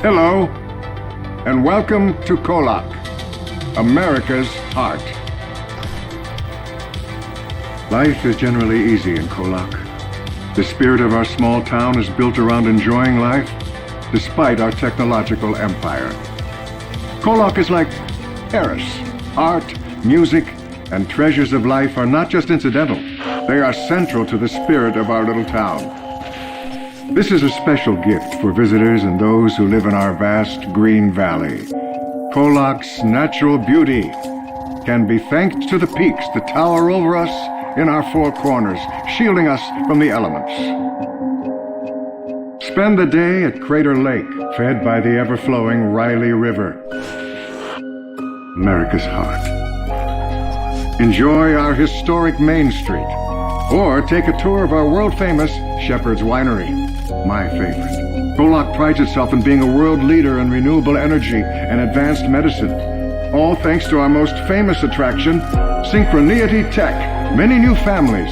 Hello, and welcome to KOllOK, America's heart. Life is generally easy in KOllOK. The spirit of our small town is built around enjoying life, despite our technological empire. KOllOK is like Paris. Art, music, and treasures of life are not just incidental. They are central to the spirit of our little town. This is a special gift for visitors and those who live in our vast green valley. KOllOK's natural beauty can be thanked to the peaks that tower over us in our four corners, shielding us from the elements. Spend the day at Crater Lake, fed by the ever-flowing Riley River, America's heart. Enjoy our historic Main Street, or take a tour of our world-famous Shepherd's Winery. My favorite. KOllOK prides itself in being a world leader in renewable energy and advanced medicine. All thanks to our most famous attraction, Synchroneity Tech. Many new families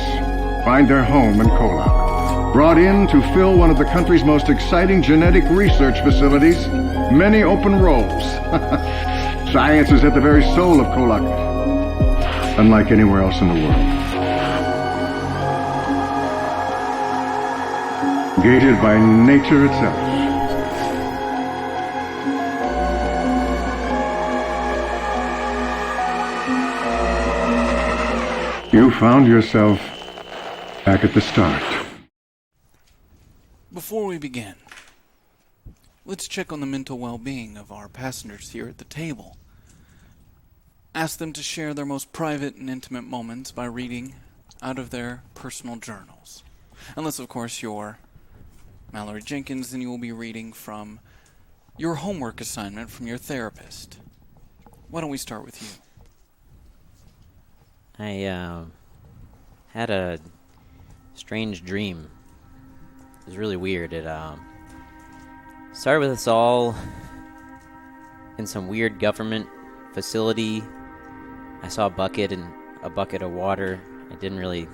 find their home in KOllOK. Brought in to fill one of the country's most exciting genetic research facilities, many open roles. Science is at the very soul of KOllOK, unlike anywhere else in the world. Gated by nature itself. You found yourself back at the start. Before we begin, let's check on the mental well-being of our passengers here at the table. Ask them to share their most private and intimate moments by reading out of their personal journals. Unless, of course, you're Mallory Jenkins, then you will be reading from your homework assignment from your therapist. Why don't we start with you? I had a strange dream. It was really weird. It started with us all in some weird government facility. I saw a bucket of water. It didn't really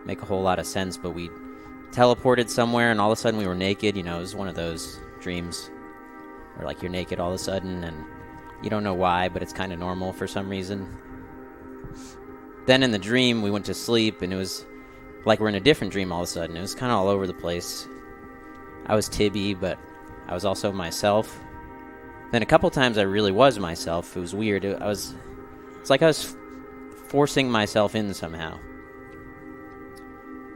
make a whole lot of sense, but we teleported somewhere and all of a sudden we were naked. You know, it was one of those dreams where like you're naked all of a sudden and you don't know why, but it's kind of normal for some reason. Then in the dream we went to sleep and it was like we're in a different dream all of a sudden. It was kind of all over the place. I was Tibby, but I was also myself. Then a couple times I really was myself. It was weird. It's like I was forcing myself in somehow.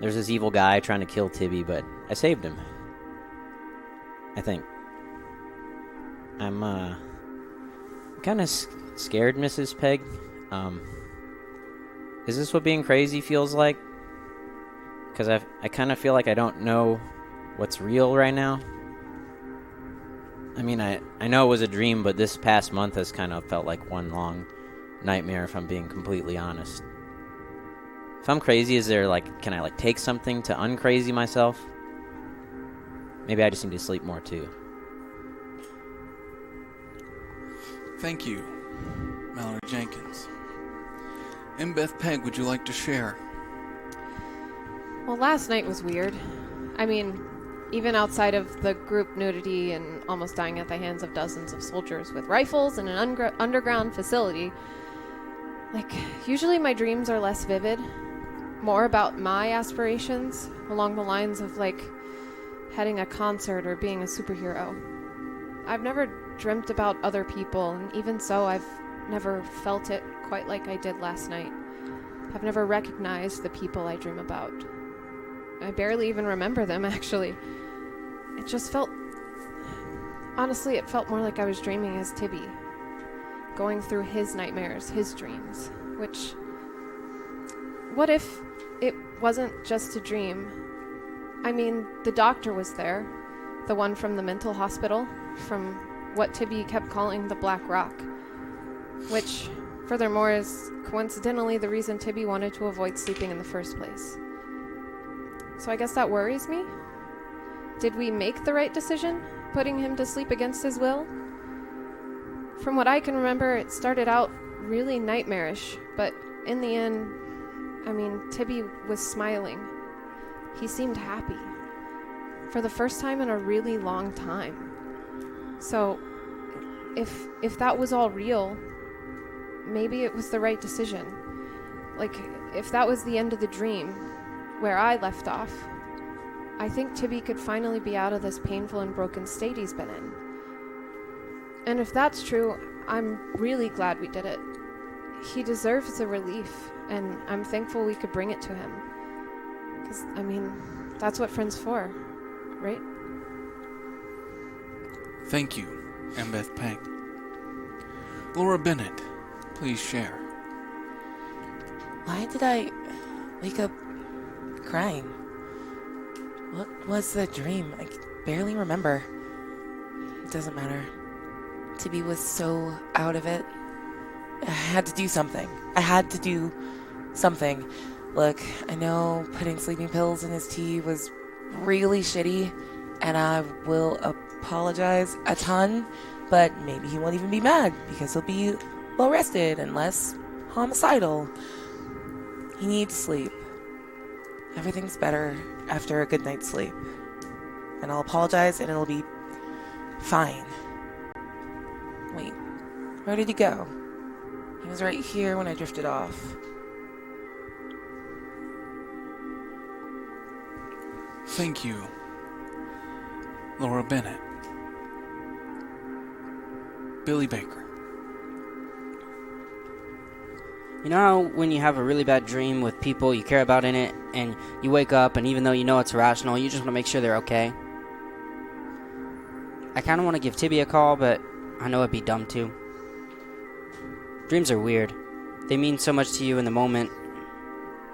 There's this evil guy trying to kill Tibby, but I saved him. I think. I'm kind of scared, Mrs. Peg. Is this what being crazy feels like? Because I kind of feel like I don't know what's real right now. I mean, I know it was a dream, but this past month has kind of felt like one long nightmare, if I'm being completely honest. If I'm crazy, can I take something to uncrazy myself? Maybe I just need to sleep more too. Thank you, Mallory Jenkins. And Beth Peg, would you like to share? Well, last night was weird. I mean, even outside of the group nudity and almost dying at the hands of dozens of soldiers with rifles in an underground facility, usually my dreams are less vivid. More about my aspirations, along the lines of, heading a concert or being a superhero. I've never dreamt about other people, and even so, I've never felt it quite like I did last night. I've never recognized the people I dream about. I barely even remember them, actually. It just felt... Honestly, it felt more like I was dreaming as Tibby. Going through his nightmares, his dreams, which... What if it wasn't just a dream? I mean, the doctor was there. The one from the mental hospital. From what Tibby kept calling the Black Rock. Which, furthermore, is coincidentally the reason Tibby wanted to avoid sleeping in the first place. So I guess that worries me. Did we make the right decision, putting him to sleep against his will? From what I can remember, it started out really nightmarish, but in the end, Tibby was smiling. He seemed happy. For the first time in a really long time. So, if that was all real, maybe it was the right decision. Like, if that was the end of the dream, where I left off, I think Tibby could finally be out of this painful and broken state he's been in. And if that's true, I'm really glad we did it. He deserves the relief, and I'm thankful we could bring it to him. Because, I mean, that's what friends for, right? Thank you, Ambeth Peg. Laura Bennett, please share. Why did I wake up crying? What was the dream? I barely remember. It doesn't matter. Tibby was so out of it. I had to do something. Look, I know putting sleeping pills in his tea was really shitty, and I will apologize a ton, but maybe he won't even be mad because he'll be well rested and less homicidal. He needs sleep. Everything's better after a good night's sleep. And I'll apologize and it'll be fine. Wait, where did he go? He was right here when I drifted off. Thank you, Laura Bennett. Billy Baker. You know how when you have a really bad dream with people you care about in it, and you wake up, and even though you know it's irrational, you just want to make sure they're okay? I kind of want to give Tibby a call, but I know it'd be dumb too. Dreams are weird. They mean so much to you in the moment.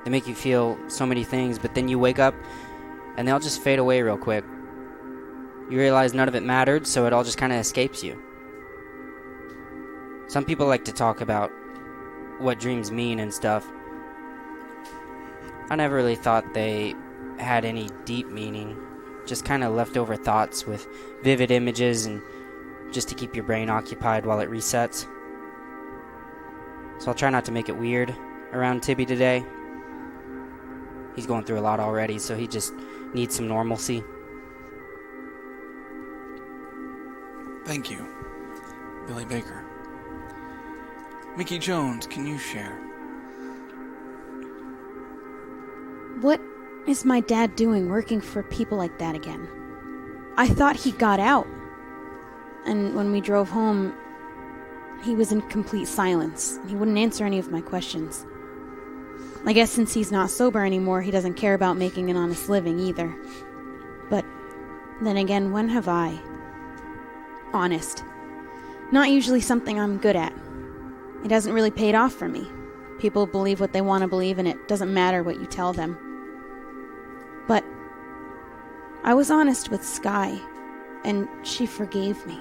They make you feel so many things, but then you wake up, and they all just fade away real quick. You realize none of it mattered, so it all just kind of escapes you. Some people like to talk about what dreams mean and stuff. I never really thought they had any deep meaning. Just kind of leftover thoughts with vivid images and just to keep your brain occupied while it resets. So I'll try not to make it weird around Tibby today. He's going through a lot already, so he just needs some normalcy. Thank you, Billy Baker. Mickey Jones, can you share? What is my dad doing working for people like that again? I thought he got out. And when we drove home, he was in complete silence. He wouldn't answer any of my questions. I guess since he's not sober anymore, he doesn't care about making an honest living either. But then again, when have I? Honest. Not usually something I'm good at. It hasn't really paid off for me. People believe what they want to believe, and it doesn't matter what you tell them. But I was honest with Sky, and she forgave me.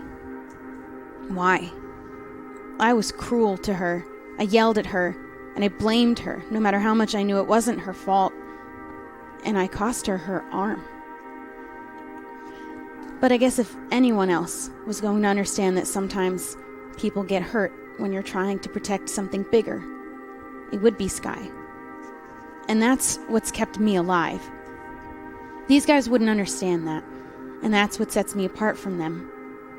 Why? I was cruel to her. I yelled at her, and I blamed her, no matter how much I knew it wasn't her fault. And I cost her her arm. But I guess if anyone else was going to understand that sometimes people get hurt when you're trying to protect something bigger, it would be Sky. And that's what's kept me alive. These guys wouldn't understand that, and that's what sets me apart from them.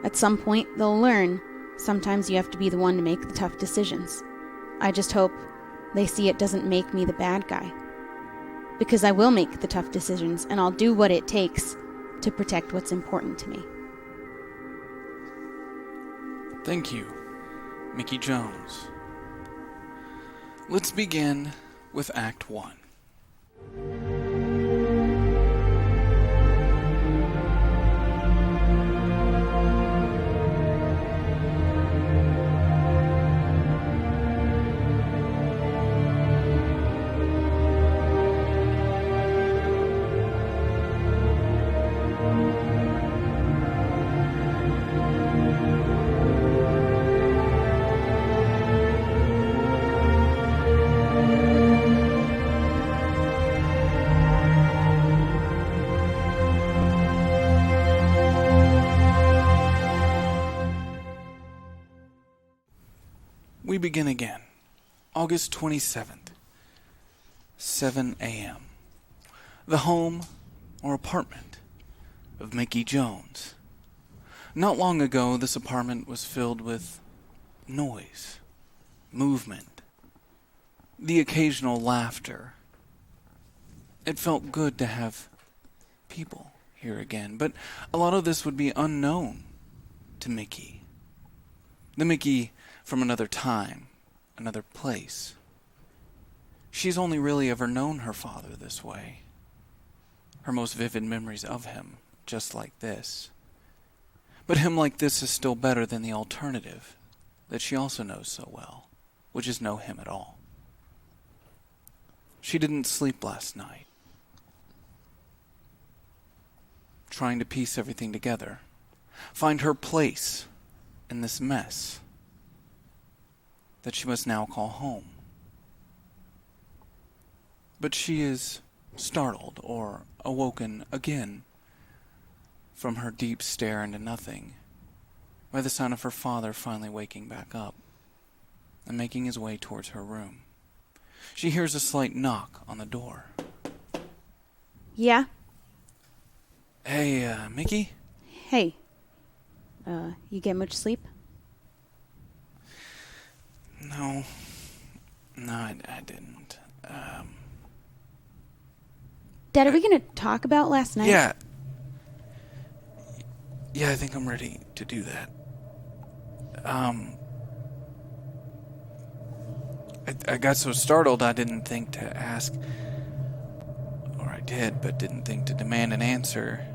At some point, they'll learn sometimes you have to be the one to make the tough decisions. I just hope they see it doesn't make me the bad guy. Because I will make the tough decisions, and I'll do what it takes to protect what's important to me. Thank you, Mickey Jones. Let's begin with Act 1. We begin again. August 27th, 7 a.m. The home or apartment of Mickey Jones. Not long ago, this apartment was filled with noise, movement, the occasional laughter. It felt good to have people here again, but a lot of this would be unknown to Mickey. The Mickey from another time, another place. She's only really ever known her father this way. Her most vivid memories of him, just like this. But him like this is still better than the alternative that she also knows so well, which is no him at all. She didn't sleep last night, trying to piece everything together, find her place in this mess that she must now call home. But she is startled or awoken again from her deep stare into nothing by the sound of her father finally waking back up and making his way towards her room. She hears a slight knock on the door. Yeah? Hey, Mickey? Hey. You get much sleep? No, I didn't. Dad, are we going to talk about last night? Yeah. Yeah, I think I'm ready to do that. I got so startled I didn't think to ask, or I did, but didn't think to demand an answer.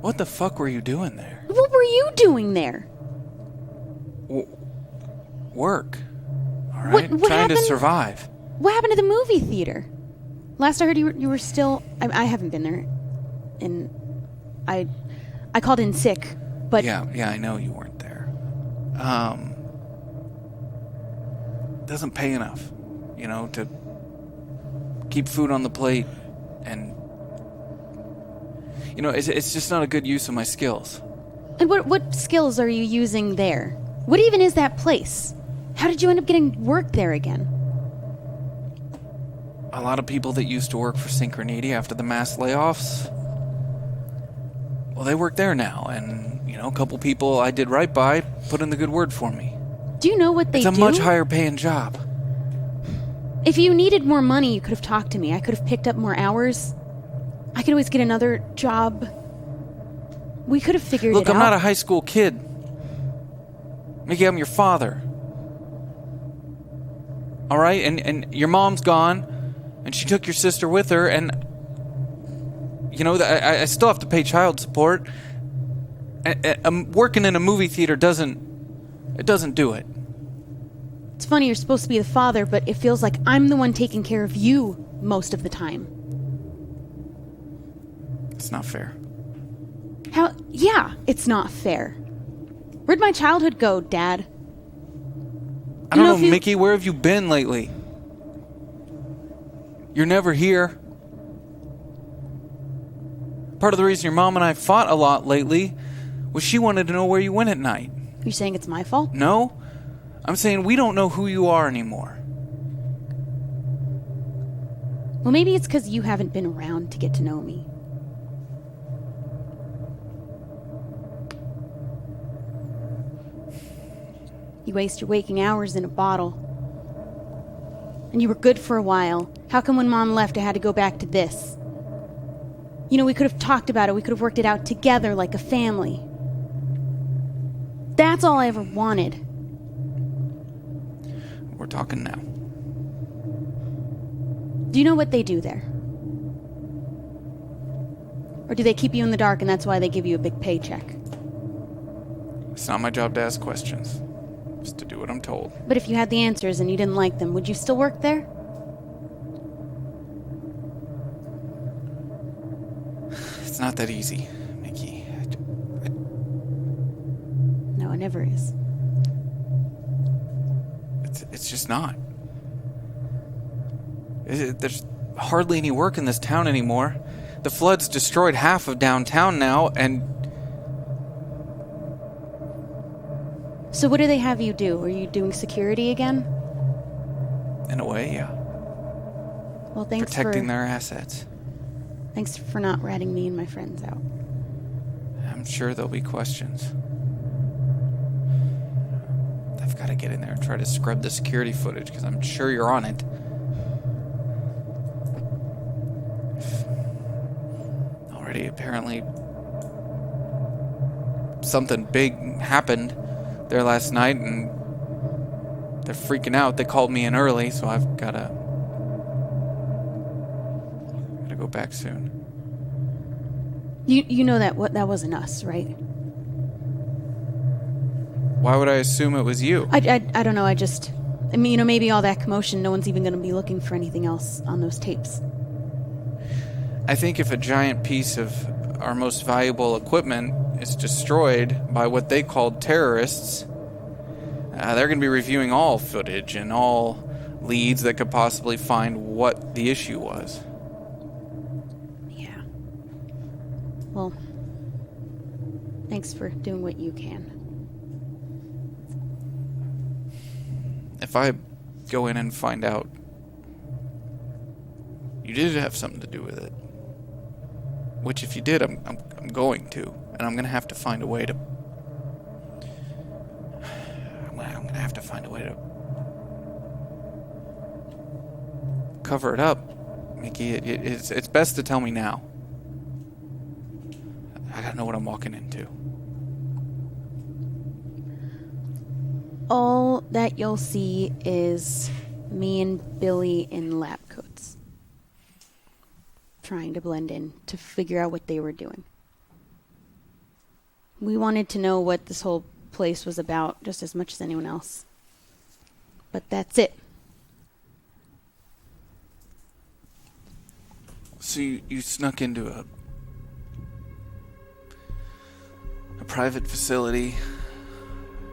What the fuck were you doing there? What were you doing there? Work. All right, What trying to happened? survive. What happened to the movie theater? Last I heard you were still... I haven't been there. And I called in sick, but... Yeah, I know you weren't there. Doesn't pay enough, to keep food on the plate, and it's just not a good use of my skills. And what skills are you using there? What even is that place? How did you end up getting work there again? A lot of people that used to work for Synchronity after the mass layoffs, well, they work there now, and a couple people I did right by put in the good word for me. Do you know what they do? It's a much higher paying job. If you needed more money, you could have talked to me. I could have picked up more hours. I could always get another job. We could have figured it out. Look, I'm not a high school kid. Mickey, I'm your father. All right? And your mom's gone, and she took your sister with her, and I still have to pay child support. Working in a movie theater doesn't do it. It's funny, you're supposed to be the father, but it feels like I'm the one taking care of you most of the time. It's not fair. How? Yeah, it's not fair. Where'd my childhood go, Dad? I don't know, Mickey, where have you been lately? You're never here. Part of the reason your mom and I fought a lot lately was she wanted to know where you went at night. You're saying it's my fault? No. I'm saying we don't know who you are anymore. Well, maybe it's because you haven't been around to get to know me. You waste your waking hours in a bottle. And you were good for a while. How come when Mom left I had to go back to this? We could have talked about it. We could have worked it out together like a family. That's all I ever wanted. We're talking now. Do you know what they do there? Or do they keep you in the dark and that's why they give you a big paycheck? It's not my job to ask questions. Just to do what I'm told. But if you had the answers and you didn't like them, would you still work there? It's not that easy, Mickey. No, it never is. It's just not. There's hardly any work in this town anymore. The floods destroyed half of downtown now, and... So what do they have you do? Are you doing security again? in a way, yeah. Well, thanks Protecting their assets. Thanks for not ratting me and my friends out. I'm I'm sure there'll be questions. I've got to get in there and try to scrub the security footage, because I'm sure you're on it. Already, apparently, something big happened there last night, and they're freaking out. They called me in early, so I've gotta go back soon. You know that that wasn't us, right? Why would I assume it was you? I don't know. I mean, maybe all that commotion, no one's even going to be looking for anything else on those tapes. I think if a giant piece of our most valuable equipment is destroyed by what they called terrorists, they're going to be reviewing all footage and all leads that could possibly find what the issue was. Yeah. Well, thanks for doing what you can. If I go in and find out you did have something to do with it, which if you did, I'm going to, and I'm going to have to find a way to... I'm going to have to find a way to cover it up, Mickey. It's best to tell me now. I gotta know what I'm walking into. All that you'll see is me and Billy in lab coats, trying to blend in to figure out what they were doing. We wanted to know what this whole place was about just as much as anyone else. But that's it. So you snuck into a private facility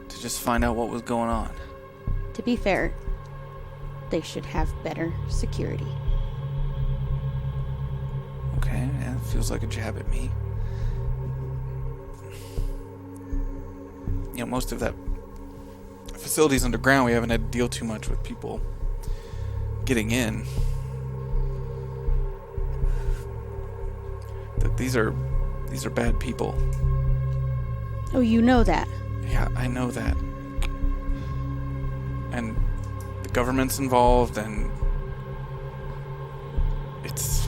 to just find out what was going on. To be fair, they should have better security. Okay, yeah, it feels like a jab at me. You know, most of that facility's underground. We haven't had to deal too much with people getting in. These are bad people. Oh, you know that. Yeah, I know that. And the government's involved, and it's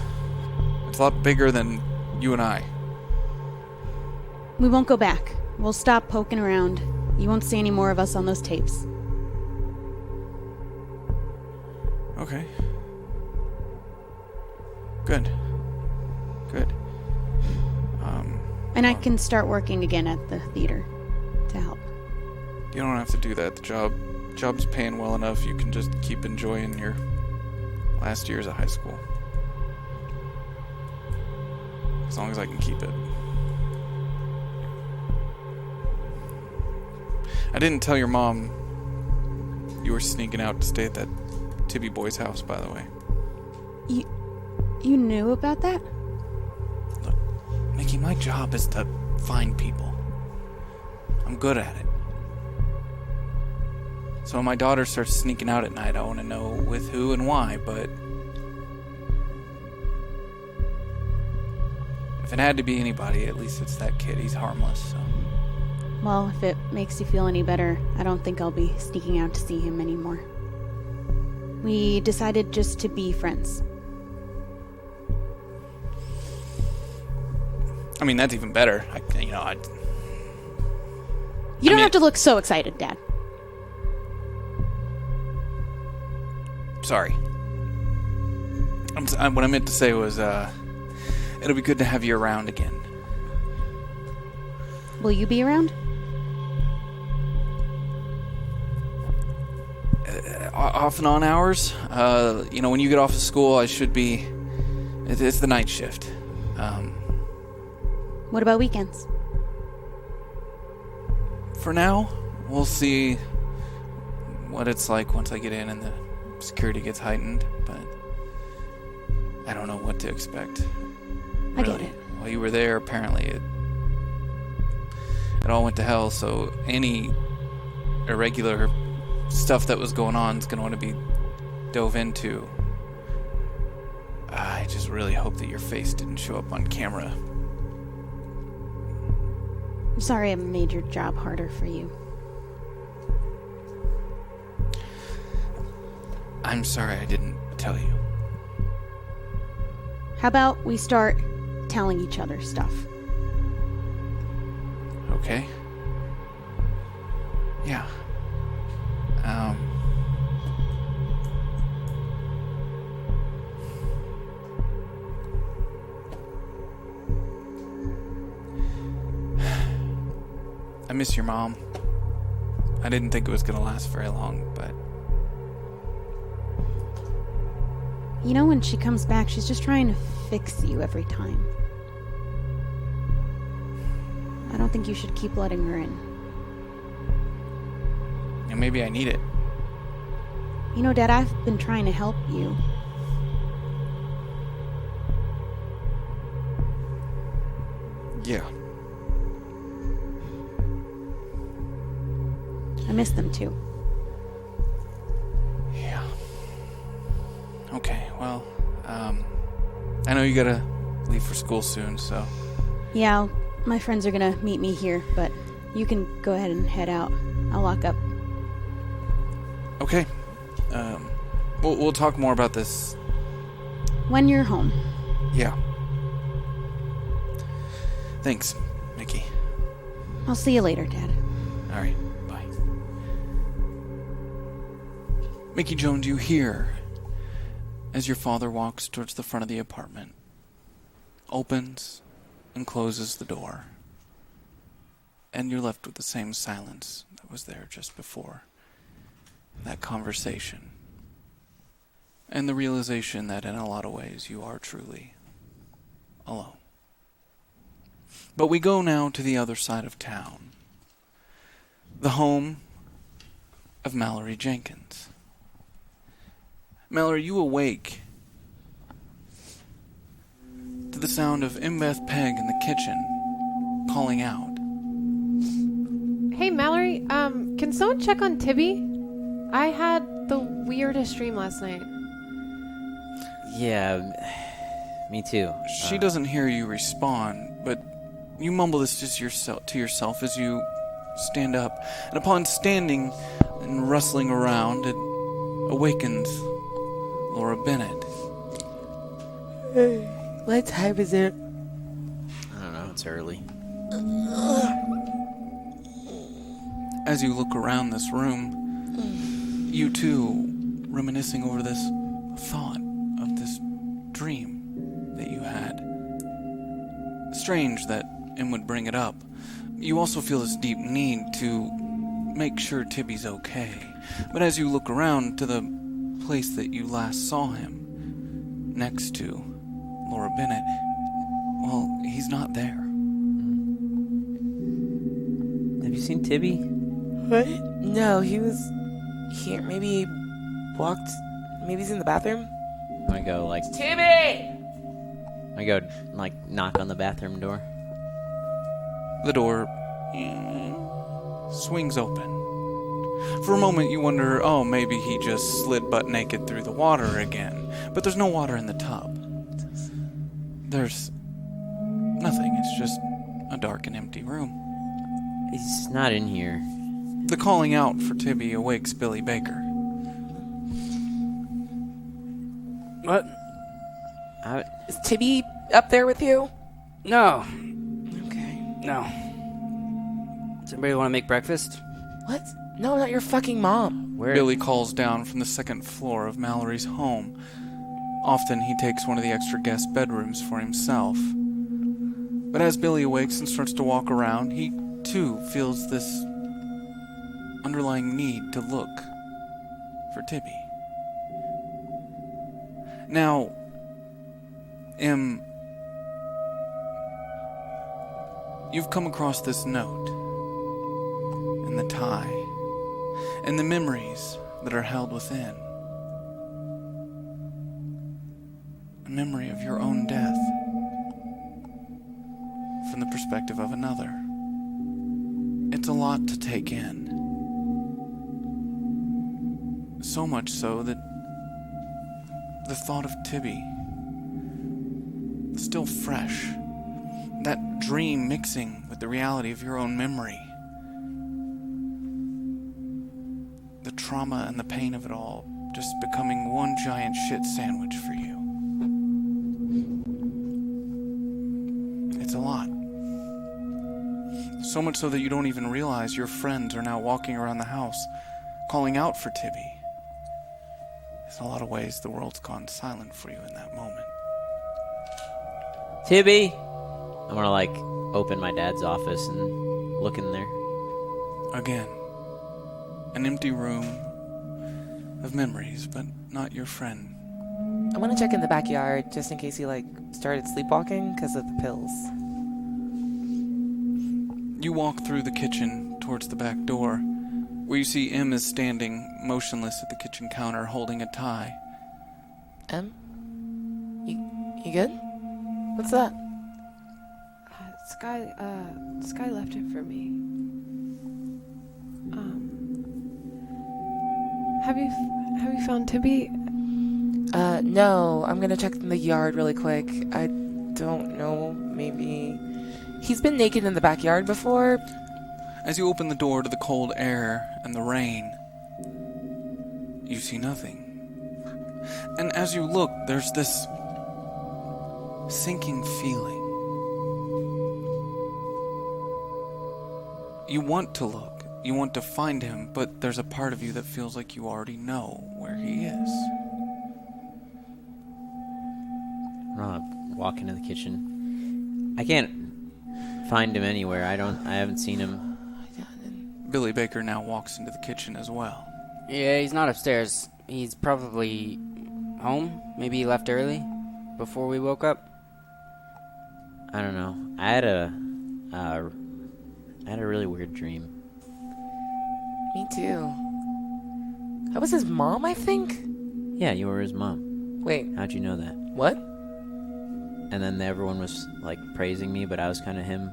a lot bigger than you and I. We won't go back. We'll stop poking around. You won't see any more of us on those tapes. Okay. Good. And I can start working again at the theater to help. You don't have to do that. The job's paying well enough. You can just keep enjoying your last years of high school. As long as I can keep it. I didn't tell your mom you were sneaking out to stay at that Tibby boy's house, by the way. You knew about that? Look, Mickey, my job is to find people. I'm good at it. So when my daughter starts sneaking out at night, I want to know with who and why, but if it had to be anybody, at least it's that kid. He's harmless, so. Well, if it makes you feel any better, I don't think I'll be sneaking out to see him anymore. We decided just to be friends. I mean, that's even better. You don't have to look so excited, Dad. Sorry. What I meant to say was, it'll be good to have you around again. Will you be around? Off and on hours. When you get off of school, I should be... It's the night shift. What about weekends? For now, we'll see what it's like once I get in and the security gets heightened, but I don't know what to expect. I get it. While you were there, apparently it all went to hell, so any irregular stuff that was going on is going to want to be dove into. I just really hope that your face didn't show up on camera. I'm sorry I made your job harder for you. I'm sorry I didn't tell you. How about we start telling each other stuff? Okay. Yeah. I miss your mom. I didn't think it was gonna last very long, but You know, when she comes back, she's just trying to fix you every time. I don't think you should keep letting her in. yeah, maybe I need it. You know, Dad, I've been trying to help you. Yeah. I miss them too. Yeah. Okay, well, I know you gotta leave for school soon, so... Yeah, my friends are gonna meet me here, but you can go ahead and head out. I'll lock up. Okay. We'll talk more about this. When you're home. Yeah. Thanks, Mickey. I'll see you later, Dad. Alright, bye. Mickey Jones, you hear as your father walks towards the front of the apartment, opens and closes the door, and you're left with the same silence that was there just before. That conversation. And the realization that in a lot of ways you are truly alone. But we go now to the other side of town. The home of Mallory Jenkins. Mallory, you awake to the sound of Mbeth Peg in the kitchen calling out. Hey, Mallory, can someone check on Tibby? I had the weirdest dream last night. Yeah, me too. She doesn't hear you respond, but you mumble this just to yourself as you stand up. And upon standing and rustling around, it awakens Laura Bennett. Hey, what time is it? I don't know, it's early. As you look around this room, you too reminiscing over this thought of this dream that you had. Strange that M would bring it up. You also feel this deep need to make sure Tibby's okay. But as you look around to the place that you last saw him, next to Laura Bennett, well, he's not there. Have you seen Tibby? What? No, he was here. Maybe he walked. Maybe he's in the bathroom. I go like Tibby! I go like knock on the bathroom door. The door swings open. For a moment you wonder, oh, maybe he just slid butt naked through the water again. But there's no water in the tub. There's nothing. It's just a dark and empty room. He's not in here. The calling out for Tibby awakes Billy Baker. What? Is Tibby up there with you? No. Okay. No. Does anybody want to make breakfast? What? No, not your fucking mom. Where? Billy calls down from the second floor of Mallory's home. Often he takes one of the extra guest bedrooms for himself. But as Billy awakes and starts to walk around, he too feels this underlying need to look for Tibby. Now, you've come across this note, and the tie, and the memories that are held within. A memory of your own death from the perspective of another. It's a lot to take in. So much so that the thought of Tibby, still fresh, that dream mixing with the reality of your own memory. The trauma and the pain of it all just becoming one giant shit sandwich for you. It's a lot. So much so that you don't even realize your friends are now walking around the house calling out for Tibby. In a lot of ways, the world's gone silent for you in that moment. Tibby! I'm gonna, like, open my dad's office and look in there. Again, an empty room of memories, but not your friend. I want to check in the backyard just in case he, like, started sleepwalking because of the pills. You walk through the kitchen towards the back door, where you see Em is standing motionless at the kitchen counter holding a tie. Em? You good? What's that? Sky left it for me. Have you found Tibby? No. I'm gonna check in the yard really quick. I don't know. Maybe he's been naked in the backyard before. As you open the door to the cold air and the rain, you see nothing. And as you look, there's this sinking feeling. You want to look, you want to find him, but there's a part of you that feels like you already know where he is. I'm gonna walk into the kitchen. I can't find him anywhere. I haven't seen him. Billy Baker now walks into the kitchen as well. Yeah, he's not upstairs. He's probably home. Maybe he left early before we woke up. I don't know. I had a really weird dream. Me too. That was his mom, I think? Yeah, you were his mom. Wait, How'd you know that? what? And then everyone was, like, praising me, but I was kind of him.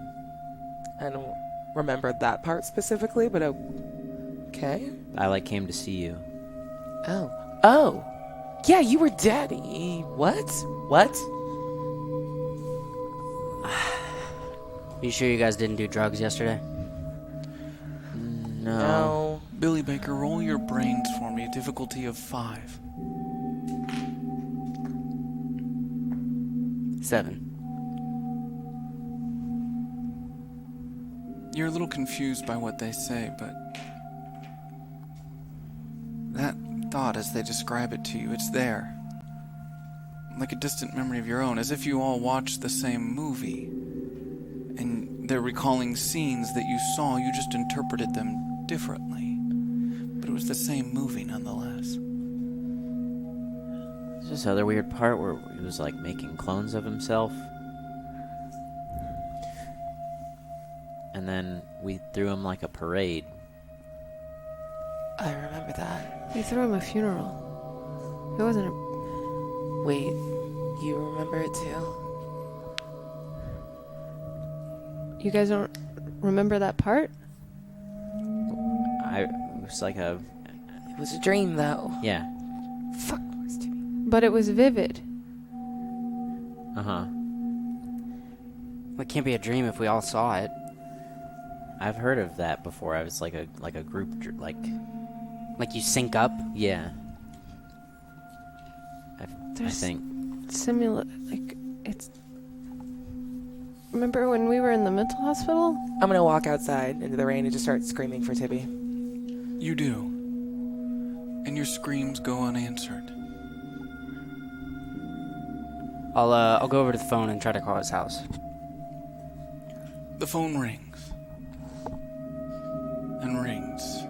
I don't remember that part specifically, but okay. I, like, came to see you. Oh. Yeah, you were daddy. What? You sure you guys didn't do drugs yesterday? No. Billy Baker, roll your brains for me, a difficulty of 5. 7. You're a little confused by what they say, but that thought as they describe it to you, it's there. Like a distant memory of your own, as if you all watched the same movie. And they're recalling scenes that you saw, you just interpreted them differently. But it was the same movie nonetheless. There's this other weird part where he was, like, making clones of himself. And then we threw him, like, a parade. I remember that. We threw him a funeral. It wasn't a... Wait, you remember it too? You guys don't remember that part? It was like a... It was a dream, though. Yeah. Fuck, where's Tibby? But it was vivid. Uh-huh. It can't be a dream if we all saw it. I've heard of that before. I was like a group, like you sync up? Yeah. I There's think. It's... Remember when we were in the mental hospital? I'm gonna walk outside into the rain and just start screaming for Tibby. You do. And your screams go unanswered. I'll go over to the phone and try to call his house. The phone rings. And rings.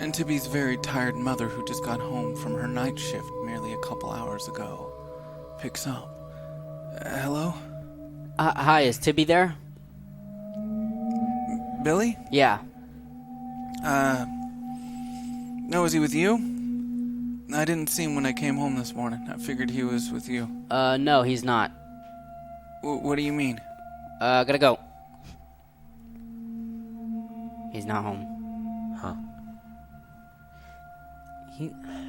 And Tibby's very tired mother, who just got home from her night shift merely a couple hours ago, picks up. Hello? Hi, is Tibby there? Billy? Yeah. No, is he with you? I didn't see him when I came home this morning. I figured he was with you. No, he's not. What do you mean? Gotta go. He's not home. Huh.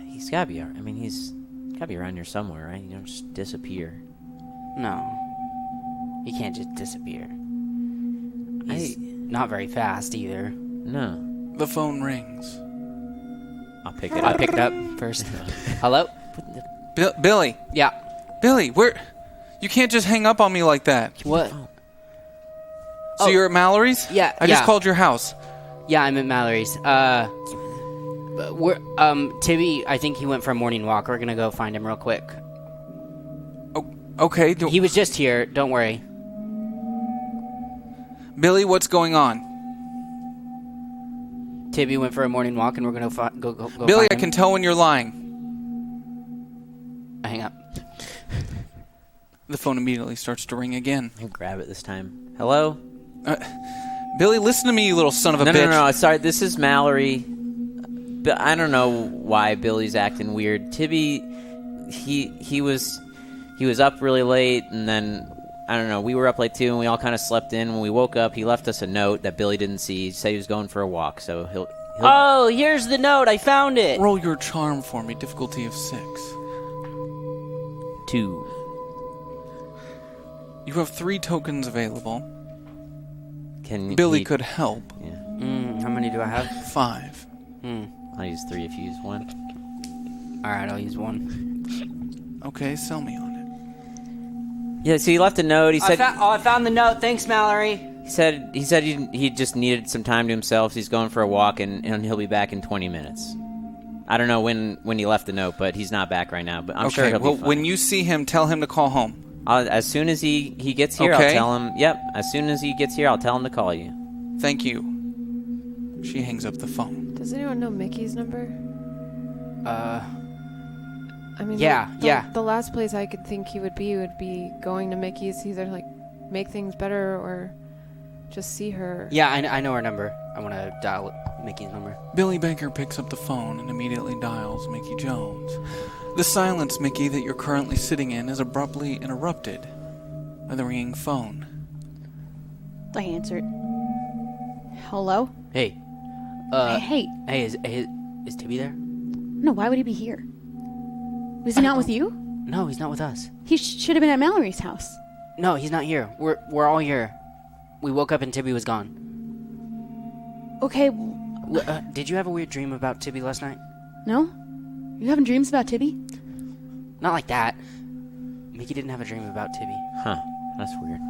He's gotta be. I mean, he's gotta be around here somewhere, right? You don't just disappear. No. He can't just disappear. He's not very fast either. No. The phone rings. I'll pick it I up. picked it up first. Hello? Billy. Yeah. Billy, you can't just hang up on me like that. What? So you're at Mallory's? Yeah, I just yeah. called your house. Yeah, I'm at Mallory's. Tibby, I think he went for a morning walk. We're gonna go find him real quick. Okay. He was just here. Don't worry. Billy, what's going on? Tibby went for a morning walk, and we're gonna go Billy, find I him. can tell when you're lying. Hang up. The phone immediately starts to ring again. I'll grab it this time. Hello? Billy, listen to me, you little son of a bitch. No. Sorry, this is Mallory. But I don't know why Billy's acting weird. Tibby, he was up really late, and then I don't know. We were up late too, and we all kind of slept in. When we woke up, he left us a note that Billy didn't see. He said he was going for a walk, so he'll. Oh, here's the note. I found it. Roll your charm for me. Difficulty of 6. 2. You have 3 tokens available. Can Billy he- could help. Yeah, How many do I have? 5. I'll use 3 if you use 1. All right, I'll use 1. Okay, sell me on it. Yeah, so he left a note. He said I found the note. Thanks, Mallory. he said he just needed some time to himself. He's going for a walk, and he'll be back in 20 minutes. I don't know when he left the note, but he's not back right now. But I'm sure he'll be fine. When you see him, tell him to call home. As soon as he gets here, Okay. I'll tell him. Yep. As soon as he gets here, I'll tell him to call you. Thank you. She hangs up the phone. Does anyone know Mickey's number? I mean, yeah. The last place I could think he would be going to Mickey's, either like make things better or just see her. Yeah, I know her number. I want to dial Mickey's number. Billy Baker picks up the phone and immediately dials Mickey Jones. The silence, Mickey, that you're currently sitting in is abruptly interrupted by the ringing phone. I answered. Hello? Hey. Hey. Hey, is Tibby there? No, why would he be here? Was he not with you? No, he's not with us. He should have been at Mallory's house. No, he's not here. We're all here. We woke up and Tibby was gone. Okay, Did you have a weird dream about Tibby last night? no? You having dreams about Tibby? Not like that. Mickey didn't have a dream about Tibby. Huh. That's weird.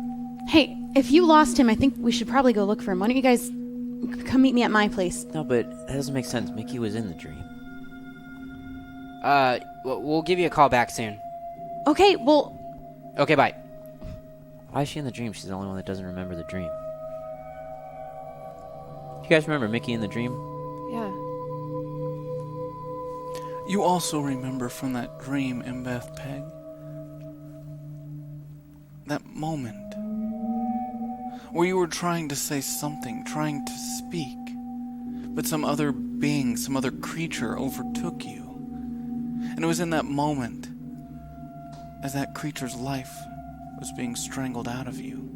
Hey, if you lost him, I think we should probably go look for him. Why don't you guys come meet me at my place? No, but that doesn't make sense. Mickey was in the dream. We'll give you a call back soon. Okay, well, Okay, bye. Why is she in the dream? She's the only one that doesn't remember the dream. You guys remember Mickey in the dream? Yeah. You also remember from that dream, Mbeth Peg? That moment where you were trying to say something, trying to speak, but some other being, some other creature overtook you. And it was in that moment, as that creature's life was being strangled out of you,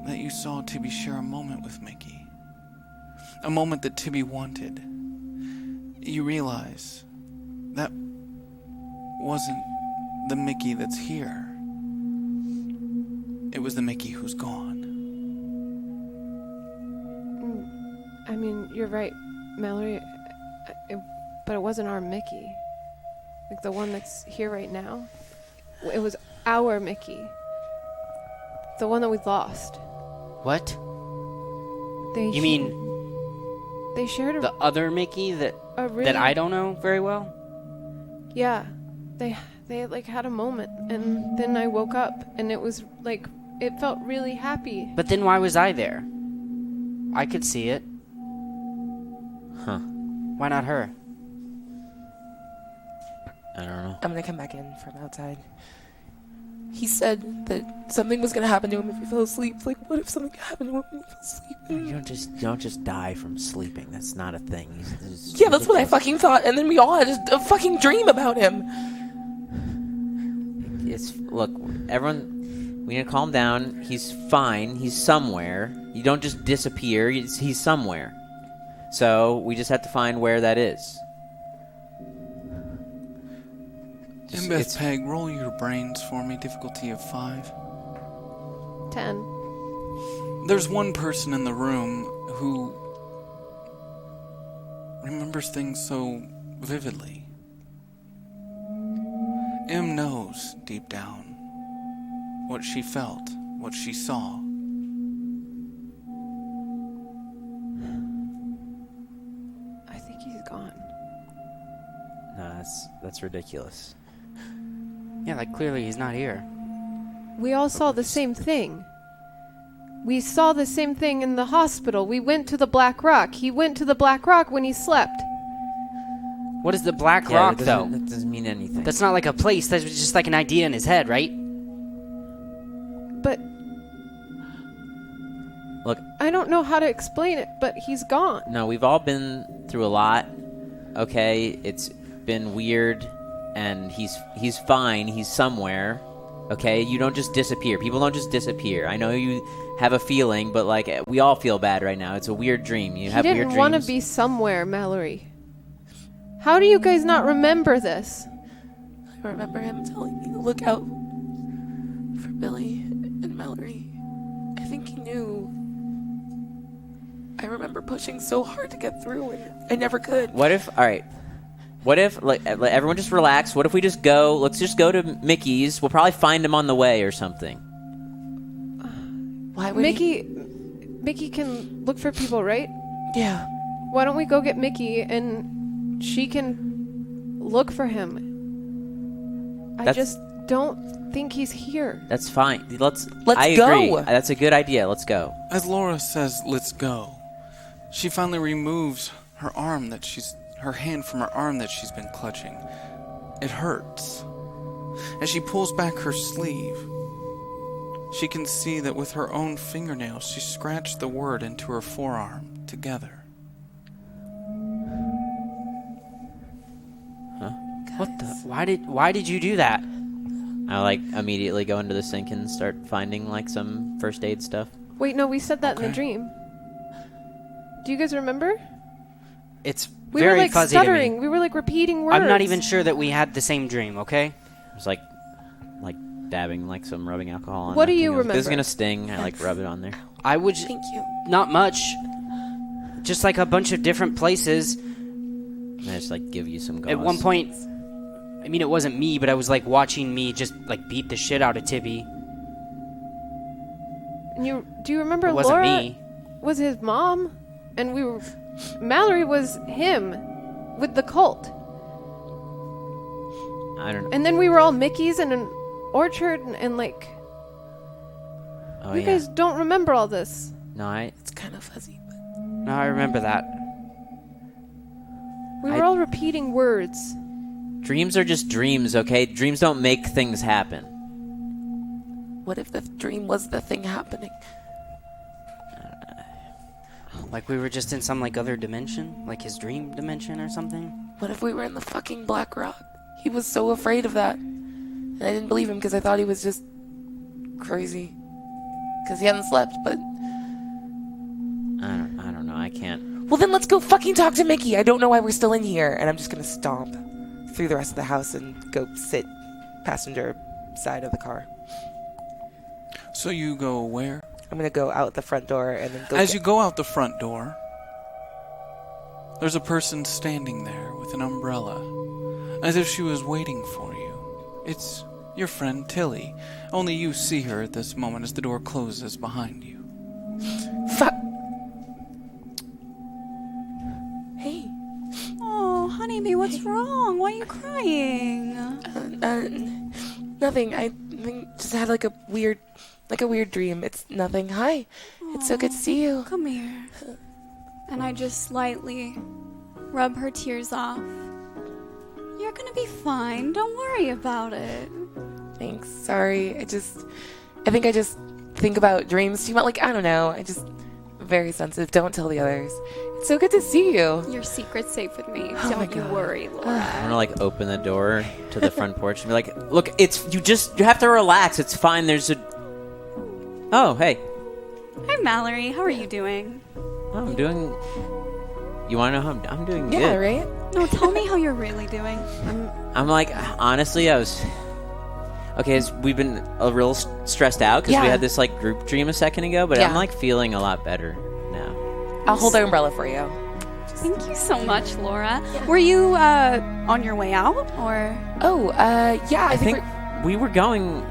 that you saw Tibby share a moment with Mickey. A moment that Tibby wanted. You realize that wasn't the Mickey that's here. It was the Mickey who's gone. I mean, you're right, Mallory. But it wasn't our Mickey. Like the one that's here right now. It was our Mickey. The one that we lost. What? You mean they shared the other Mickey that I don't know very well? Yeah. They like had a moment, and then I woke up and it was like it felt really happy. But then why was I there? I could see it. Huh. Why not her? I don't know. I'm gonna come back in from outside. He said that something was gonna happen to him if he fell asleep. Like, what if something happened to him when he fell asleep? You don't just die from sleeping. That's not a thing. Yeah, that's what I fucking thought. And then we all had a fucking dream about him. Look, everyone, we need to calm down. He's fine. He's somewhere. You don't just disappear. He's somewhere. So we just have to find where that is. Mbeth Peg, roll your brains for me. Difficulty of 5. 10. There's one person in the room who remembers things so vividly. Em knows deep down what she felt, what she saw. I think he's gone. No, that's ridiculous. Yeah, like clearly he's not here. We all saw the same thing. We saw the same thing in the hospital. We went to the Black Rock. He went to the Black Rock when he slept. What is the Black Yeah, Rock, that though? doesn't- That doesn't mean anything. That's not like a place. That's just like an idea in his head, right? But Look, I don't know how to explain it, but he's gone. no, we've all been through a lot. Okay, it's been weird, and he's fine. He's somewhere. Okay, you don't just disappear. People don't just disappear. I know you have a feeling, but like we all feel bad right now. It's a weird dream. You have He weird didn't dreams. want to be somewhere, Mallory. How do you guys not remember this? I remember him telling me to look out for Billy and Mallory. I think he knew. I remember pushing so hard to get through, and I never could. What if? All right. What if, like, everyone just relax? What if we just go? Let's just go to Mickey's. We'll probably find him on the way or something. Why would he? Mickey can look for people, right? Yeah. Why don't we go get Mickey and she can look for him? I That's- just don't think he's here. That's fine. Let's Let's I go. agree. That's a good idea. Let's go. As Laura says, let's go, she finally removes her hand from her arm that she's been clutching. It hurts. As she pulls back her sleeve, she can see that with her own fingernails, she scratched the word into her forearm together. What the? Why did you do that? I like immediately go into the sink and start finding like some first aid stuff. Wait, no, we said that in the Okay. dream. Do you guys remember? It's We very were like fuzzy stuttering. to me. We were like repeating words. I'm not even sure that we had the same dream. Okay. It was like dabbing like some rubbing alcohol on. What do my you fingers. This is remember? gonna sting. I like rub it on there. I would Thank you. not much. Just like a bunch of different places. And I just like give you some gauze. At one point, I mean, it wasn't me, but I was like watching me just like beat the shit out of Tibby. And do you remember It wasn't Laura me. was his mom? And Mallory was him with the cult. I don't know. And then we were all Mickeys in an orchard and like... Oh you yeah. guys don't remember all this. No, It's kind of fuzzy, but No, I remember that. We were all repeating words. dreams are just dreams. Okay, dreams don't make things happen. what if the dream was the thing happening? Like we were just in some like other dimension, like his dream dimension or something. What if we were in the fucking Black Rock? He was so afraid of that. And I didn't believe him because I thought he was just crazy. Because he hadn't slept, but... I don't know. I can't. Well, then let's go fucking talk to Mickey. I don't know why we're still in here. And I'm just gonna stomp through the rest of the house and go sit passenger side of the car. So you go where? I'm gonna go out the front door and then go... As you go out the front door, there's a person standing there with an umbrella, as if she was waiting for you. It's your friend Tilly. Only you see her at this moment as the door closes behind you. Fuck! Hey. Oh, honeybee, what's wrong? Why are you crying? Nothing. I think just had like a weird dream. It's nothing. Hi. It's so good to see you. Come here. And I just lightly rub her tears off. You're gonna be fine. Don't worry about it. Thanks. Sorry. I think I just think about dreams too much. Like, I don't know. Very sensitive. Don't tell the others. It's so good to see you. Your secret's safe with me. Oh my Don't you God. worry, Laura. I'm gonna like open the door to the front porch and be like, "Look, you have to relax. It's fine. There's a." Oh, hey. Hi, Mallory. How are you doing? Oh, I'm doing. You want to know how I'm doing? Yeah, good. right? No, tell me how you're really doing. I'm like, honestly, I Okay, we've been a real stressed out because we Yeah. had this like group dream a second ago, but Yeah. I'm like feeling a lot better now. I'll hold the umbrella for you. Thank you so much, Laura. Were you on your way out, or? Oh, yeah. I think we were going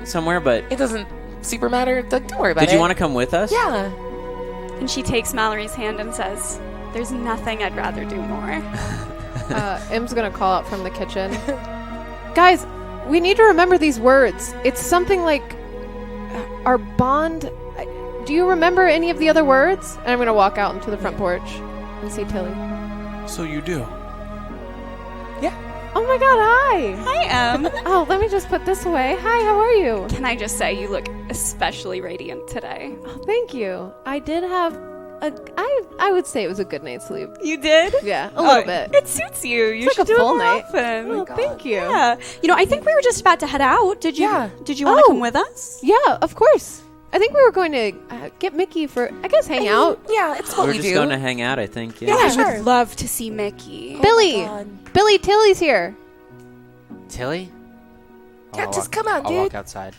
somewhere, but it doesn't super matter. Like, don't worry about it. did you want to come with us? Yeah. And she takes Mallory's hand and says, "There's nothing I'd rather do more." Im's gonna call out from the kitchen. Guys, we need to remember these words. It's something like our bond. Do you remember any of the other words? And I'm gonna walk out into the front porch and see Tilly. So you do. Oh my god, hi! Hi, Em. Oh, let me just put this away. Hi, how are you? Can I just say you look especially radiant today? Oh, thank you. I did have I would say it was a good night's sleep. You did? Yeah, a little bit. It suits you. You It's should like a do full it more night. often. Oh, thank you. Yeah. I think we were just about to head out. Did you? Yeah. Did you want to Oh. come with us? Yeah, of course. I think we were going to get Mickey for, I guess, hang out. Yeah, it's what We're we just do. going to hang out, I think. Yeah. I sure. would love to see Mickey. Billy! God. Billy, Tilly's here. Tilly? Yeah, I'll just walk- come out, I'll dude. walk outside.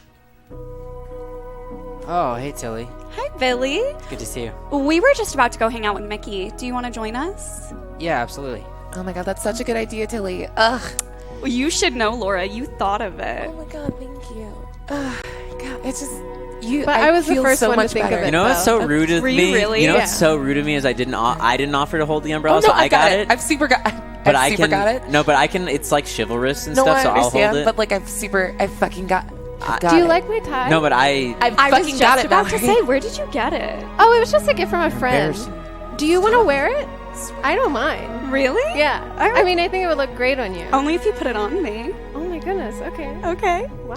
Oh, hey, Tilly. Hi, Billy. Good to see you. We were just about to go hang out with Mickey. Do you want to join us? Yeah, absolutely. Oh my god, that's such a good idea, Tilly. Ugh. Well, you should know, Laura. You thought of it. Oh my god, thank you. Ugh. God, it's just you. But I was the feel first so one to much think of better. it. You know what's so though. rude of Were you me? really? You know Yeah. what's so rude of me is I didn't offer to hold the umbrella, Oh no, so I got it. I've super got. But I've I super can. got it. No, but I can. It's like chivalrous and No, stuff, I so I'll hold understand. it. But like, I fucking got. I've got Do you it. like my tie? No, but I I I fucking was got just it. about to Mallory. say, where did you get it? Oh, it was just a gift from a friend. Embarrassing. Do you want to wear it? I don't mind. Really? Yeah. All right. I mean, I think it would look great on you. Only if you put it on me. Oh my goodness. Okay. Okay. Wow.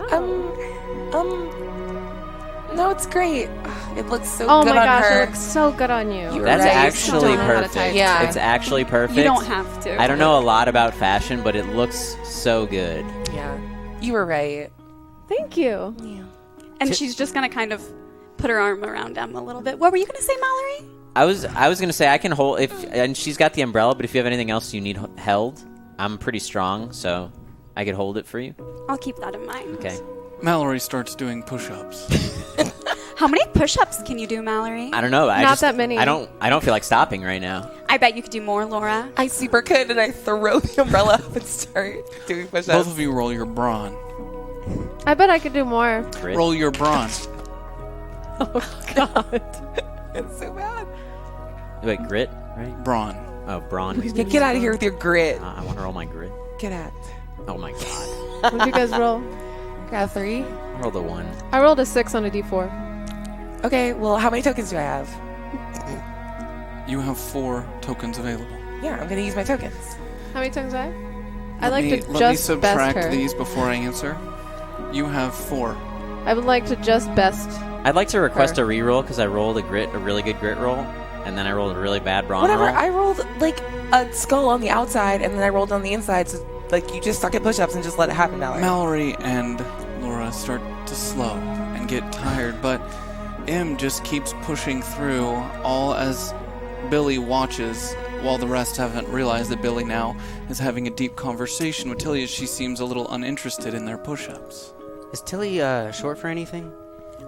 No, it's great. It looks so Oh good my on gosh, her. it looks so good on you. You're that's right. actually Don't know how to perfect. tie it. Yeah. It's actually perfect. You don't have to. I don't know a lot about fashion, but it looks so good. Yeah, you were right. Thank you. And she's just going to kind of put her arm around Em a little bit. What were you going to say, Mallory? I was gonna say I can hold and she's got the umbrella, but if you have anything else you need held, I'm pretty strong, so I could hold it for you. I'll keep that in mind. Okay. Mallory starts doing push-ups. How many push-ups can you do, Mallory? I don't know. Not that many. I don't feel like stopping right now. I bet you could do more, Laura. I super could, and I throw the umbrella up and start doing push-ups. Both of you roll your brawn. I bet I could do more. Grit. Roll your brawn. It's so bad. Wait, grit, right? Brawn. Oh, brawn. Yeah, get out of here with your grit. I want to roll my grit. Get out. Oh my god. What did you guys roll? Got a 3. I rolled a 1. I rolled a 6 on a d4. Okay, well, how many tokens do I have? You have 4 tokens available. Yeah, I'm gonna use my tokens. How many times I? Let I'd like me to just best subtract her. these before I answer. You have 4. I would like to just best. I'd like to request Her. a reroll because I rolled a really good grit roll, and then I rolled a really bad brawn Whatever, roll. I rolled like a skull on the outside, and then I rolled on the inside, so like you just suck at push-ups and just let it happen, Mallory. Mallory and Laura start to slow and get tired, but Em just keeps pushing through, all as Billy watches, while the rest haven't realized that Billy now is having a deep conversation with Tilly as she seems a little uninterested in their push-ups. Is Tilly short for anything?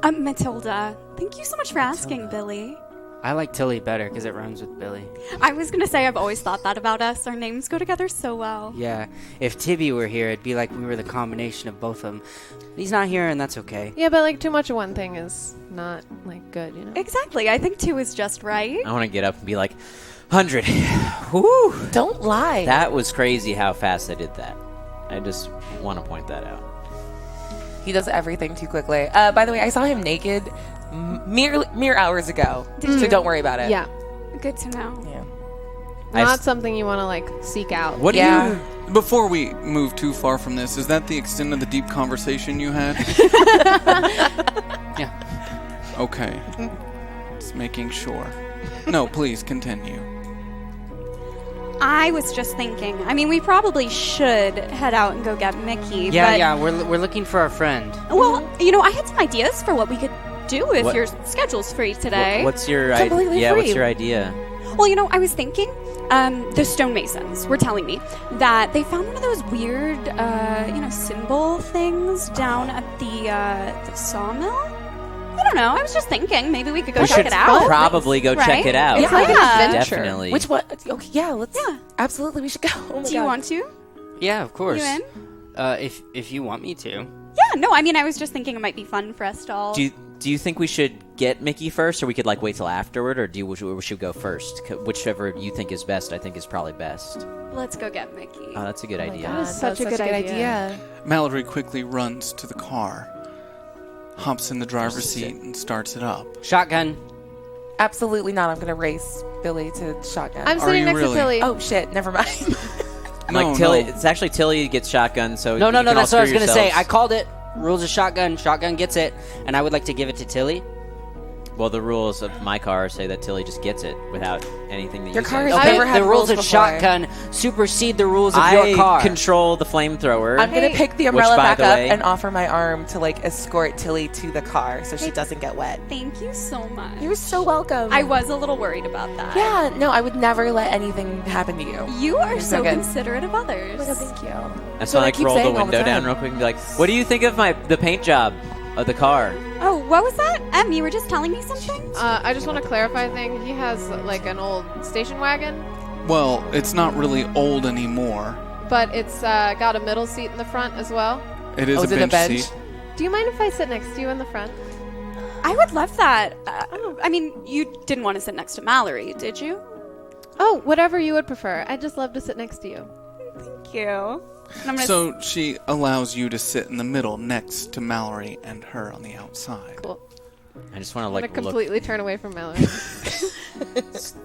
Matilda. Thank you so much for asking, Billy. I like Tilly better because it rhymes with Billy. I was going to say I've always thought that about us. Our names go together so well. Yeah, if Tibby were here, it'd be like we were the combination of both of them. He's not here, and that's okay. Yeah, but like too much of one thing is not like good, you know. Exactly. I think 2 is just right. I want to get up and be like, 100. Whoo! Don't lie. That was crazy how fast I did that. I just want to point that out. He does everything too quickly. By the way, I saw him naked mere hours ago, Did so you? don't worry about it. Yeah, Good to know. Yeah. not something you want to like seek out. What Yeah. do you... Before we move too far from this, is that the extent of the deep conversation you had? Yeah. Okay. Just making sure. No, please, continue. I was just thinking. I mean, we probably should head out and go get Mickey. Yeah, but, yeah, we're looking for our friend. Well, I had some ideas for what we could do if What- your schedule's free today. What's your Completely idea? Yeah, what's free. your idea? Well, I was thinking, the stonemasons were telling me that they found one of those weird, symbol things down at the sawmill. I don't know. I was just thinking maybe we could go check it out. Probably go check it out. It's like an adventure. Definitely. Which one? Okay, yeah, let's. Yeah. Absolutely, we should go. Oh my Do you want to? Yeah, of course. You in? If you want me to. Yeah, no, I was just thinking it might be fun for us to all... Do you think we should get Mickey first, or we could wait till afterward, or we should go first? Whichever you think is best, I think is probably best. Let's go get Mickey. Oh, that's a good idea. That is such a good idea. Mallory quickly runs to the car, hops in the driver's seat, and starts it up. Shotgun. Absolutely not. I'm going to race Billy to shotgun. I'm sitting you next really? to Tilly. Oh, shit. Never mind. No, Tilly. no. It's actually Tilly who gets shotgun, so No, you can all that's what I was screw going to say. I yourselves. called it. Rules of shotgun. Shotgun gets it. And I would like to give it to Tilly. Well, the rules of my car say that Tilly just gets it without anything that Your you car say. has Okay, never had the rules rules of before. shotgun supersede the rules of I your car. control the flamethrower. I'm going to pick the umbrella by back the up way- and offer my arm to escort Tilly to the car so she doesn't get wet. Thank you so much. You're so welcome. I was a little worried about that. Yeah, no, I would never let anything happen to you. You are You're so so good. considerate of others. Thank you. That's what when I I keep roll the saying all the window down time. real quick and be like, "What do you think of the paint job of the car?" Oh, what was that? You were just telling me something? I just want to clarify a thing. He has an old station wagon, Well, it's not really old anymore. but it's got a middle seat in the front as well. It is Oh, a is it a bench bench? seat. Do you mind if I sit next to you in the front? I would love that. You didn't want to sit next to Mallory, did you? Oh, whatever you would prefer. I'd just love to sit next to you. Thank you. And I'm gonna So she allows you to sit in the middle next to Mallory and her on the outside. Cool. I just want I'm to gonna look completely turn away from Mallory.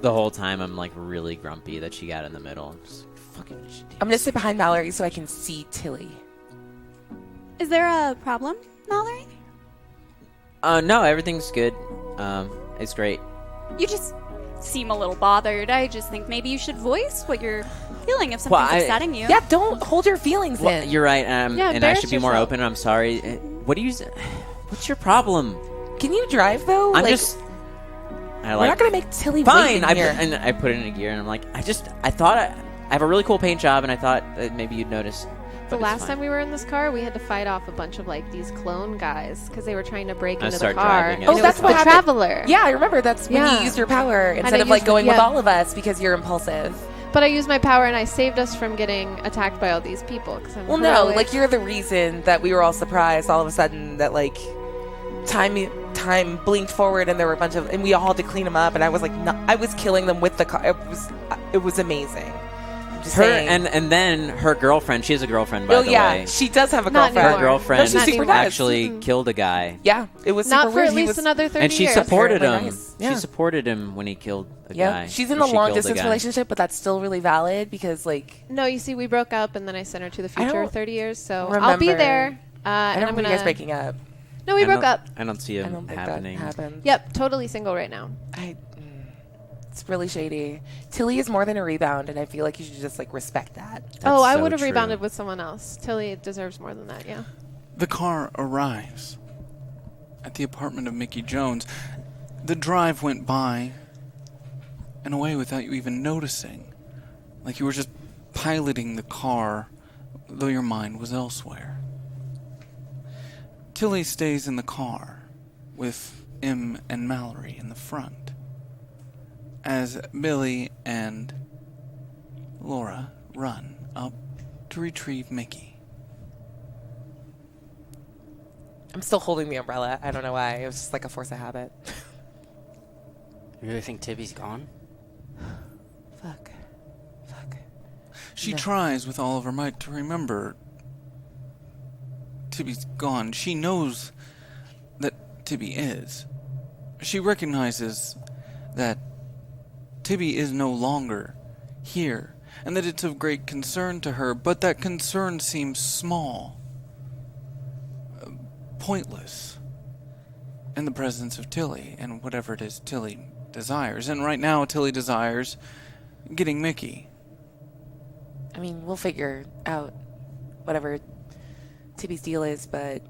the whole time. I'm really grumpy that she got in the middle. Just fucking. I'm going to sit behind Mallory so I can see Tilly. Is there a problem, Mallory? No, everything's good. It's great. You just seem a little bothered. I just think maybe you should voice what you're feeling if something's upsetting you. Yeah, don't hold your feelings Well, in. you're right, Yeah, and I embarrass should be more yourself. open. I'm sorry. What's your problem? Can you drive, though? I'm Like, just. I we're not going to make Tilly Fine. wait in here. I put it in a gear, and I'm like, I thought I have a really cool paint job, and I thought that maybe you'd notice. The last time we were in this car, we had to fight off a bunch of these clone guys because they were trying to break I into the start car. driving it. and Oh, it that's was what the happened. Traveler. Yeah, I remember. That's when Yeah. you used your power instead I of used going with yeah. all of us because you're impulsive. But I used my power and I saved us from getting attacked by all these people. Cause I'm Well, no, heroic. you're the reason that we were all surprised all of a sudden that time blinked forward and there were a bunch of and we all had to clean them up and I was I was killing them with the car. It was amazing. I'm just Her saying. and then her girlfriend. She has a girlfriend, by oh the yeah, way. she does have a Not girlfriend. Her girlfriend No, she super does. actually killed a guy, Yeah, it was not super for weird. at He least was- another 30 and she years. supported him. Apparently nice. Yeah. She supported him when he killed a Yeah, guy. she's in or a she long killed distance guy. relationship, but that's still really valid because No, you see, we broke up and then I sent her to the I future don't 30 years. So I'll be remember. there. I And don't I'm remember gonna. you guys breaking up. No, we I broke don't- up. I don't see I him don't think happening. that happened. Yep, totally single right now. It's really shady. Tilly is more than a rebound, and I feel like you should just respect that. Oh, I so would have true. rebounded with someone else. Tilly deserves more than that. Yeah. The car arrives at the apartment of Mickey Jones. The drive went by and away without you even noticing. Like you were just piloting the car, though your mind was elsewhere. Tilly stays in the car with Em and Mallory in the front, as Billy and Laura run up to retrieve Mickey. I'm still holding the umbrella. I don't know why. It was just a force of habit. You really think Tibby's gone? Fuck. She No. tries with all of her might to remember Tibby's gone. She knows that Tibby is. She recognizes that Tibby is no longer here, and that it's of great concern to her, but that concern seems small, pointless, in the presence of Tilly and whatever it is Tilly desires. And right now, Tilly desires getting Mickey. I mean, we'll figure out whatever Tibby's deal is, but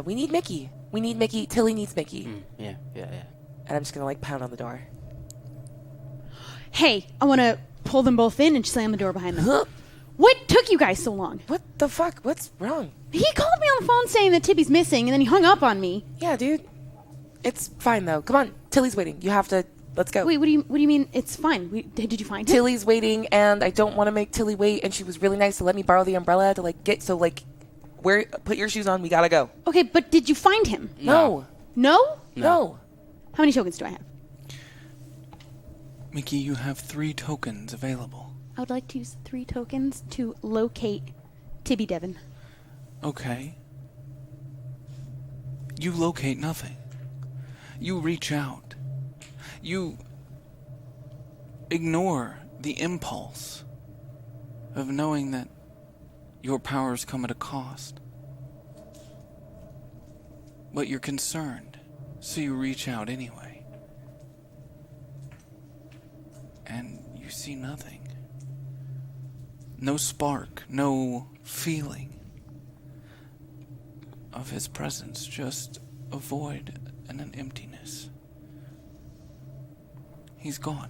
we need Mickey. We need Mickey. Tilly needs Mickey. Yeah. And I'm just going to pound on the door. Hey, I want to pull them both in and slam the door behind them. What took you guys so long? What the fuck? What's wrong? He called me on the phone saying that Tibby's missing, and then he hung up on me. Yeah, dude. It's fine, though. Come on. Tilly's waiting. You have to... Let's go. Wait, what do you mean it's fine? Did you find him? Tilly's waiting, and I don't want to make Tilly wait, and she was really nice to let me borrow the umbrella to, get... So, put your shoes on. We gotta go. Okay, but did you find him? No. No? No. How many tokens do I have? Mickey, you have 3 tokens available. I would like to use 3 tokens to locate Tibby Devon. Okay. You locate nothing. You reach out. You ignore the impulse of knowing that your powers come at a cost. But you're concerned, so you reach out anyway. And you see nothing. No spark, no feeling of his presence, just a void and an emptiness. He's gone.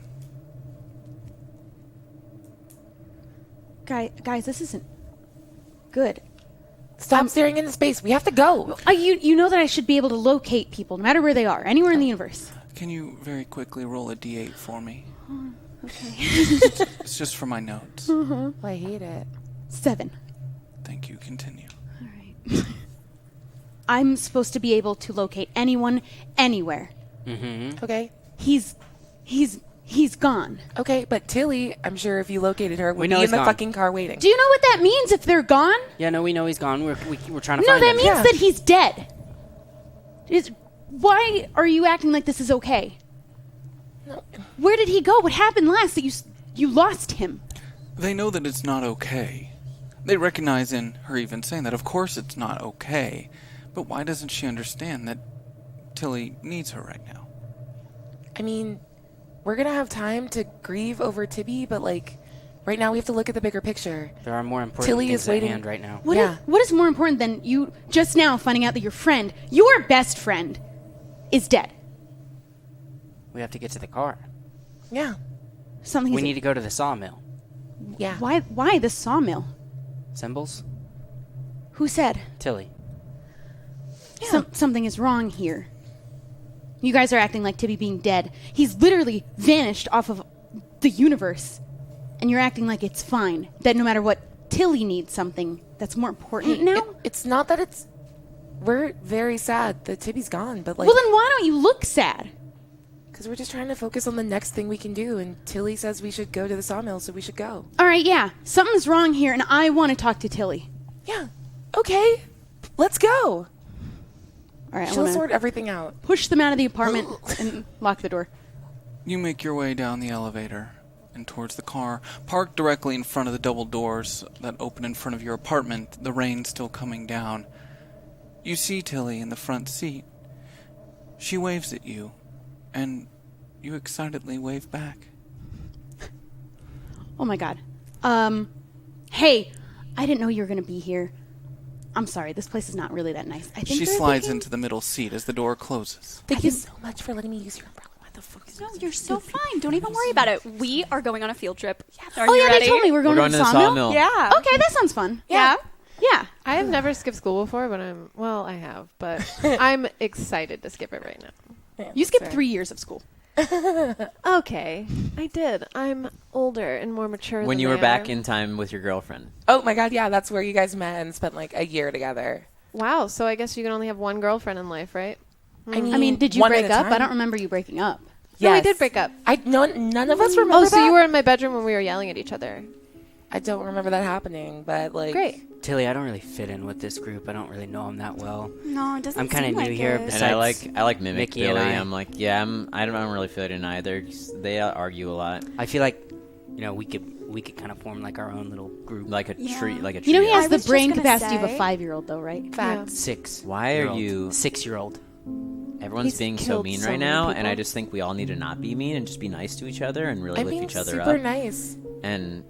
Guys, this isn't good. Stop staring into space. We have to go. You know that I should be able to locate people, no matter where they are, anywhere in the universe. Can you very quickly roll a d8 for me? Okay. It's just for my notes. Oh, I hate it. 7. Thank you. Continue. All right. I'm supposed to be able to locate anyone, anywhere. Mm-hmm. Okay. He's gone. Okay, but Tilly, I'm sure if you located her, would know be in he's the gone. fucking car waiting. Do you know what that means if they're gone? Yeah, no, we know he's gone. We're trying to No, find that him. means that he's dead. Why are you acting like this is okay? No. Where did he go? What happened last that you lost him? They know that it's not okay. They recognize in her even saying that, of course it's not okay. But why doesn't she understand that Tilly needs her right now? I mean, we're going to have time to grieve over Tibby, but, right now we have to look at the bigger picture. There are more important Tilly things is at waiting. hand right now. What is more important than you just now finding out that your friend, your best friend, is dead? We have to get to the car. Yeah. We need to go to the sawmill. Yeah. Why the sawmill? Symbols? Who said? Tilly. Yeah. Something is wrong here. You guys are acting like Tibby being dead. He's literally vanished off of the universe. And you're acting like it's fine. That no matter what, Tilly needs something that's more important now? It's not that it's... We're very sad that Tibby's gone, but Well, then why don't you look sad? Because we're just trying to focus on the next thing we can do, and Tilly says we should go to the sawmill, so we should go. All right, yeah. Something's wrong here, and I want to talk to Tilly. Yeah. Okay. Let's go. All right, She'll sort everything out. push them out of the apartment and lock the door. You make your way down the elevator and towards the car, parked directly in front of the double doors that open in front of your apartment, the rain still coming down. You see Tilly in the front seat. She waves at you, and you excitedly wave back. Oh my god. Hey, I didn't know you were going to be here. I'm sorry, this place is not really that nice. I think She slides into the middle seat as the door closes. Thank you so much for letting me use your umbrella. What the fuck is No, this? you're so fine. Don't even worry about it. We are going on a field trip. Are Oh you yeah, ready? they told me we're going to the sawmill. Yeah. Okay, that sounds fun. Yeah. Yeah. I have never skipped school before, but I have, but I'm excited to skip it right now. You skipped 3 years of school. Okay, I did. I'm older and more mature When than you they were back are. in time with your girlfriend. Oh my god, yeah, that's where you guys met and spent a year together. Wow, so I guess you can only have one girlfriend in life, right? I mean, did you one at break a up? I time. don't remember you breaking up. No, we Yes. did break up. None of us remember Oh, so that? you were in my bedroom when we were yelling at each other. I don't remember that happening, but Great. Tilly, I don't really fit in with this group. I don't really know them that well. No, it doesn't I'm kinda seem new like here, it. And Besides I like Mimic Mickey Billy. and I. I'm like, yeah, I don't really fit in either. They argue a lot. I feel like, we could kind of form our own little group. Like a tree. Like a You know he trio. has I the was just brain gonna capacity of a say- 5-year-old, though, right? fact. 6. Why are you... 6-year-old. Everyone's He's being so killed mean so right many now, and people. I just think we all need to not be mean and just be nice to each other and really I'm lift being each other super up. nice. And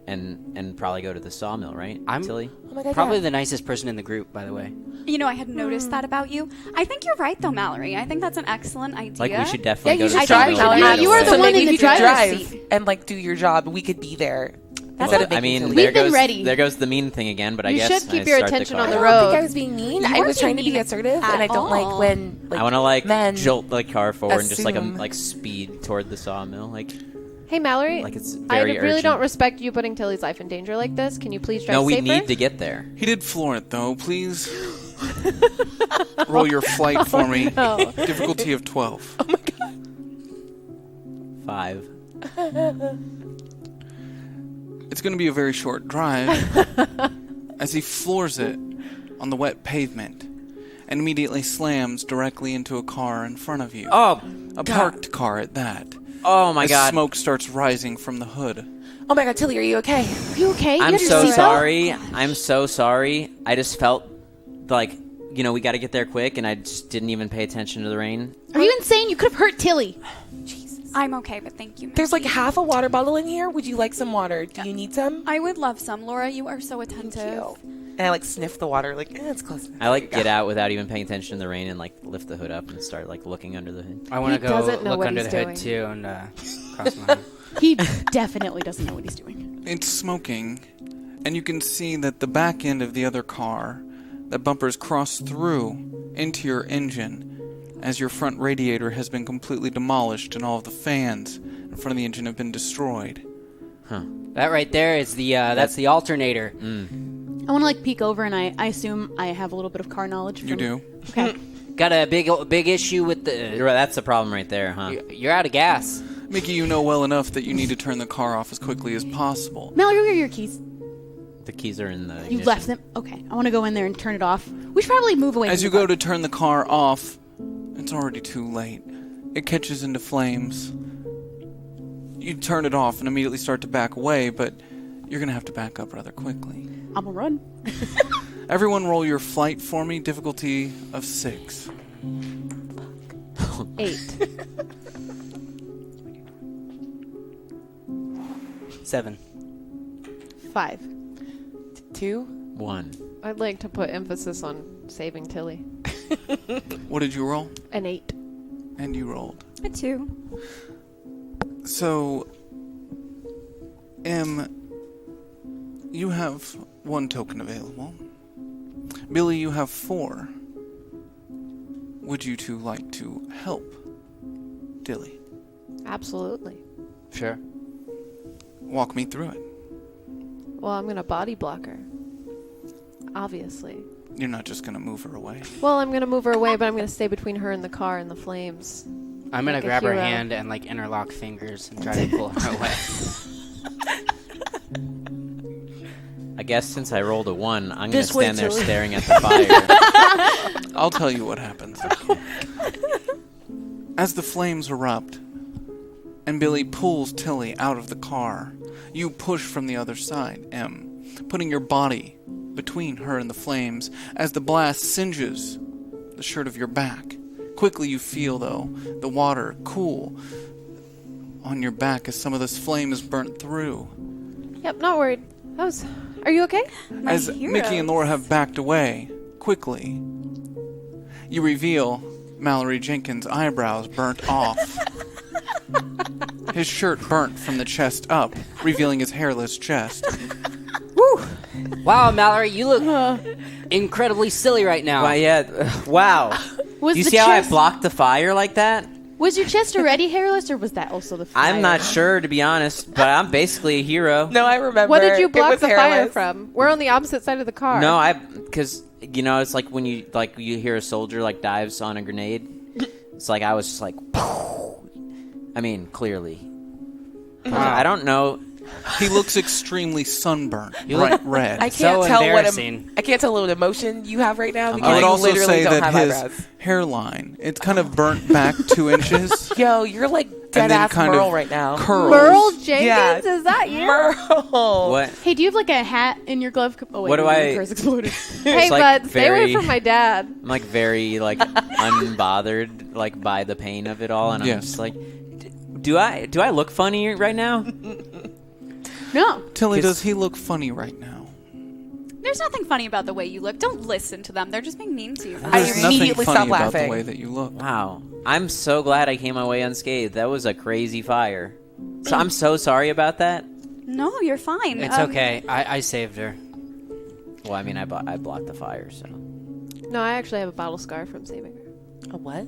probably go to the sawmill, right? I'm- Tilly? Oh my god, Probably yeah. the nicest person in the group, by the way. I hadn't noticed that about you. I think you're right, though, Mallory. I think that's an excellent idea. Like, we should definitely Yeah, go you to the should drive, sawmill. Mallory. right you are away. the So one maybe in the if you could driver's drive, seat. and like do your job, we could be there. Instead of I making mean, Tilly. We've been ready. There goes the mean thing again. But I You guess should keep I your start attention the on car. the I don't think road. I was being mean. You I weren't was trying to being be mean assertive, at and I don't all. like when like I want to like men jolt the car forward and just assume- like speed toward the sawmill. Like Hey, Mallory. Like it's I very really urgent. don't respect you putting Tilly's life in danger like this. Can you please drive no, we safer? need to get there. He did floor it, though. Please roll your flight for me. no. Difficulty of 12. 5. It's going to be a very short drive as he floors it on the wet pavement and immediately slams directly into a car in front of you. Oh, A parked car at that. oh my as God! smoke starts rising from the hood. Oh my God, Tilly, are you okay? Are you okay? You I'm have your so seatbelt? sorry. I'm so sorry. I just felt like we got to get there quick, and I just didn't even pay attention to the rain. Are you insane? You could have hurt Tilly. I'm okay, but thank you. There's like Missy. half a water bottle in here. Would you like some water? Do you need some? I would love some. Laura, you are so Thank attentive. you. And I like sniff the water, like it's close enough. I like get out without even paying attention to the rain and like lift the hood up and start like looking under the hood. I want He to go doesn't know look what under he's the hood doing. too and cross my arm. He definitely doesn't know what he's doing. It's smoking, and you can see that the back end of the other car, that bumpers cross through into your engine as your front radiator has been completely demolished and all of the fans in front of the engine have been destroyed. That right there is the that's the alternator. I want to like peek over, and I assume I have a little bit of car knowledge. You from- do. Okay. Got a big issue with the. That's the problem right there, huh? You're out of gas. Mickey, you know well enough that you need to turn the car off as quickly as possible. Mallory, where are your keys? The keys are in the. You ignition. left them. Okay. I want to go in there and turn it off. We should probably move away. As from you the go car. to turn the car off, it's already too late. It catches into flames. You turn it off and immediately start to back away, but you're going to have to back up rather quickly. I'm gonna run. Everyone roll your flight for me, difficulty of 6. 8. 7. 5. 2. 1. I'd like to put emphasis on saving Tilly. What did you roll? An 8. And you rolled. A 2. So, you have 1 token available. Billy, you have 4. Would you two like to help Dilly? Absolutely. Sure. Walk me through it. Well, I'm going to body block her. Obviously. You're not just going to move her away. Well, I'm going to move her away, but I'm going to stay between her and the car and the flames. I'm gonna Like a grab her hero. hand and like interlock fingers and try to pull her away. I guess since I rolled a 1, I'm going to Just wait stand there till- staring at the fire. I'll tell you what happens. As the flames erupt, and Billy pulls Tilly out of the car, you push from the other side, M, putting your body between her and the flames as the blast singes the shirt of your back. Quickly you feel, though, the water cool on your back as some of this flame is burnt through. Yep, not worried. Are you okay? As Mickey and Laura have backed away, quickly, you reveal Mallory Jenkins' eyebrows burnt off. His shirt burnt from the chest up, revealing his hairless chest. Wow, Mallory, you look incredibly silly right now. Why, yeah. Wow. Was Do you the see how I chest- blocked the fire like that? Was your chest already hairless, or was that also the fire? I'm not sure, to be honest, but I'm basically a hero. No, I remember. What did you It block was the fire hairless. from? We're on the opposite side of the car. No, because it's like when you hear a soldier like dives on a grenade. It's like I was just like, I mean, clearly. I don't know. He looks extremely sunburnt, You look- bright red. I So can't tell embarrassing. I can't tell what emotion you have right now because I would you also literally say don't that have his eyebrows. hairline, it's kind of burnt back 2 inches. Yo, you're like dead and then ass kind Merle of right now. curls. Merle Jenkins, Yeah. is that you? Merle. What? Hey, do you have like a hat in your glove? Oh wait, What do my I- curse exploded. Hey, It's, like, bud, stay away very- from my dad. I'm like very like unbothered like by the pain of it all, and I'm Yes. just like, do I look funny right now? No. Tilly, His- does he look funny right now? There's nothing funny about the way you look. Don't listen to them. They're just being mean to you. I There's nothing immediately funny stopped about the laughing. way that you look. Wow, I'm so glad I came my way unscathed. That was a crazy fire. So I'm so sorry about that. No, you're fine. It's okay. I saved her. Well, I mean, I blocked the fire, so. No, I actually have a battle scar from saving her. A what?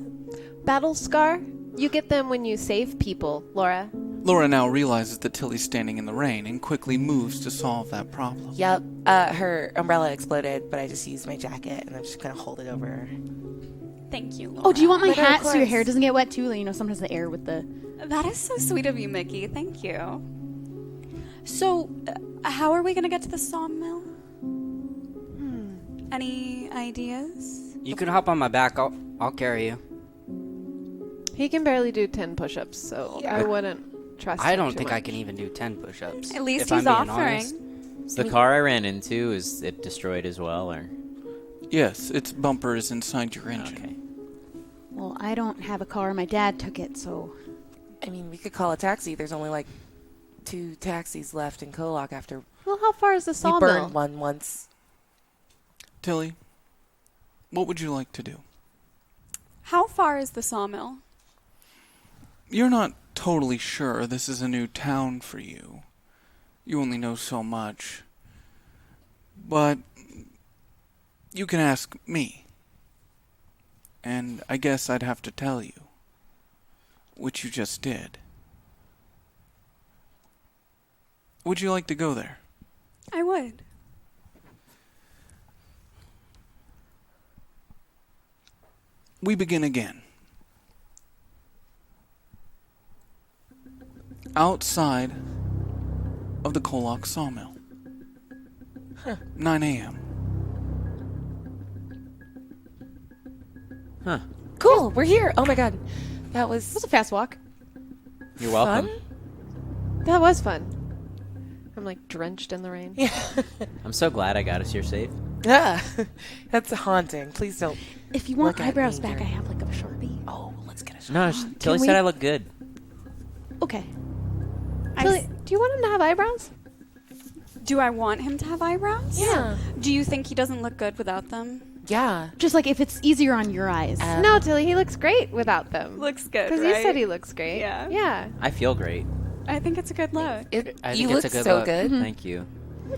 Battle scar? You get them when you save people, Laura. Laura now realizes that Tilly's standing in the rain and quickly moves to solve that problem. Yep. Her umbrella exploded, but I just used my jacket and I'm just gonna hold it over her. Thank you, Laura. Oh, do you want my But of hat so your course. hair doesn't get wet too? Like, you know, sometimes the air with the... That is so sweet of you, Mickey. Thank you. So, how are we going to get to the sawmill? Any ideas? You can hop on my back. I'll carry you. He can barely do 10 push-ups, so I wouldn't trust him I don't too think I much. can even do 10 push-ups. At least if I'm he's being offering. honest. So the car I ran into, is it destroyed as well, or? Yes, its bumper is inside your engine. Okay. Well, I don't have a car. My dad took it, so... I mean, we could call a taxi. There's only like 2 taxis left in KOllOK after Well, how far is the we sawmill? burned one once. Tilly, what would you like to do? How far is the sawmill? You're not totally sure. This is a new town for you. You only know so much. But you can ask me. And I guess I'd have to tell you. Which you just did. Would you like to go there? I would. We begin again. Outside of the KOllOK sawmill. 9 a.m. Huh. Cool, we're here. Oh my god. That was It was a fast walk. You're welcome. fun. That was fun. I'm like drenched in the rain. Yeah. I'm so glad I got us here safe. Yeah. That's haunting. Please don't. If you want Look at eyebrows me, back, I dear. have like a Sharpie. Oh, let's get a shot. No, Tilly we- said I look good. Okay. Tilly, do you want him to have eyebrows? Do I want him to have eyebrows? Yeah. Do you think he doesn't look good without them? Yeah. Just like if it's easier on your eyes. No, Tilly, he looks great without them. Looks good, Because right? you said he looks great. Yeah. Yeah. I feel great. I think it's a good look. I You think look it's a good so look. good. Thank you.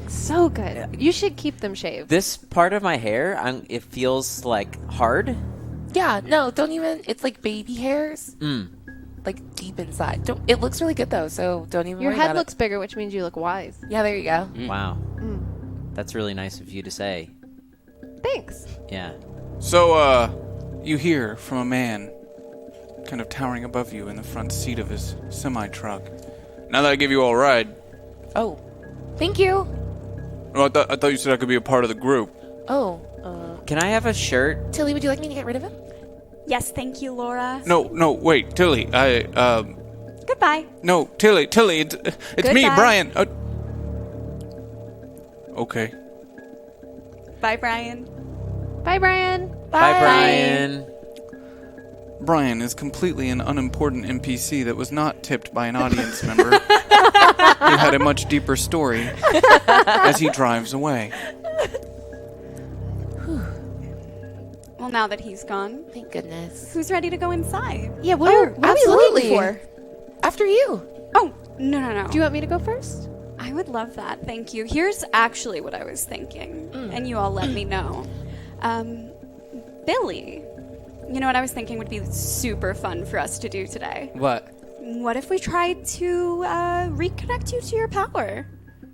So good. You should keep them shaved. This part of my hair, it feels like hard. Yeah, no, don't even. It's like baby hairs, like deep inside. Don't. It looks really good though, so don't even. Your worry head about looks bigger, which means you look wise. it. Yeah, there you go. Wow. That's really nice of you to say. Thanks. Yeah. So, you hear from a man kind of towering above you in the front seat of his semi-truck. Now that I give you all a ride, Oh, thank you. oh, I thought you said I could be a part of the group. Oh, Can I have a shirt? Tilly, would you like me to get rid of him? Yes, thank you, Laura. No, wait, Tilly, Goodbye. no, Tilly, it's me, Goodbye. Brian. Okay. Bye, Brian. Bye, Brian. Bye, Brian. Brian is completely an unimportant NPC that was not tipped by an audience member who had a much deeper story as he drives away. Well, now that he's gone, Thank goodness. who's ready to go inside? Yeah, what are we absolutely. waiting for? After you. Oh, no. Do you want me to go first? I would love that. Thank you. Here's actually what I was thinking, and you all let me know. Billy, you know what I was thinking would be super fun for us to do today? What? What if we tried to reconnect you to your power?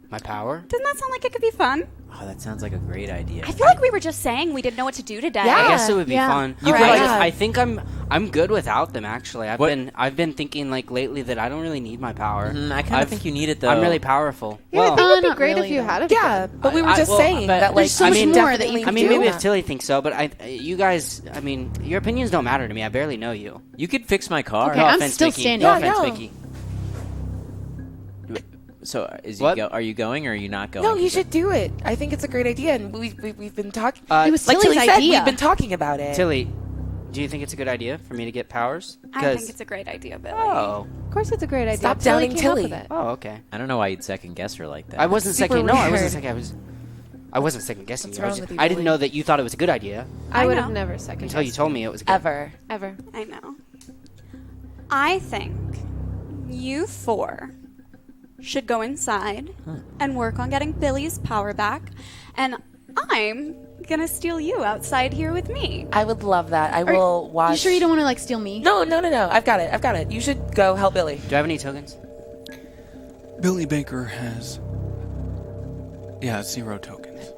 My power? Doesn't that sound like it could be fun? Oh, that sounds like a great idea. I feel like we were just saying we didn't know what to do today. Yeah. I guess it would be yeah. fun. You But could, like, yeah. I think I'm good without them. Actually, What? I've been thinking like lately that I don't really need my power. I kind of think you need it though. I'm really powerful. Yeah, I think Uh, it would be not great really, if you though. had it. Yeah, but we were just well, saying but that like there's so I much mean, more that you definitely can I mean, do maybe if that. Tilly thinks so, but you guys, I mean, your opinions don't matter to me. I barely know you. You could fix my car. Okay, No I'm offense, still Vicky. standing. No Yeah, offense, no. Vicky. So What? are you going or are you not going? No, you should do it. I think it's a great idea, and we've been talking. It was Like Tilly's Tilly said, idea. we've been talking about it. Tilly, do you think it's a good idea for me to get powers? I think it's a great idea, Billy. Oh, Of course, it's a great idea. Stop doubting came up Tilly. with it. oh, okay. I don't know why you'd second guess her like that. I wasn't Super second. No, I wasn't weird. second. I wasn't second guessing What's you. wrong with you, I didn't Billy? know that you thought it was a good idea I would know. have never second until you guessed told me it was good. Ever. Ever. I know. I think you 4 should go inside and work on getting Billy's power back, and I'm gonna steal you outside here with me. I would love that. I will watch. You sure you don't want to like steal me? No. I've got it. You should go help Billy. Do I have any tokens? Billy Baker has 0 tokens.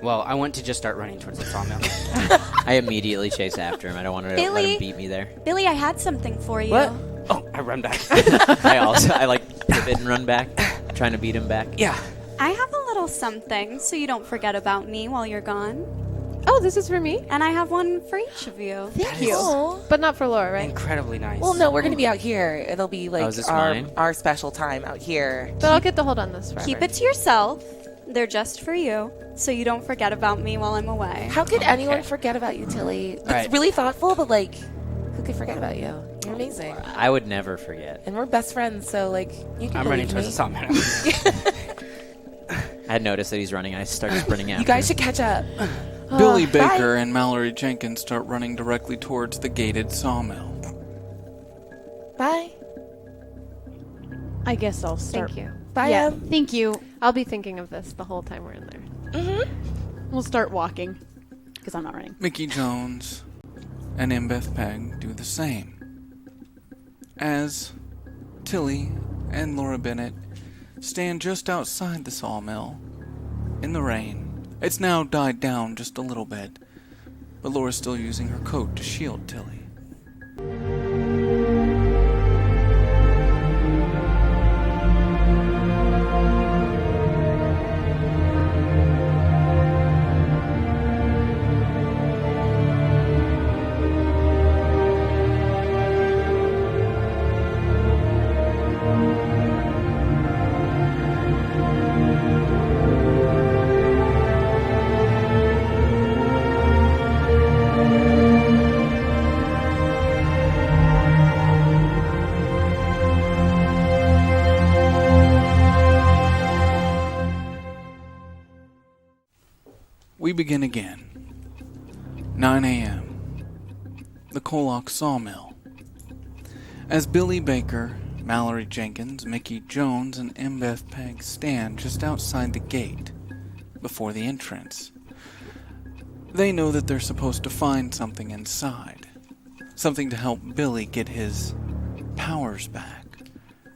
Well, I want to just start running towards the sawmill. I immediately chase after him. I don't want to let Billy. him beat me there. Billy, I had something for you. What? Oh, I run back. I like pivot and run back, trying to beat him back. Yeah. I have a little something so you don't forget about me while you're gone. Oh, this is for me? And I have one for each of you. Thank you. But not for Laura, right? Incredibly nice. Well, no, we're going to be out here. It'll be like is this mine? our special time out here. But I'll get to hold on this forever. Keep it to yourself. They're just for you, so you don't forget about me while I'm away. How could anyone forget about you, Tilly? It's right. really thoughtful, but like, who could forget about you? You're amazing. I would never forget. And we're best friends, so like, you can I'm running believe towards me. the sawmill. I had noticed that he's running. I started sprinting after You guys him. should catch up. Billy bye. Baker and Mallory Jenkins start running directly towards the gated sawmill. Bye. I guess I'll start. Thank you. Bye, Yeah, Em. thank you. I'll be thinking of this the whole time we're in there. We'll start walking because I'm not running. Mickey Jones and Mbeth Peg do the same. As Tilly and Laura Bennett stand just outside the sawmill in the rain. It's now died down just a little bit, but Laura's still using her coat to shield Tilly. We begin again. 9 a.m. The KOllOK sawmill. As Billy Baker, Mallory Jenkins, Mickey Jones, and Mbeth Peg stand just outside the gate before the entrance, they know that they're supposed to find something inside. Something to help Billy get his powers back.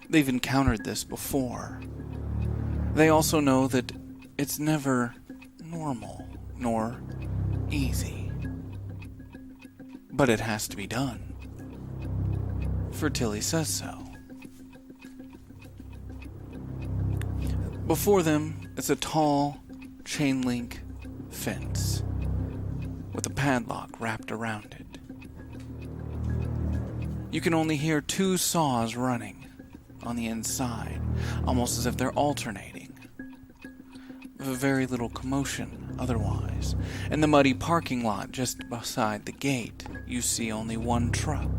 They've encountered this before. They also know that it's never normal nor easy. But it has to be done. For Tilly says so. Before them is a tall chain link fence with a padlock wrapped around it. You can only hear 2 saws running on the inside, almost as if they're alternating. Very little commotion otherwise. In the muddy parking lot just beside the gate, you see only one truck.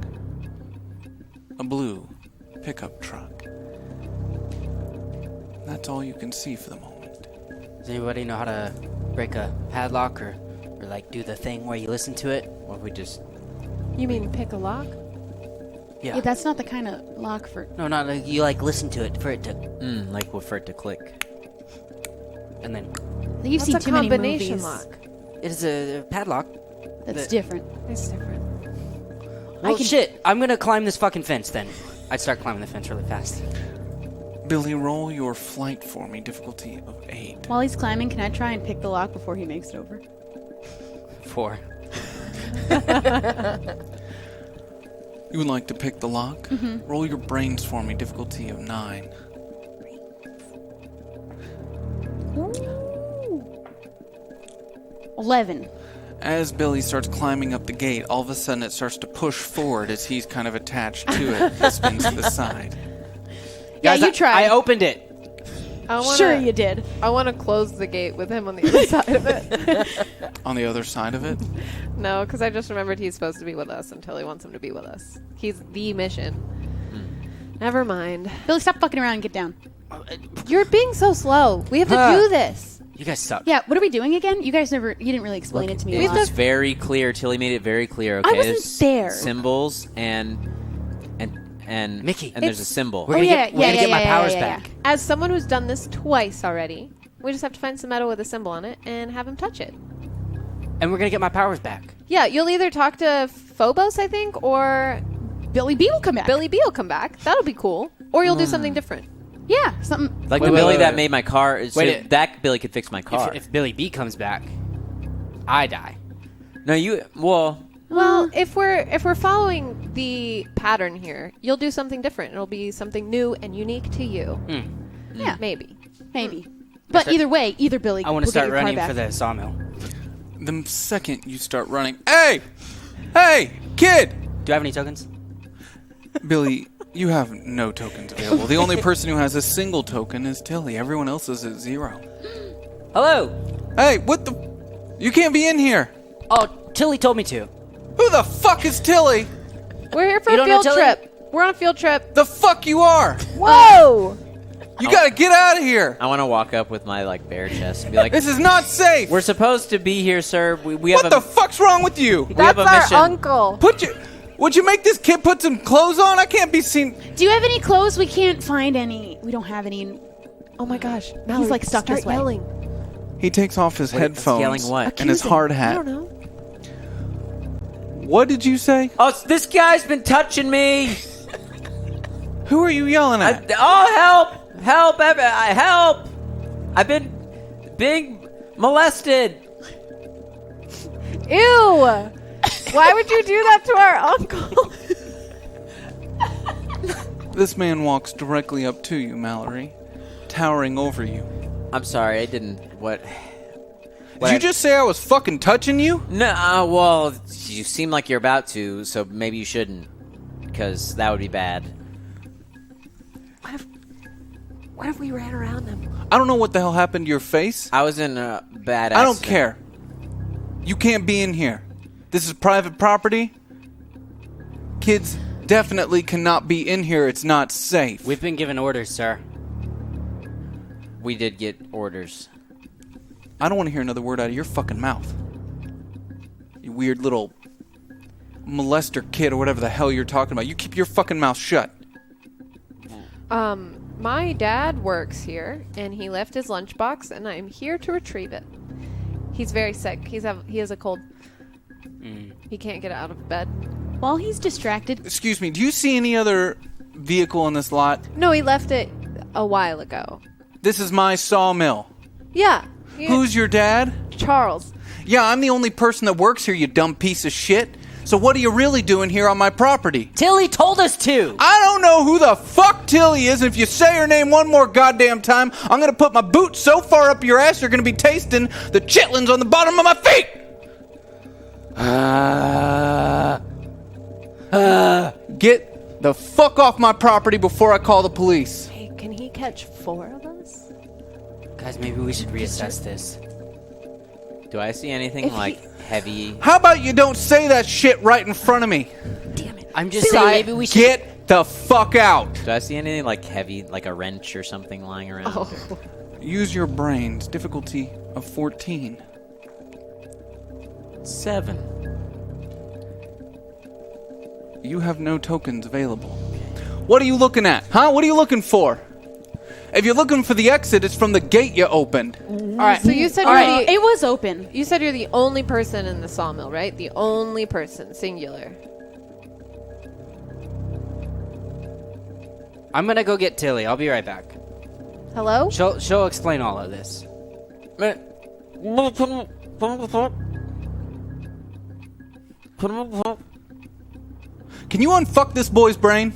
A blue pickup truck. That's all you can see for the moment. Does anybody know how to break a padlock or like do the thing where you listen to it? Or we just... You mean pick a lock? Yeah. Yeah, that's not the kind of lock for. No, not like you like listen to it for it to... Like for it to click. And then... I think you've That's seen a too many combination movies. lock. It is a padlock. That's that- different. It's different. Well, can- shit. I'm gonna climb this fucking fence then. I'd start climbing the fence really fast. Billy, roll your flight for me, difficulty of 8. While he's climbing, can I try and pick the lock before he makes it over? 4. You would like to pick the lock? Roll your brains for me, difficulty of 9. Ooh. 11. As Billy starts climbing up the gate, all of a sudden it starts to push forward as he's kind of attached to it. It spins to the side. Yeah, Guys, you tried. I opened it. Sure you did. I want to close the gate with him on the other side of it. On the other side of it? No, because I just remembered he's supposed to be with us until he wants him to be with us. He's the mission. Never mind. Billy, stop fucking around and get down. You're being so slow. We have to do this. You guys suck. Yeah, what are we doing again? You guys never, you didn't really explain it to me a Look, lot. It's very clear. Tilly made it very clear. Okay, I wasn't There's there. Symbols and and Mickey, and there's a it's- symbol. We're gonna get my powers back. As someone who's done this twice already, we just have to find some metal with a symbol on it and have him touch it. And we're gonna get my powers back. Yeah, you'll either talk to Phobos, I think, or Billy B will come back. Billy B will come back. That'll be cool. Or you'll do something different. Yeah, something. Like Wait, the wait, Billy wait, that wait. made my car. So Wait, that Billy could fix my car. If Billy B comes back, I die. No, you. Well, Well, if we're following the pattern here, you'll do something different. It'll be something new and unique to you. Yeah, Maybe. maybe. But start- either way, either Billy. I want to will get start your car running back. for the sawmill. The second you start running, hey, kid, Do I have any tokens? Billy, you have no tokens available. The only person who has a single token is Tilly. Everyone else is at 0. hello. Hey, what the? You can't be in here. Oh, Tilly told me to. Who the fuck is Tilly? We're here for You a don't know field Tilly? trip. We're on a field trip. The fuck you are? Whoa! You gotta get out of here. I want to walk up with my like bare chest and be like, This is not safe. "We're supposed to be here, sir. We have What the fuck's wrong with you? we have That's a our mission." uncle. Would you make this kid put some clothes on? I can't be seen. Do you have any clothes? We can't find any. We don't have any. Oh my gosh. Mallory, like, stuck start this way. yelling. He takes off his Wait, headphones yelling what? and his hard I hat. don't know. What did you say? Oh, this guy's been touching me. Who are you yelling at? Help! Help! I've been being molested. Ew! Why would you do that to our uncle? This man walks directly up to you, Mallory, towering over you. I'm sorry, I didn't. What? Did you just say I was fucking touching you? No, well, you seem like you're about to, so maybe you shouldn't, because that would be bad. What if we ran around them? I don't know what the hell happened to your face. I was in a bad accident. I don't care. You can't be in here. This is private property. Kids definitely cannot be in here. It's not safe. We've been given orders, sir. We did get orders. I don't want to hear another word out of your fucking mouth. You weird little molester kid or whatever the hell you're talking about. You keep your fucking mouth shut. My dad works here, and he left his lunchbox, and I'm here to retrieve it. He's very sick. He has a cold. He can't get out of bed. While he's distracted, Excuse me, do you see any other vehicle in this lot? No, he left it a while ago. This is my sawmill. Yeah. Who's your dad? Charles? Yeah, I'm the only person that works here, you dumb piece of shit. So what are you really doing here on my property? Tilly told us to. I don't know who the fuck Tilly is, and if you say her name one more goddamn time, I'm gonna put my boot so far up your ass you're gonna be tasting the chitlins on the bottom of my feet! Get the fuck off my property before I call the police. Hey, can he catch 4 of us? Guys, maybe we should reassess this. Do I see anything like heavy? How about you don't say that shit right in front of me? I'm just saying maybe we should. Get the fuck out! Do I see anything like heavy, like a wrench or something lying around? Oh. Use your brains. Difficulty of 14. 7. You have no tokens available. What are you looking at? Huh? What are you looking for? If you're looking for the exit, it's from the gate you opened. All right. So you said all you're right, it was open. you said you're the only person in the sawmill, right? The only person, singular. I'm gonna go get Tilly. I'll be right back. Hello? She'll explain all of this. Can you unfuck this boy's brain?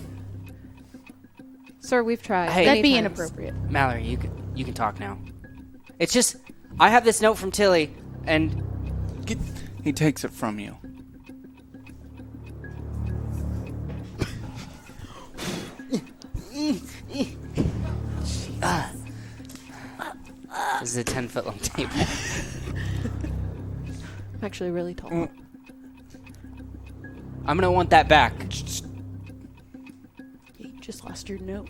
Sir, we've tried. Hey. That'd be many times. inappropriate. Mallory, you can talk now. It's just I have this note from Tilly, and He takes it from you. this is a 10-foot long table. I'm actually really tall. I'm gonna want that back. You just lost your note.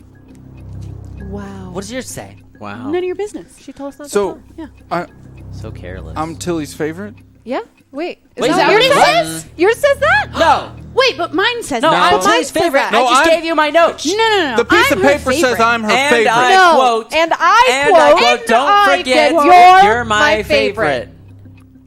Wow. What does yours say? Wow. None of your business. She told us not to So, tell. Yeah. So careless. I'm Tilly's favorite. Yeah? Wait. Wait, that is that what it what it says? Yours says that? No. Wait, but mine says No, that. I'm Tilly's favorite. No, I just I'm- gave you my notes. No. The piece I'm of her paper says favorite. I'm her And favorite. I quote. And I And quote. I quote. Don't I forget, quote, you're my favorite.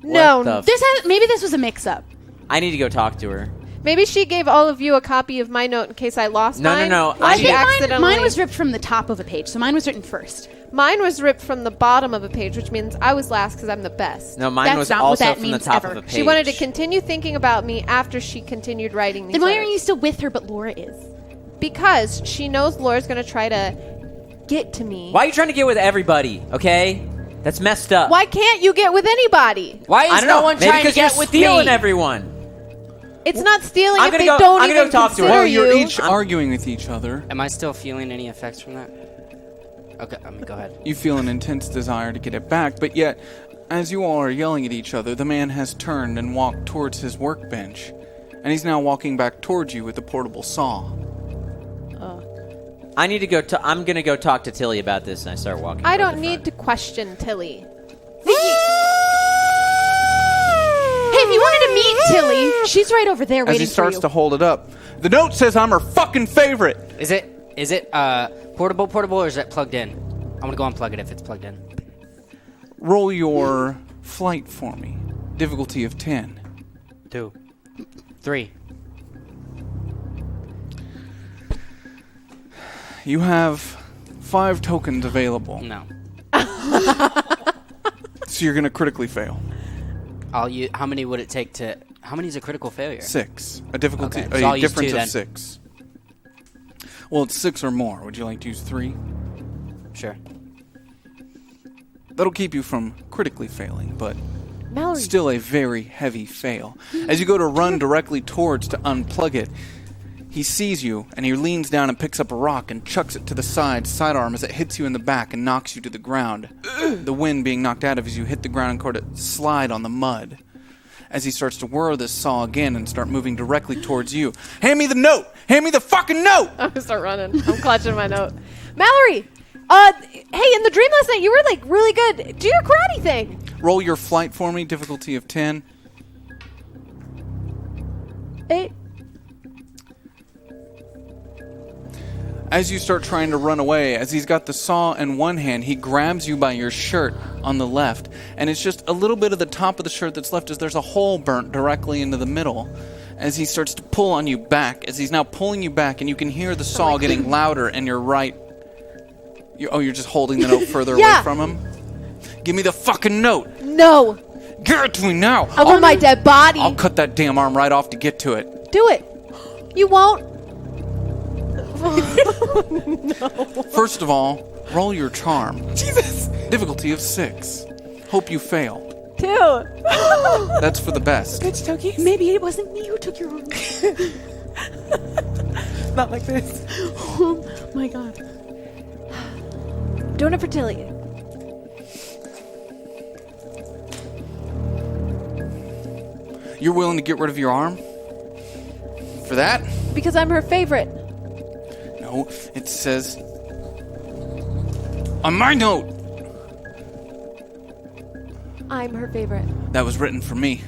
No, What the Maybe this was a mix-up. I need to go talk to her. maybe she gave all of you a copy of my note in case I lost mine. No. I I think need- accidentally. mine was ripped from the top of a page, so mine was written first. Mine was ripped from the bottom of a page, which means I was last because I'm the best. No, mine That's was not what also that from the means top ever. of a page. She wanted to continue thinking about me after she continued writing these Then why letters. aren't you still with her, but Laura is? Because she knows Laura's going to try to get to me. Why are you trying to get with everybody? Okay, that's messed up. Why can't you get with anybody? Why I is don't no know. one Maybe trying to because get you're with stealing me? everyone. It's not stealing I'm if gonna they go- don't I'm gonna even go talk to her. consider Well, you're you. each arguing with each other. Am I still feeling any effects from that? Okay, go ahead. You feel an intense desire to get it back, but yet, as you all are yelling at each other, the man has turned and walked towards his workbench, and he's now walking back towards you with a portable saw. I need to go. I'm gonna go talk to Tilly about this, and I start walking. I toward don't the need front. to question Tilly. Hey, if you wanted to meet Tilly, she's right over there As waiting he starts for to you. hold it up, the note says I'm her fucking favorite. Is it portable, or is it plugged in? I'm gonna go unplug it if it's plugged in. Roll your flight for me. Difficulty of 10. 2, 3. You have 5 tokens available, No. so you're going to critically fail. How many would it take to? How many is a critical failure? 6. A difficulty, Okay, so I'll a use difference 2 of then. 6. Well, it's 6 or more. Would you like to use 3? Sure. That'll keep you from critically failing, but Mallory. still a very heavy fail. As you go to run directly towards to unplug it, he sees you, and he leans down and picks up a rock and chucks it to the sidearm as it hits you in the back and knocks you to the ground. The wind being knocked out of you hit the ground and caught it slide on the mud. As he starts to whir this saw again and start moving directly towards you. Hand me the note! Hand me the fucking note! I'm gonna start running. I'm clutching my note. Mallory! Hey, in the dream last night, you were, like, really good. Do your karate thing. Roll your flight for me, difficulty of 10. 8. As you start trying to run away, as he's got the saw in one hand, he grabs you by your shirt on the left, and it's just a little bit of the top of the shirt that's left as there's a hole burnt directly into the middle. As he starts to pull on you back, as he's now pulling you back, and you can hear the saw getting louder in your right. You're just holding the note further Yeah. away from him? Give me the fucking note! No. Give it to me now! I want my dead body. I'll cut that damn arm right off to get to it. Do it. You won't. First of all, roll your charm. Jesus! Difficulty of 6. Hope you fail. 2. That's for the best. Maybe it wasn't me who took your arm. Not like this. Oh my god. Doing it for Tilly. You're willing to get rid of your arm? For that? Because I'm her favorite. No, it says on my note I'm her favorite. that was written for me.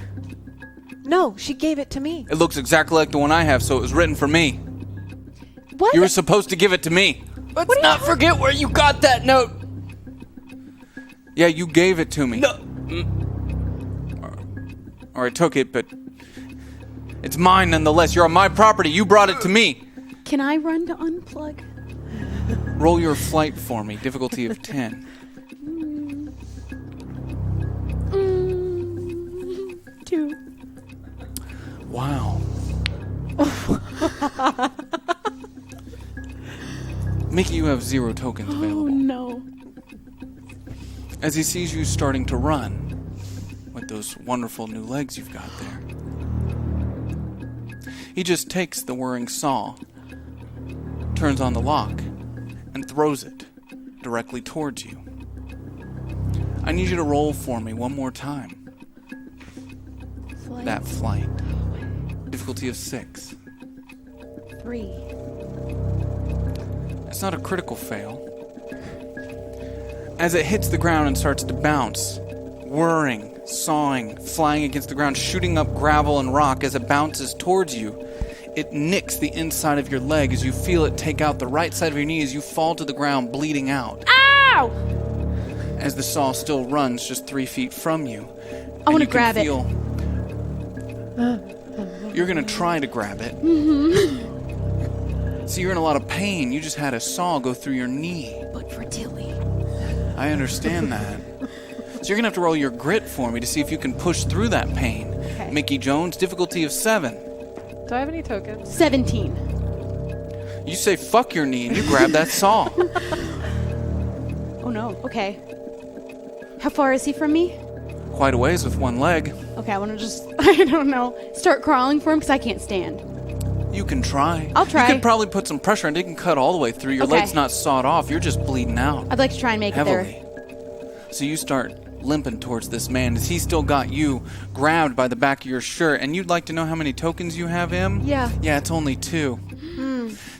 No, she gave it to me. It looks exactly like the one I have, so it was written for me. What? You were supposed to give it to me. Let's not forget where you got that note. Yeah, you gave it to me. No. Or I took it, but it's mine nonetheless. You're on my property. You brought it to me. Can I run to unplug? Roll your flight for me. Difficulty of 10. 2. Wow. Mickey, you have 0 tokens Oh available. no. As he sees you starting to run with those wonderful new legs you've got there, he just takes the whirring saw, turns on the lock, and throws it directly towards you. I need you to roll for me one more time. Flight That flight. Difficulty of 6. 3. It's not a critical fail. As it hits the ground and starts to bounce, whirring, sawing, flying against the ground, shooting up gravel and rock as it bounces towards you, it nicks the inside of your leg as you feel it take out the right side of your knee as you fall to the ground, bleeding out. Ow! As the saw still runs just 3 feet from you. I want to grab it. You're going to try to grab it. So you're in a lot of pain. You just had a saw go through your knee. But for Tilly. I understand that. So you're going to have to roll your grit for me to see if you can push through that pain. Okay. Mickey Jones, difficulty of 7. Do I have any tokens? 17. You say fuck your knee and you grab that saw. Oh no. Okay. How far is he from me? Quite a ways with one leg. Okay, I want to just, I don't know, start crawling for him because I can't stand. You can try. I'll try. You can probably put some pressure and it can cut all the way through. Your Okay. leg's not sawed off. You're just bleeding out. I'd like to try and make Heavily. it So you start limping towards this man as he still got you grabbed by the back of your shirt. And you'd like to know how many tokens you have, Em? Yeah. Yeah, it's only 2.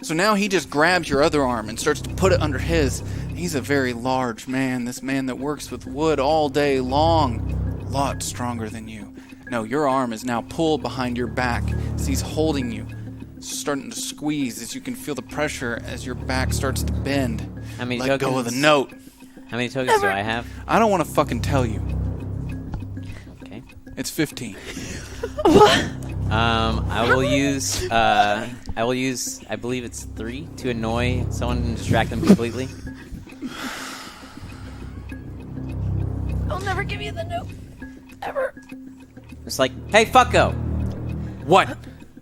So now he just grabs your other arm and starts to put it under his. He's a very large man. This man that works with wood all day long. A lot stronger than you. No, your arm is now pulled behind your back as he's holding you. Starting to squeeze as you can feel the pressure as your back starts to bend. How many Let go of the tokens? note. How many tokens do I have? I don't want to fucking tell you. Okay. It's 15. I will use, I believe it's 3 to annoy someone and distract them completely. I'll never give you the note. Ever. It's like, hey, fucko, What?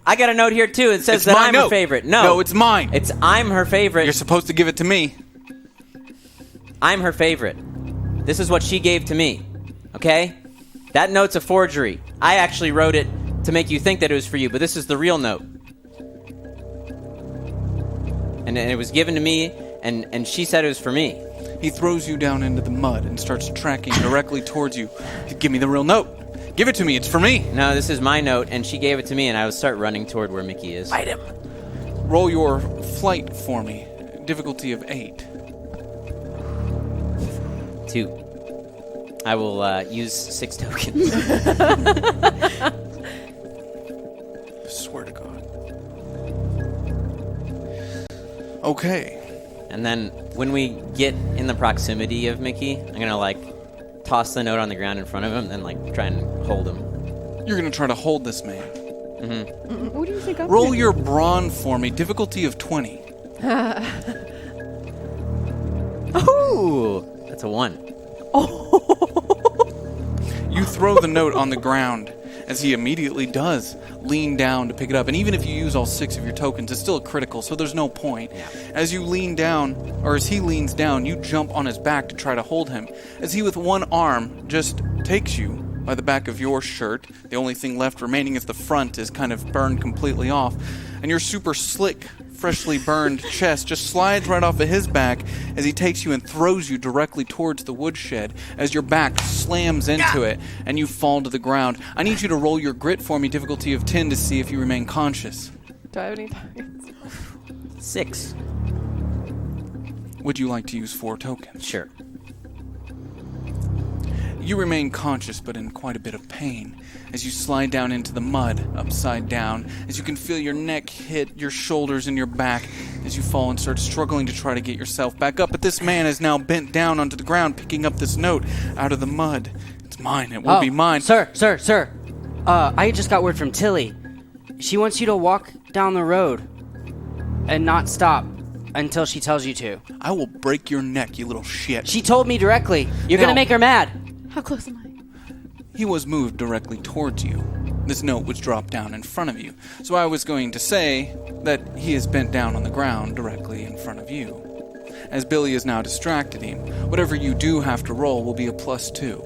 I got a note here too. It says It's that my I'm her note. favorite. No, it's mine. It's I'm her favorite. You're supposed to give it to me. I'm her favorite. This is what she gave to me. Okay? That note's a forgery. I actually wrote it to make you think that it was for you, but this is the real note. And it was given to me, and she said it was for me. He throws you down into the mud and starts tracking directly towards you. Give me the real note. Give it to me. It's for me. No, this is my note, and she gave it to me, and I would start running toward where Mickey is. Fight him. Roll your flight for me. Difficulty of 8. 2. I will use 6 tokens. I swear to God. Okay. And then when we get in the proximity of Mickey, I'm gonna toss the note on the ground in front of him, and try and hold him. You're going to try to hold this man. What do you think? Roll your brawn for me. Difficulty of 20. Ooh, that's a 1. You throw the note on the ground as he immediately does lean down to pick it up. And even if you use all 6 of your tokens, it's still a critical, so there's no point. Yeah. As you lean down, or as he leans down, you jump on his back to try to hold him. As he with one arm just takes you by the back of your shirt. The only thing left remaining is the front is kind of burned completely off. And your super slick, freshly burned chest just slides right off of his back as he takes you and throws you directly towards the woodshed as your back slams into it and you fall to the ground. I need you to roll your grit for me, difficulty of 10, to see if you remain conscious. Do I have any tokens? 6. Would you like to use 4 tokens? Sure. You remain conscious but in quite a bit of pain as you slide down into the mud, upside down, as you can feel your neck hit your shoulders and your back as you fall and start struggling to try to get yourself back up. But this man is now bent down onto the ground, picking up this note out of the mud. It's mine. It will be mine. Sir. I just got word from Tilly. She wants you to walk down the road and not stop until she tells you to. I will break your neck, you little shit. She told me directly. You're Now- gonna make her mad. How close am I? He was moved directly towards you. This note was dropped down in front of you. So I was going to say that he is bent down on the ground directly in front of you. As Billy has now distracted him, whatever you do have to roll will be a +2.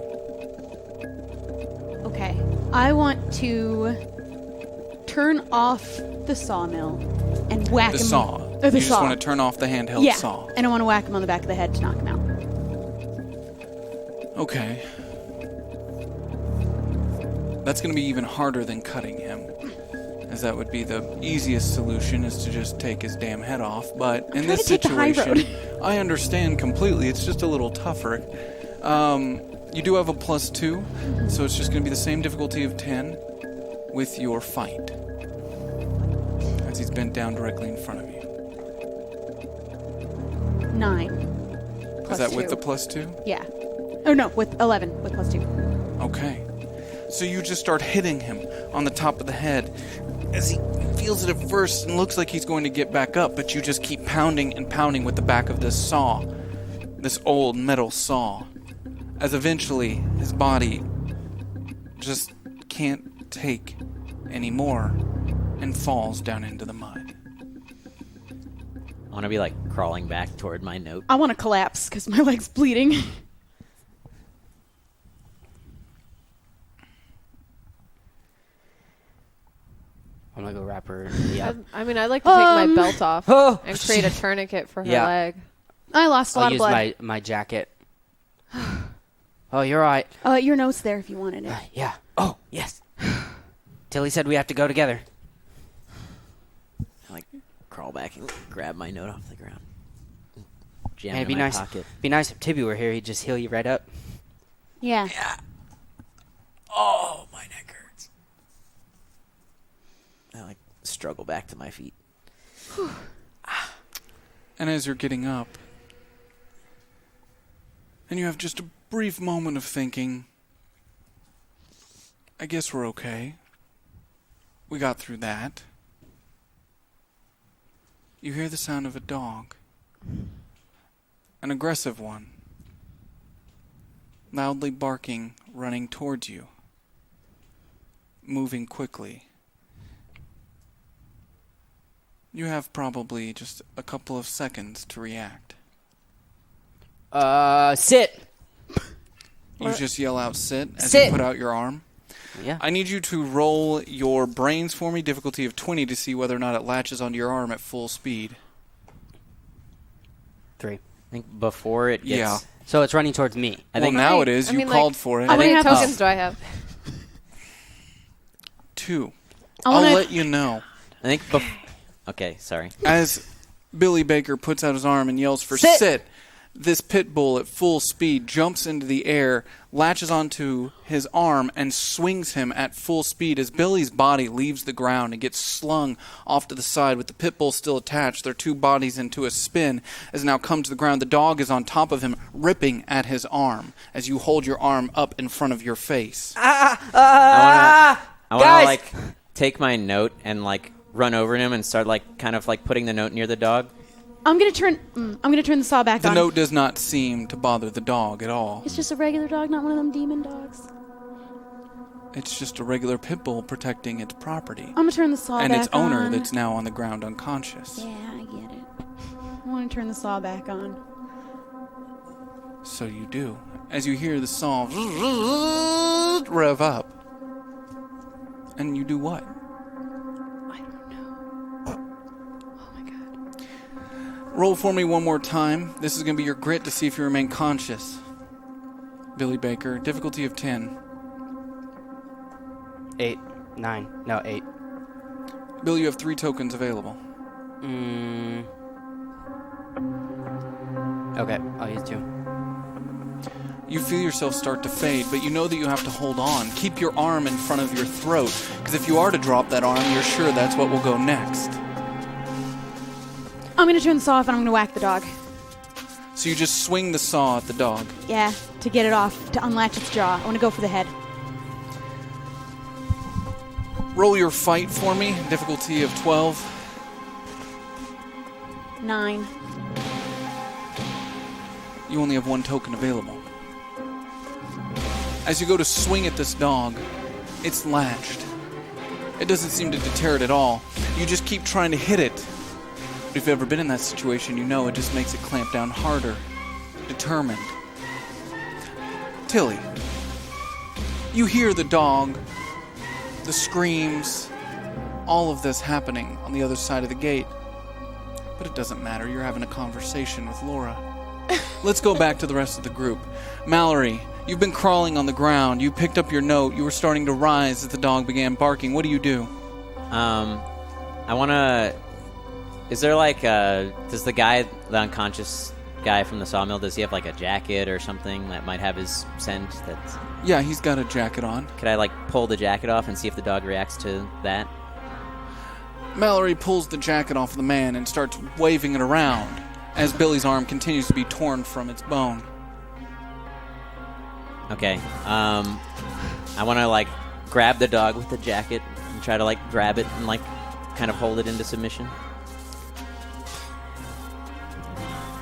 Okay. I want to turn off the sawmill and whack The him. saw. The You just saw. want to turn off the handheld yeah. saw. And I want to whack him on the back of the head to knock him out. Okay. That's going to be even harder than cutting him, as that would be the easiest solution, is to just take his damn head off. But in Try this to take the high situation, road. I understand completely. It's just a little tougher. You do have a +2, so it's just going to be the same difficulty of 10 with your fight. he's bent down directly in front of you. 9. Is that with the +2. +2? Yeah. Oh no, with 11 with +2. Okay. So you just start hitting him on the top of the head as he feels it at first and looks like he's going to get back up, but you just keep pounding and pounding with the back of this saw, this old metal saw, as eventually his body just can't take anymore and falls down into the mud. I want to be like crawling back toward my note. I want to collapse because my leg's bleeding. I'm gonna go wrap her. Yeah. I mean, I'd like to take my belt off Oh, and create a tourniquet for her Yeah. leg. I lost a I'll lot of use blood. my jacket. Oh, you're right. Your note's there if you wanted it. Yeah. Oh, yes. Tilly said we have to go together. I like crawl back and grab my note off the ground. Jam Man, it in my pocket. Be nice if Tibby were here. He'd just heal you right up. Yeah. Oh, my neck hurts. I like struggle back to my feet. And as you're getting up, and you have just a brief moment of thinking, I guess we're okay. We got through that. You hear the sound of a dog. An aggressive one. Loudly barking, running towards you. Moving quickly. You have probably just a couple of seconds to react. Sit. You just yell out sit as Sit. you put out your arm. Yeah. I need you to roll your brains for me, difficulty of 20, to see whether or not it latches onto your arm at full speed. 3. I think before it gets... Yeah. So it's running towards me. I Well, think now it is. I You mean, called like, for it. How many have- tokens do I have? 2. I I'll wanna- let you know. I think okay, sorry. As Billy Baker puts out his arm and yells for Sit. sit, this pit bull at full speed jumps into the air, latches onto his arm, and swings him at full speed as Billy's body leaves the ground and gets slung off to the side with the pit bull still attached, their two bodies into a spin as it now comes to the ground. The dog is on top of him, ripping at his arm as you hold your arm up in front of your face. I want to Guys! like take my note and like run over him and start like kind of like putting the note near the dog. I'm gonna turn the saw back The on. note does not seem to bother the dog at all. It's just a regular dog, not one of them demon dogs. It's just a regular pit bull protecting its property. I'm gonna turn the saw And back its owner on. that's now on the ground unconscious. Yeah, I get it. I want to turn the saw back on. So you do. As you hear the saw rev up. And you do what? I don't know. Oh my god. Roll for me one more time. This is going to be your grit to see if you remain conscious. Billy Baker, difficulty of 10. 8, 9, no 8. Bill, you have 3 tokens available. Okay, I'll use 2. You feel yourself start to fade, but you know that you have to hold on. Keep your arm in front of your throat, because if you are to drop that arm, you're sure that's what will go next. I'm gonna turn the saw off and I'm gonna whack the dog. So you just swing the saw at the dog. Yeah, to get it off, to unlatch its jaw. I want to go for the head. Roll your fight for me, difficulty of 12. 9. You only have 1 token available. As you go to swing at this dog, it's latched. It doesn't seem to deter it at all. You just keep trying to hit it. But if you've ever been in that situation, you know it just makes it clamp down harder. Determined. Tilly, you hear the dog, the screams, all of this happening on the other side of the gate. But it doesn't matter. You're having a conversation with Laura. Let's go back to the rest of the group. Mallory, you've been crawling on the ground. You picked up your note. You were starting to rise as the dog began barking. What do you do? I want to... Is there like does the guy, the unconscious guy from the sawmill, does he have like a jacket or something that might have his scent? That's... Yeah, he's got a jacket on. Could I like pull the jacket off and see if the dog reacts to that? Mallory pulls the jacket off the man and starts waving it around as Billy's arm continues to be torn from its bone. Okay. I want to, like, grab the dog with the jacket and try to, like, grab it and, like, kind of hold it into submission.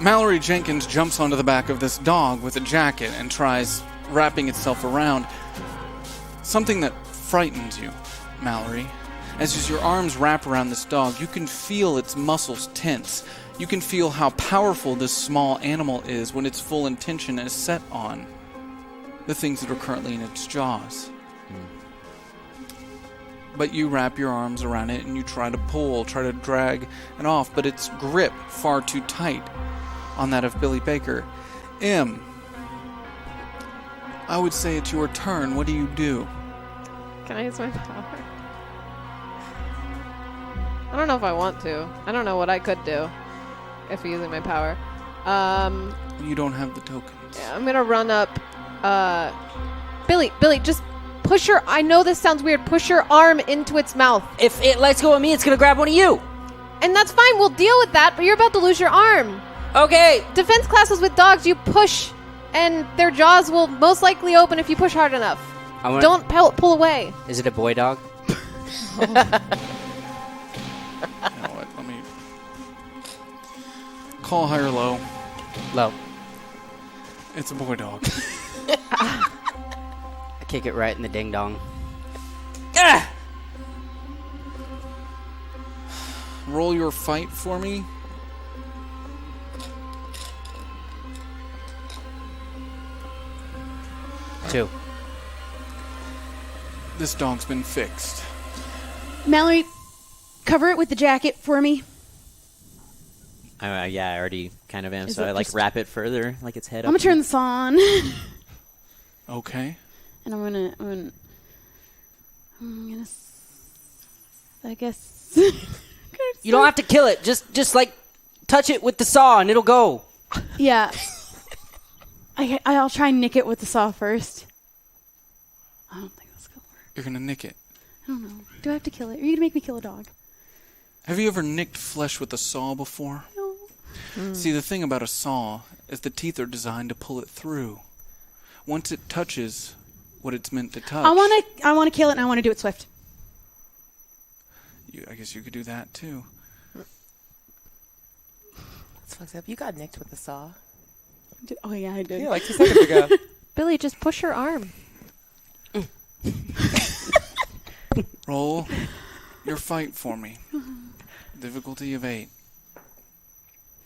Mallory Jenkins jumps onto the back of this dog with a jacket and tries wrapping itself around. Something that frightens you, Mallory. As your arms wrap around this dog, you can feel its muscles tense. You can feel how powerful this small animal is when its full intention is set on the things that are currently in its jaws. But you wrap your arms around it and you try to pull, try to drag it off, but its grip far too tight on that of Billy Baker. M, I would say it's your turn. What do you do? Can I use my power? I don't know if I want to. I don't know what I could do if using my power. You don't have the tokens. Yeah, I'm gonna run up. Billy, just push your. I know this sounds weird. Push your arm into its mouth. If it lets go of me, it's gonna grab one of you. And that's fine. We'll deal with that. But you're about to lose your arm. Okay. Defense classes with dogs, you push, and their jaws will most likely open if you push hard enough. Don't pull away. Is it a boy dog? You know what? Let me call high or low. Low. It's a boy dog. I kick it right in the ding dong. Ah! Roll your fight for me. Two. This dog's been fixed. Mallory, cover it with the jacket for me. Yeah, I already kind of am. Is So it I, like, just- wrap it further, like its head I'm up. gonna turn this on. Okay. And I'm gonna I guess. You don't have to kill it. Just like touch it with the saw and it'll go. Yeah. I'll try and nick it with the saw first. I don't think that's gonna work. You're gonna nick it. I don't know. Do I have to kill it? Are you gonna make me kill a dog? Have you ever nicked flesh with a saw before? No. See, the thing about a saw is the teeth are designed to pull it through. Once it touches what it's meant to touch. I wanna kill it and I wanna do it swift. I guess you could do that too. That's fucked up. You got nicked with the saw. Oh yeah, I did. Yeah, like 2 seconds ago. Billy, just push your arm. Roll your fight for me. Difficulty of 8.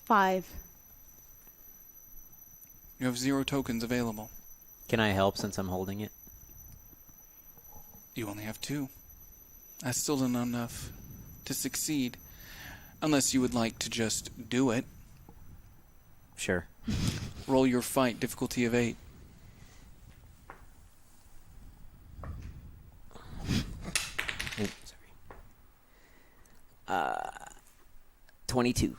5. You have 0 tokens available. Can I help since I'm holding it? You only have 2. That's still not enough to succeed. Unless you would like to just do it. Sure. Roll your fight. Difficulty of 8. Oops, sorry. 22.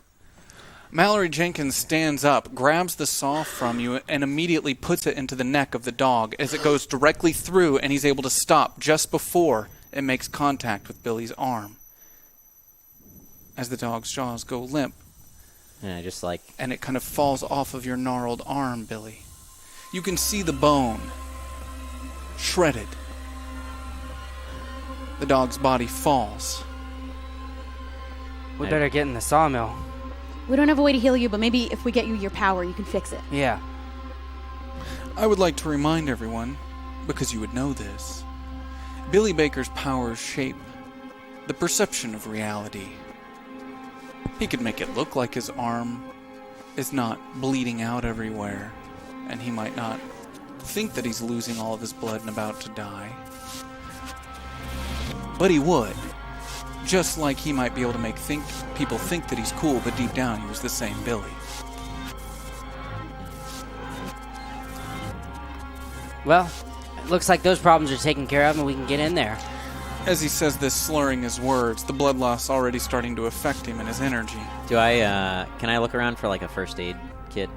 Mallory Jenkins stands up, grabs the saw from you, and immediately puts it into the neck of the dog as it goes directly through, and he's able to stop just before it makes contact with Billy's arm. As the dog's jaws go limp, And I just, like... and it kind of falls off of your gnarled arm, Billy. You can see the bone shredded. The dog's body falls. We better get in the sawmill. We don't have a way to heal you, but maybe if we get you your power, you can fix it. Yeah. I would like to remind everyone, because you would know this, Billy Baker's powers shape the perception of reality. He could make it look like his arm is not bleeding out everywhere, and he might not think that he's losing all of his blood and about to die. But he would. Just like he might be able to make people think that he's cool, but deep down he was the same Billy. Well, it looks like those problems are taken care of and we can get in there. As he says this, slurring his words, the blood loss already starting to affect him and his energy. Do I, can I look around for, like, a first aid kit?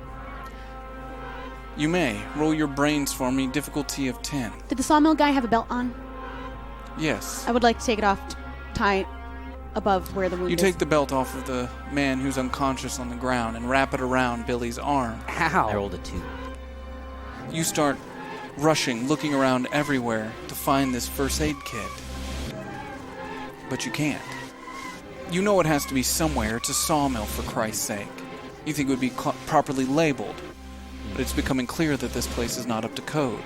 You may. Roll your brains for me. Difficulty of 10. Did the sawmill guy have a belt on? Yes. I would like to take it off, tie above where the wound You is. take the belt off of the man who's unconscious on the ground and wrap it around Billy's arm. I Ow. rolled a 2. You start rushing, looking around everywhere to find this first aid kit. But you can't. You know it has to be somewhere. It's a sawmill, for Christ's sake. You think it would be properly labeled. But it's becoming clear that this place is not up to code.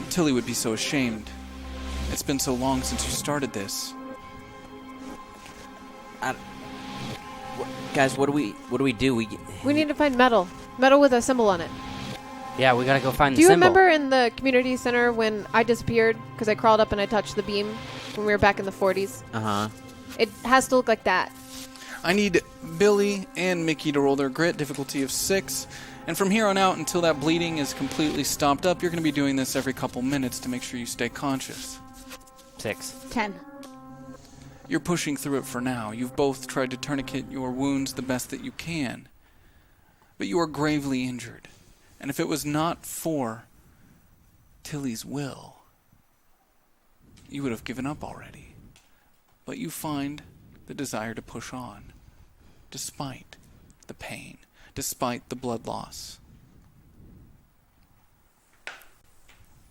Tilly would be so ashamed. It's been so long since you started this. Guys, what do we do? We need to find metal. Metal with a symbol on it. Yeah, we gotta go find Do the you symbol. remember in the community center when I disappeared because I crawled up and I touched the beam when we were back in the 40s? Uh-huh. It has to look like that. I need Billy and Mickey to roll their grit, difficulty of 6. And from here on out, until that bleeding is completely stopped up, you're going to be doing this every couple minutes to make sure you stay conscious. 6. 10. You're pushing through it for now. You've both tried to tourniquet your wounds the best that you can. But you are gravely injured. And if it was not for Tilly's will, you would have given up already. But you find the desire to push on, despite the pain, despite the blood loss.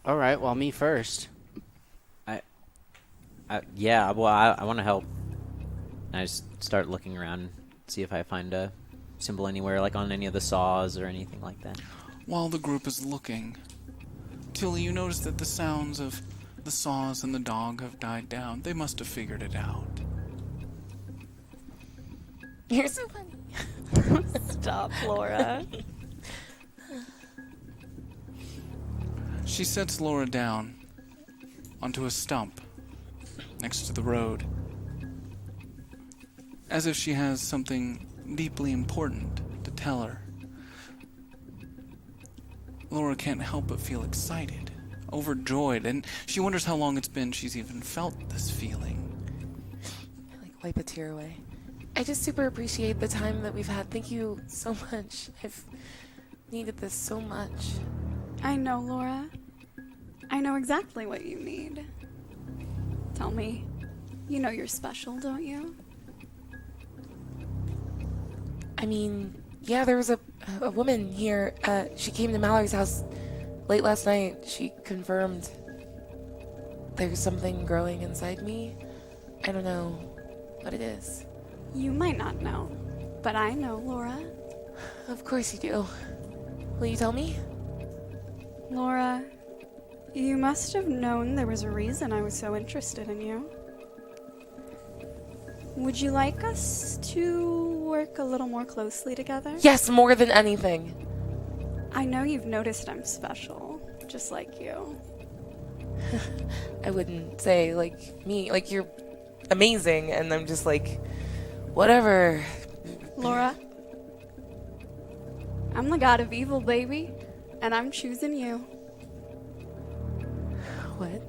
All right, well, me first. Yeah, well, I want to help. I just start looking around, see if I find a symbol anywhere, like on any of the saws or anything like that. While the group is looking, Tilly, you notice that the sounds of the saws and the dog have died down. They must have figured it out. You're so funny. Stop, Laura. She sets Laura down onto a stump next to the road, as if she has something deeply important to tell her. Laura can't help but feel excited, overjoyed, and she wonders how long it's been she's even felt this feeling. I wipe a tear away. I just super appreciate the time that we've had. Thank you so much. I've needed this so much. I know, Laura. I know exactly what you need. Tell me, you know you're special, don't you? I mean, yeah, there was a woman here. She came to Mallory's house late last night. She confirmed there's something growing inside me. I don't know what it is. You might not know, but I know, Laura. Of course you do. Will you tell me? Laura, you must have known there was a reason I was so interested in you. Would you like us to work a little more closely together? Yes, more than anything. I know you've noticed I'm special, just like you. I wouldn't say, like, me. Like, you're amazing, and I'm just like, whatever. Laura, I'm the god of evil, baby, and I'm choosing you. What?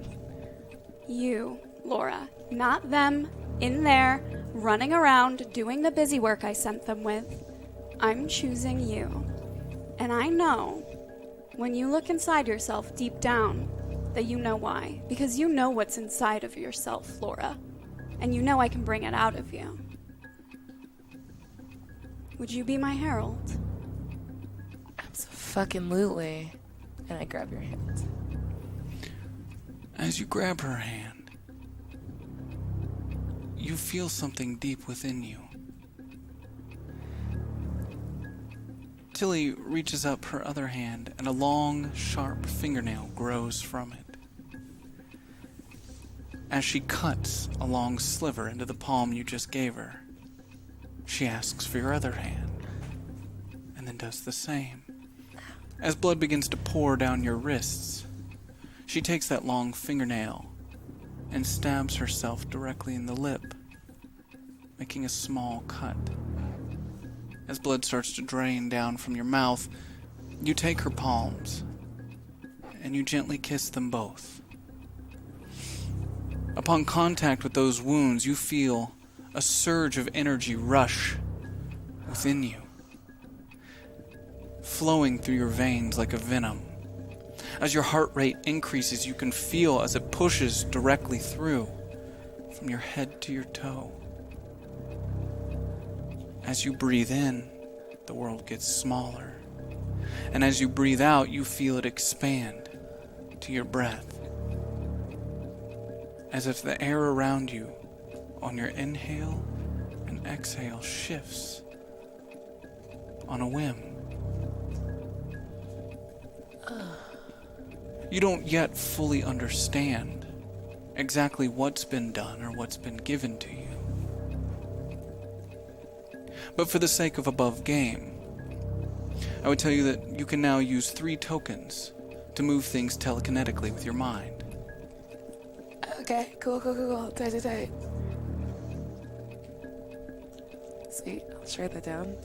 You, Laura, not them, in there, running around, doing the busy work I sent them with. I'm choosing you. And I know, when you look inside yourself deep down, that you know why. Because you know what's inside of yourself, Laura. And you know I can bring it out of you. Would you be my herald? Abso-fucking-lutely. And I grab your hand. As you grab her hand, you feel something deep within you. Tilly reaches up her other hand, and a long, sharp fingernail grows from it. As she cuts a long sliver into the palm you just gave her, she asks for your other hand, and then does the same. As blood begins to pour down your wrists, she takes that long fingernail and stabs herself directly in the lip, making a small cut. As blood starts to drain down from your mouth, you take her palms and you gently kiss them both. Upon contact with those wounds, you feel a surge of energy rush within you, flowing through your veins like a venom. As your heart rate increases, you can feel as it pushes directly through, from your head to your toe. As you breathe in, the world gets smaller. And as you breathe out, you feel it expand to your breath. As if the air around you on your inhale and exhale shifts on a whim. You don't yet fully understand exactly what's been done or what's been given to you. But for the sake of above game, I would tell you that you can now use 3 tokens to move things telekinetically with your mind. Okay, cool. Tight. Sweet, I'll share that down.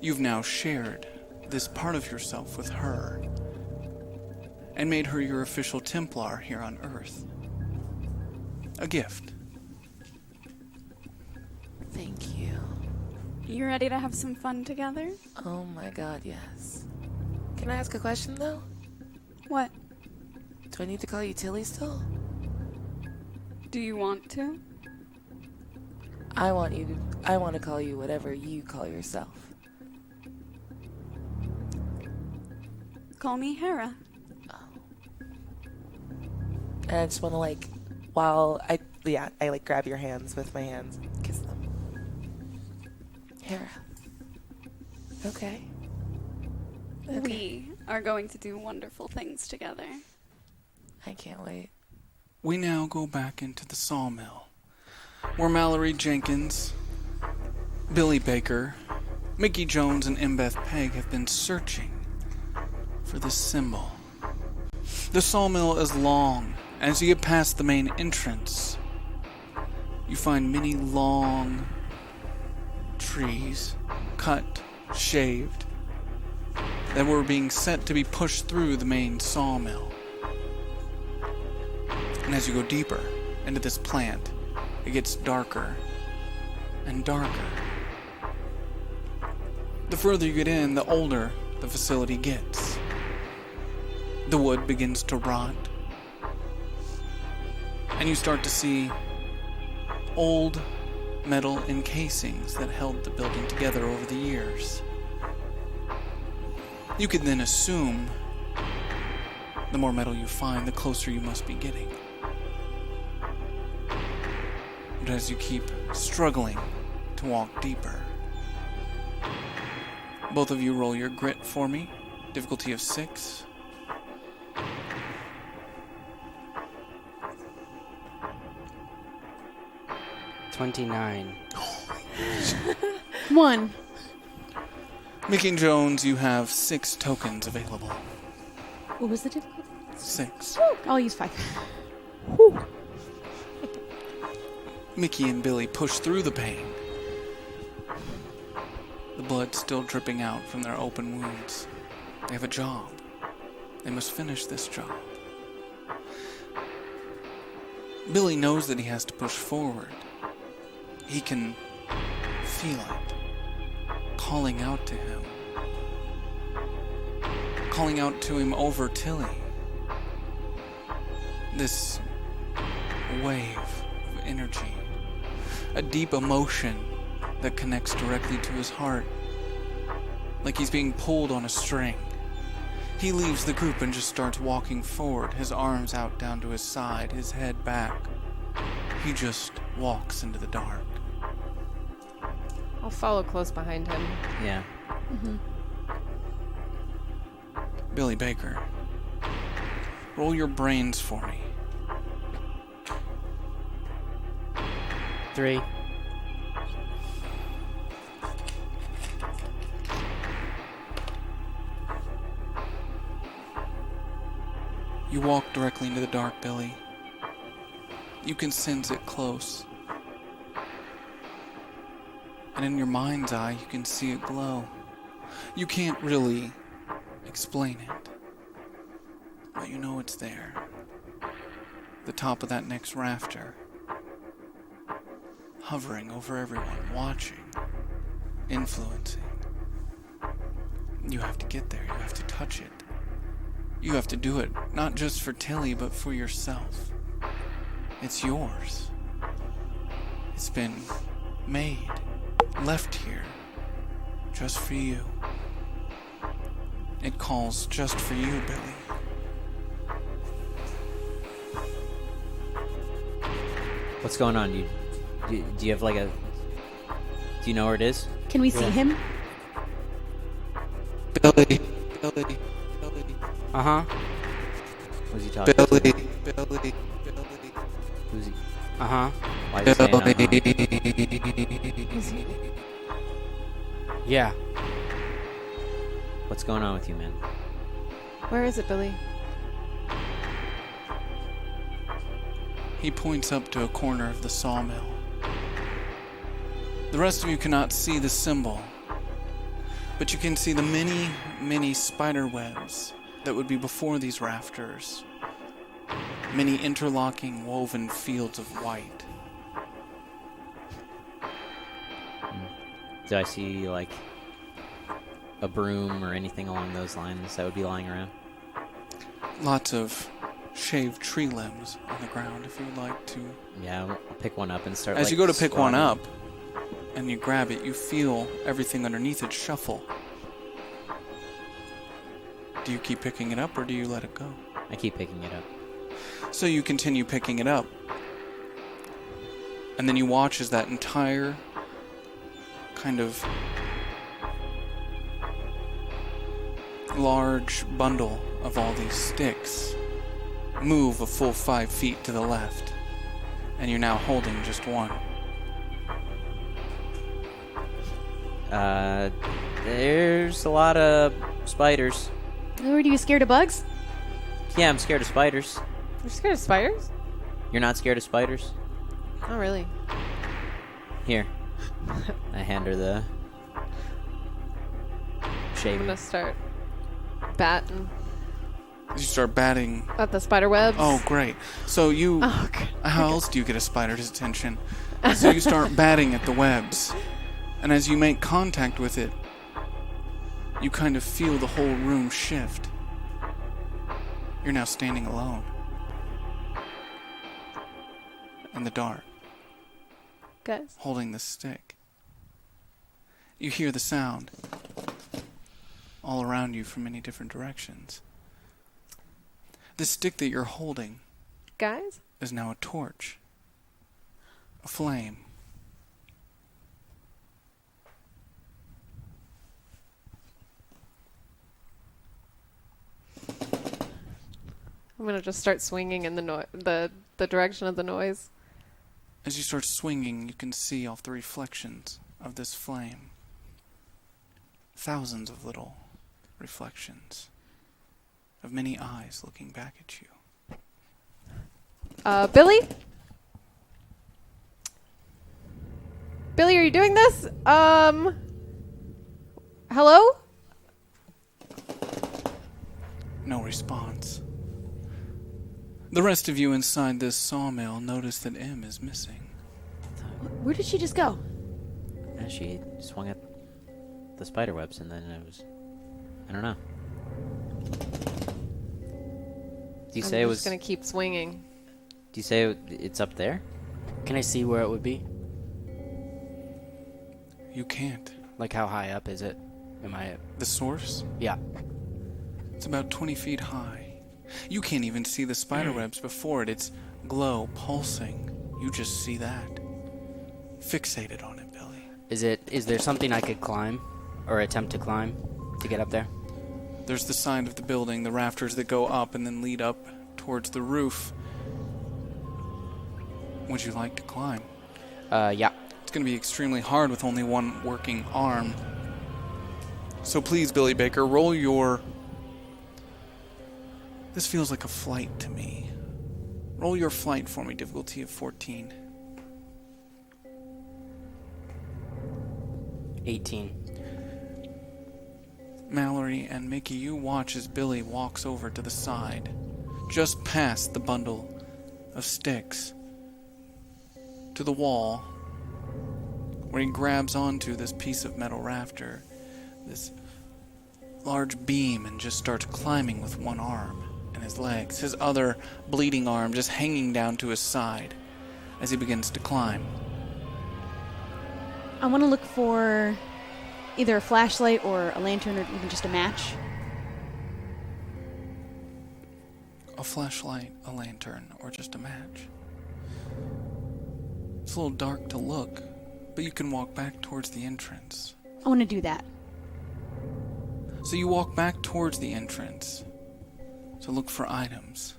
You've now shared this part of yourself with her and made her your official Templar here on Earth. A gift. Thank you. You ready to have some fun together? Oh my god, yes. Can I ask a question though? What? Do I need to call you Tilly still? Do you want to? I want to call you whatever you call yourself. Call me Hera. And I just want to I grab your hands with my hands and kiss them. Hera. Okay. We are going to do wonderful things together. I can't wait. We now go back into the sawmill, where Mallory Jenkins, Billy Baker, Mickey Jones, and Embeth Pegg have been searching for this symbol. The sawmill is long. As you get past the main entrance, you find many long trees, cut, shaved, that were being set to be pushed through the main sawmill. And as you go deeper into this plant, it gets darker and darker. The further you get in, the older the facility gets. The wood begins to rot, and you start to see old metal encasings that held the building together over the years. You can then assume the more metal you find, the closer you must be getting. But as you keep struggling to walk deeper, both of you roll your grit for me. Difficulty of 6. $29. 1. Mickey and Jones, you have 6 tokens available. What was the difficulty? 6. I'll use 5. Mickey and Billy push through the pain. The blood still dripping out from their open wounds. They have a job. They must finish this job. Billy knows that he has to push forward. He can feel it calling out to him. Calling out to him over Tilly. This wave of energy. A deep emotion that connects directly to his heart. Like he's being pulled on a string. He leaves the group and just starts walking forward, his arms out down to his side, his head back. He just walks into the dark. I'll follow close behind him. Yeah. Billy Baker, roll your brains for me. 3. You walk directly into the dark, Billy. You can sense it close. And in your mind's eye, you can see it glow. You can't really explain it, but you know it's there. The top of that next rafter, hovering over everyone, watching, influencing. You have to get there. You have to touch it. You have to do it, not just for Tilly, but for yourself. It's yours. It's been made, left here, just for you. It calls just for you, Billy. What's going on? Do you have like a... Do you know where it is? Can we see him? Billy. Uh-huh. Who's he talking Billy. to? Billy. Who's he? Uh-huh. Why is he saying Yeah. What's going on with you, man? Where is it, Billy? He points up to a corner of the sawmill. The rest of you cannot see the symbol, but you can see the many, many spider webs that would be before these rafters. Many interlocking, woven fields of white. Do I see, like, a broom or anything along those lines that would be lying around? Lots of shaved tree limbs on the ground, if you would like to. Yeah, I'll pick one up and start, As like, you go to pick one swatting. up, and you grab it, you feel everything underneath it shuffle. Do you keep picking it up, or do you let it go? I keep picking it up. So you continue picking it up. And then you watch as that entire kind of large bundle of all these sticks move a full 5 feet to the left. And you're now holding just one. There's a lot of spiders. Lord, are you scared of bugs? Yeah, I'm scared of spiders. You're scared of spiders? You're not scared of spiders? Not really. Here. I hand her the I'm shaving. gonna start batting As you start batting. at the spider webs. Oh, great. So you... Oh, okay. How else do you get a spider's attention? So you start batting at the webs. And as you make contact with it, you kind of feel the whole room shift. You're now standing alone. In the dark, Guys. holding the stick. You hear the sound all around you from many different directions. The stick that you're holding Guys? is now a torch. A flame. I'm gonna just start swinging in the direction of the noise. As you start swinging, you can see off the reflections of this flame. Thousands of little reflections of many eyes looking back at you. Billy? Billy, are you doing this? Hello? No response. The rest of you inside this sawmill notice that M is missing. Where did she just go? Yeah, she swung at the spider webs and then it was... I don't know. Do you say it I'm was... just gonna keep swinging. Do you say it's up there? Can I see where it would be? You can't. Like, how high up is it? Am I... The source? Yeah. It's about 20 feet high. You can't even see the spider webs before it. It's glow, pulsing. You just see that. Fixated on it, Billy. Is there something I could climb? Or attempt to climb? To get up there? There's the side of the building, the rafters that go up and then lead up towards the roof. Would you like to climb? Yeah. It's going to be extremely hard with only one working arm. So please, Billy Baker, roll your... This feels like a flight to me. Roll your flight for me, difficulty of 14. 18. Mallory and Mickey, you watch as Billy walks over to the side, just past the bundle of sticks, to the wall, where he grabs onto this piece of metal rafter, this large beam, and just starts climbing with one arm and his legs, his other bleeding arm just hanging down to his side as he begins to climb. I want to look for either a flashlight or a lantern or even just a match. A flashlight, a lantern, or just a match. It's a little dark to look, but you can walk back towards the entrance. I want to do that. So you walk back towards the entrance to look for items.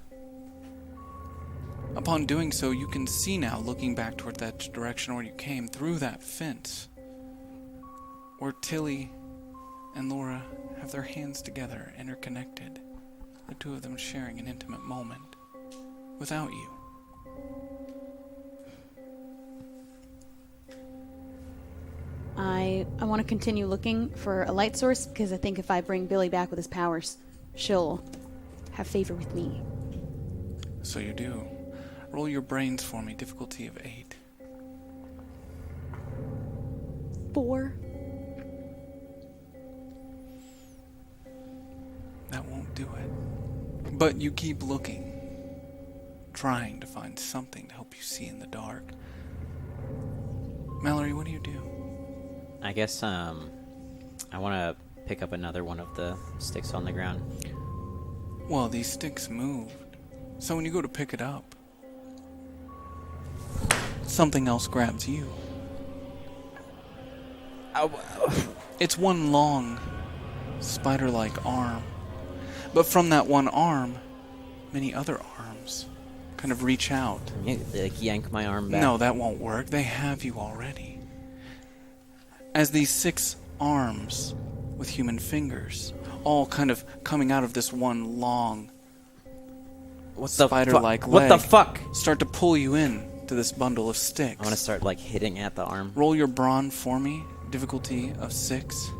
Upon doing so, you can see now, looking back toward that direction where you came, through that fence, where Tilly and Laura have their hands together, interconnected, the two of them sharing an intimate moment without you. I want to continue looking for a light source because I think if I bring Billy back with his powers, she'll have favor with me. So you do. Roll your brains for me, difficulty of 8. 4. That won't do it. But you keep looking, trying to find something to help you see in the dark. Mallory, what do you do? I guess I want to pick up another one of the sticks on the ground. Well, these sticks moved. So when you go to pick it up, something else grabs you. It's one long, spider-like arm. But from that one arm, many other arms kind of reach out. Like yank my arm back. No, that won't work. They have you already. As these 6 arms with human fingers, all kind of coming out of this one long, spider-like leg. What the fuck? Start to pull you in to this bundle of sticks. I want to start like hitting at the arm. Roll your brawn for me. Difficulty of 6.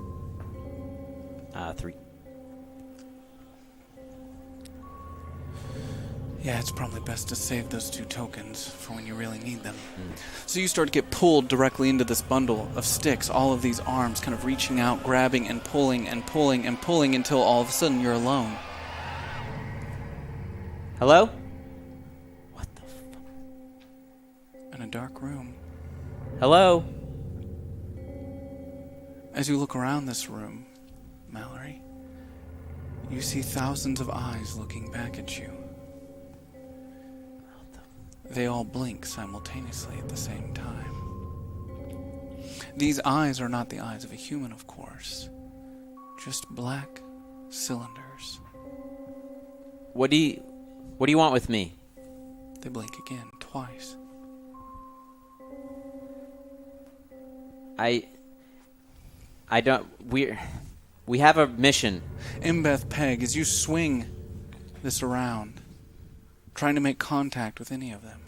3. Yeah, it's probably best to save those 2 tokens for when you really need them. So you start to get pulled directly into this bundle of sticks, all of these arms kind of reaching out, grabbing and pulling and pulling and pulling until all of a sudden you're alone. Hello? What the fuck? In a dark room. Hello? As you look around this room, Mallory, you see thousands of eyes looking back at you. They all blink simultaneously at the same time. These eyes are not the eyes of a human, of course. Just black cylinders. What do you want with me? They blink again, twice. I don't... We have a mission. Imbeth Peg, as you swing this around, trying to make contact with any of them,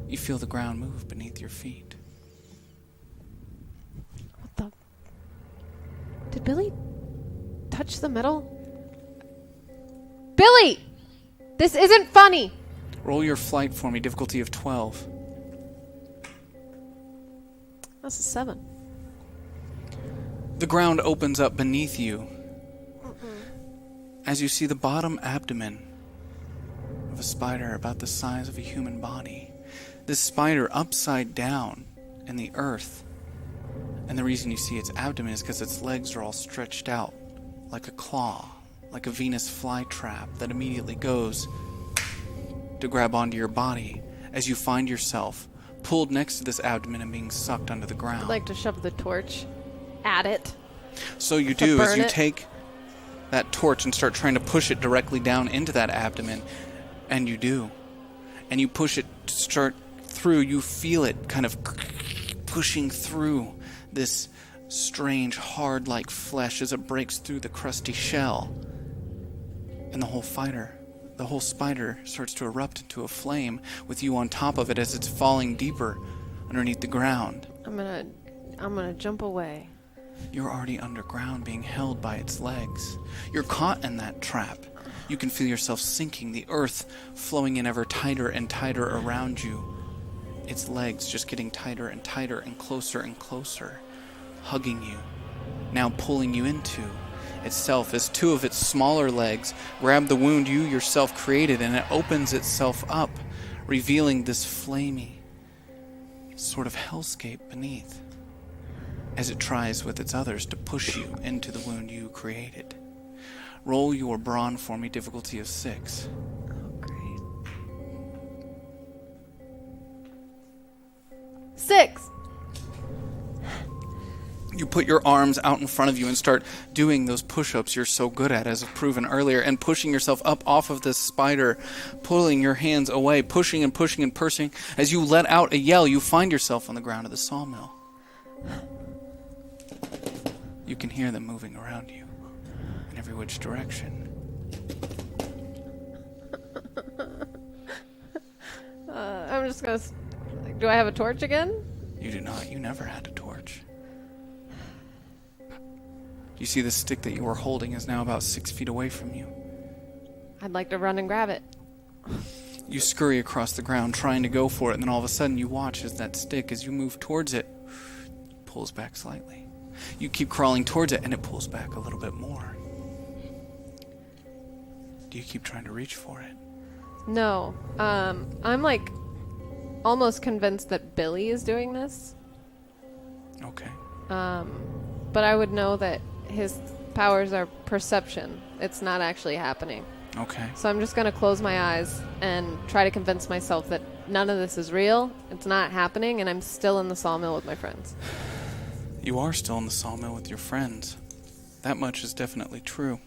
you feel the ground move beneath your feet. What the? Did Billy touch the metal? Billy! This isn't funny! Roll your flight for me, difficulty of 12. That's a 7. The ground opens up beneath you as you see the bottom abdomen of a spider about the size of a human body. This spider upside down in the earth. And the reason you see its abdomen is because its legs are all stretched out like a claw, like a Venus flytrap that immediately goes to grab onto your body as you find yourself pulled next to this abdomen and being sucked under the ground. I'd like to shove the torch at it. So you to do, as burn you it. take that torch and start trying to push it directly down into that abdomen, and you do. And you push it start through, you feel it kind of pushing through this strange, hard-like flesh as it breaks through the crusty shell. And the whole spider starts to erupt into a flame with you on top of it as it's falling deeper underneath the ground. I'm gonna jump away. You're already underground, being held by its legs. You're caught in that trap. You can feel yourself sinking, the earth flowing in ever tighter and tighter around you. Its legs just getting tighter and tighter and closer, hugging you, now pulling you into itself as 2 of its smaller legs grab the wound you yourself created, and it opens itself up, revealing this flamy sort of hellscape beneath, as it tries with its others to push you into the wound you created. Roll your brawn for me, difficulty of 6. Oh, great. 6. You put your arms out in front of you and start doing those push-ups you're so good at, as proven earlier, and pushing yourself up off of this spider, pulling your hands away, pushing and pushing and pushing. As you let out a yell, you find yourself on the ground of the sawmill. You can hear them moving around you in every which direction. I'm just gonna... Do I have a torch again? You do not. You never had a torch. You see the stick that you were holding is now about 6 feet away from you. I'd like to run and grab it. You scurry across the ground trying to go for it, and then all of a sudden you watch as that stick, as you move towards it, pulls back slightly. You keep crawling towards it, and it pulls back a little bit more. Do you keep trying to reach for it? No. I'm like almost convinced that Billy is doing this. Okay. But I would know that his powers are perception. It's not actually happening. Okay. So I'm just going to close my eyes and try to convince myself that none of this is real, it's not happening, and I'm still in the sawmill with my friends. You are still in the sawmill with your friends. That much is definitely true.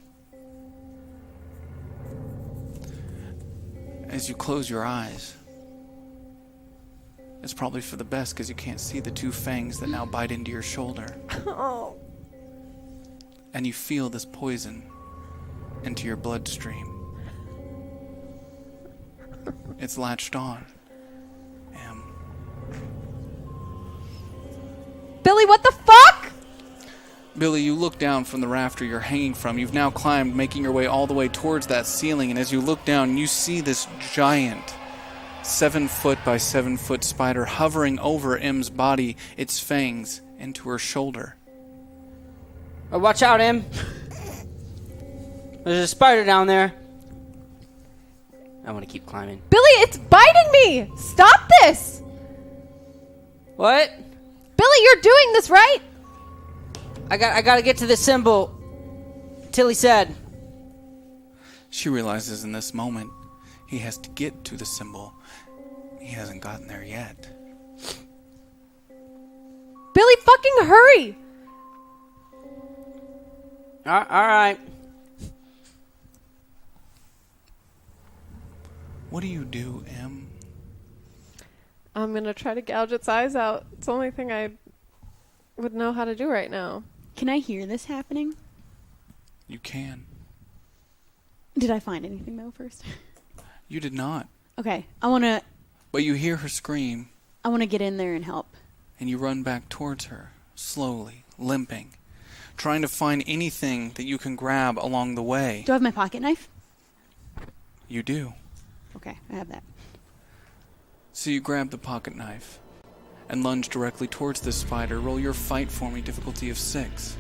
As you close your eyes, it's probably for the best because you can't see the 2 fangs that now bite into your shoulder. Oh. And you feel this poison into your bloodstream. It's latched on. Billy, what the fuck? Billy, you look down from the rafter you're hanging from. You've now climbed, making your way all the way towards that ceiling. And as you look down, you see this giant 7-foot by 7-foot spider hovering over M's body, its fangs into her shoulder. Oh, watch out, Em. There's a spider down there. I want to keep climbing. Billy, it's biting me! Stop this! What? Billy, you're doing this, right? I got to get to the symbol. Tilly said. She realizes in this moment he has to get to the symbol. He hasn't gotten there yet. Billy, fucking hurry! All right. What do you do, Em? I'm gonna try to gouge its eyes out. It's the only thing I would know how to do right now. Can I hear this happening? You can. Did I find anything, though, first? You did not. Okay, I want But you hear her scream, to get in there and help. and you run back towards her, slowly, limping, trying to find anything that you can grab along the way. Do I have my pocket knife? You do. Okay, I have that. So you grab the pocket knife and lunge directly towards this spider. Roll your fight for me, difficulty of 6.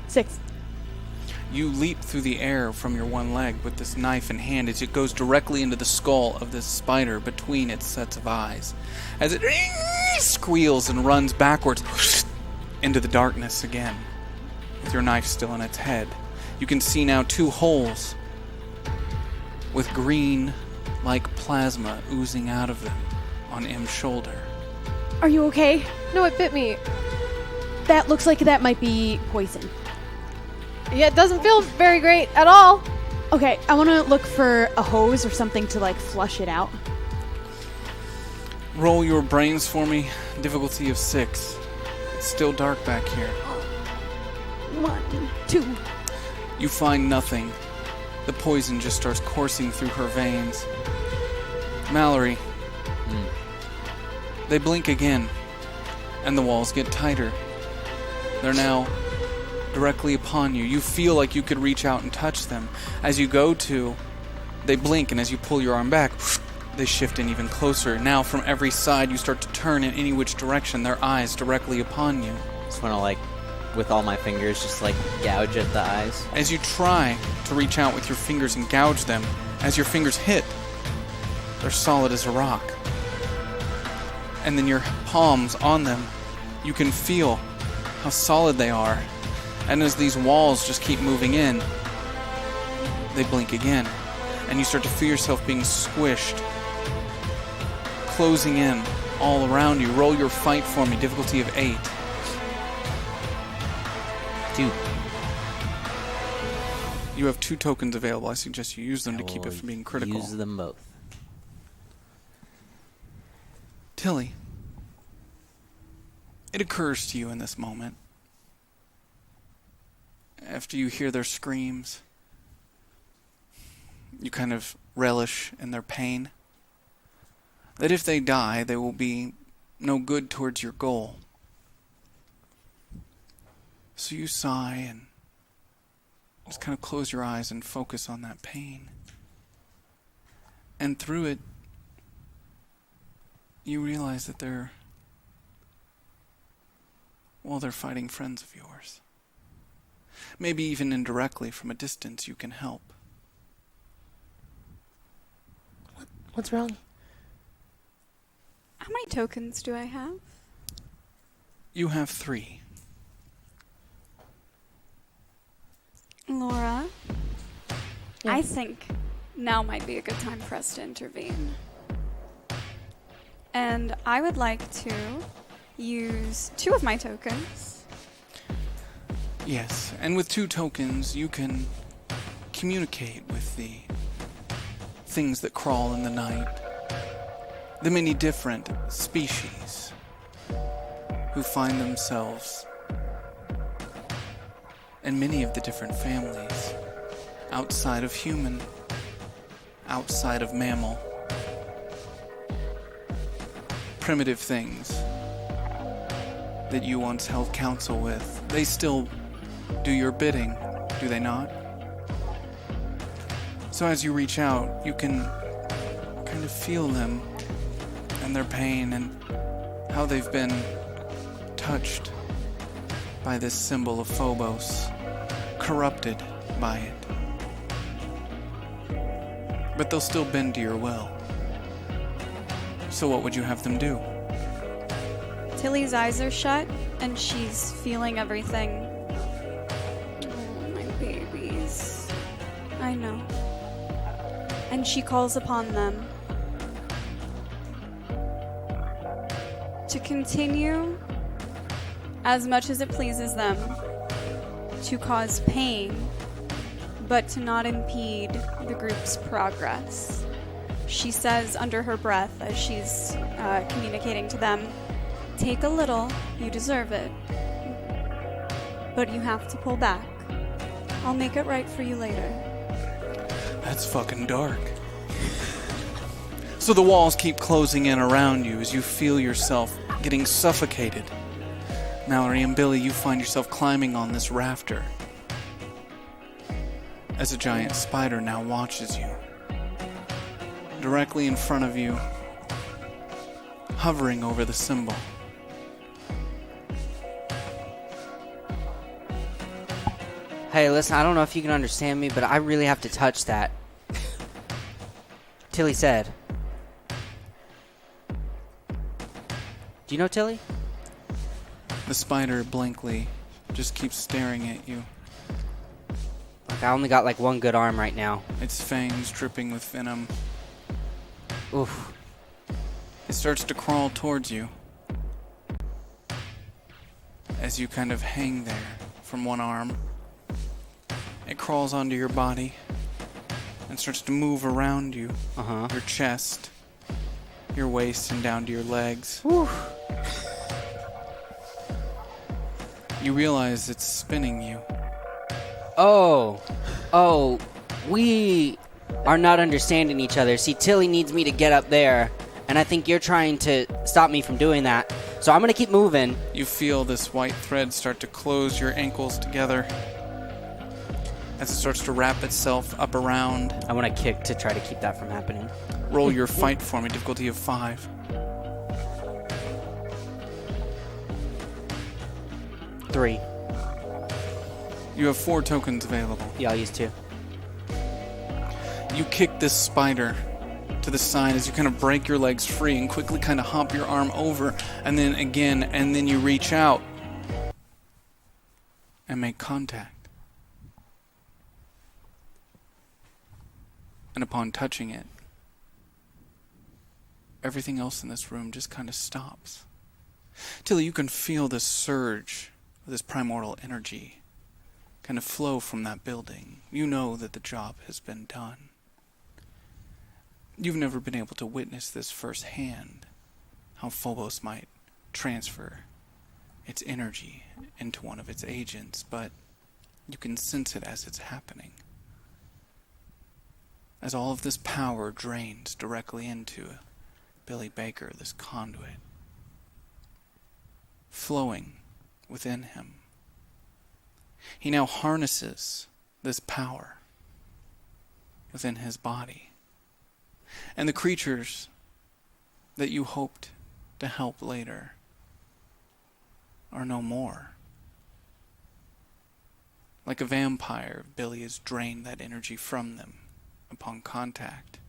6. You leap through the air from your one leg with this knife in hand as it goes directly into the skull of this spider between its sets of eyes. As it squeals and runs backwards into the darkness again, with your knife still in its head. You can see now 2 holes with green, like plasma, oozing out of them on M's shoulder. Are you okay? No, it bit me. That looks like that might be poison. Yeah, it doesn't feel very great at all. Okay, I want to look for a hose or something to, flush it out. Roll your brains for me, difficulty of 6. It's still dark back here. 1, 2. You find nothing. The poison just starts coursing through her veins. Mallory. They blink again, and the walls get tighter. They're now directly upon you. You feel like you could reach out and touch them. As you go to, they blink, and as you pull your arm back, they shift in even closer. Now from every side you start to turn in any which direction, their eyes directly upon you. Just want to, with all my fingers, just, gouge at the eyes. As you try to reach out with your fingers and gouge them, as your fingers hit, they're solid as a rock. and then your palms on them, you can feel how solid they are. And as these walls just keep moving in, they blink again. And you start to feel yourself being squished, closing in all around you. Roll your fight for me, difficulty of 8. 2. You have 2 tokens available. I suggest you use them I to keep it will from being critical. Use them both. Tilly, it occurs to you in this moment, after you hear their screams, you kind of relish in their pain, that if they die, they will be no good towards your goal. So you sigh and just kind of close your eyes and focus on that pain. And through it, you realize that they're fighting friends of yours. Maybe even indirectly from a distance you can help. What's wrong? How many tokens do I have? You have 3. Laura, Yeah. I think now might be a good time for us to intervene. And I would like to use 2 of my tokens. Yes, and with 2 tokens you can communicate with the things that crawl in the night. The many different species who find themselves in many of the different families outside of human, outside of mammal. Primitive things that you once held counsel with. They still do your bidding, do they not? So as you reach out, you can kind of feel them and their pain and how they've been touched by this symbol of Phobos, corrupted by it. But they'll still bend to your will. So what would you have them do? Tilly's eyes are shut, and she's feeling everything. Oh, my babies. I know. And she calls upon them to continue, as much as it pleases them, to cause pain, but to not impede the group's progress. She says under her breath as she's communicating to them, "Take a little, you deserve it. But you have to pull back. I'll make it right for you later." That's fucking dark. So the walls keep closing in around you as you feel yourself getting suffocated. Mallory and Billy, you find yourself climbing on this rafter as a giant spider now watches you. Directly in front of you, hovering over the symbol. Hey, listen, I don't know if you can understand me, but I really have to touch that. Tilly said. Do you know Tilly? The spider blankly just keeps staring at you. Like, I only got like one good arm right now. Its fangs dripping with venom. Oof. It starts to crawl towards you as you kind of hang there from one arm. It crawls onto your body and starts to move around you. Uh-huh. Your chest, your waist, and down to your legs. Whew. You realize it's spinning you. Oh, we are not understanding each other. See, Tilly needs me to get up there, and I think you're trying to stop me from doing that. So I'm going to keep moving. You feel this white thread start to close your ankles together as it starts to wrap itself up around. I want to kick to try to keep that from happening. Roll your fight for me, difficulty of 5. 3. You have 4 tokens available. Yeah, I'll use 2. You kick this spider to the side as you kind of break your legs free and quickly kind of hop your arm over, and then again, and then you reach out and make contact. And upon touching it, everything else in this room just kind of stops. Till you can feel this surge of this primordial energy kind of flow from that building. You know that the job has been done. You've never been able to witness this firsthand, how Phobos might transfer its energy into one of its agents, but you can sense it as it's happening. As all of this power drains directly into Billy Baker, this conduit, flowing within him. He now harnesses this power within his body. And the creatures that you hoped to help later are no more. Like a vampire, Billy has drained that energy from them upon contact.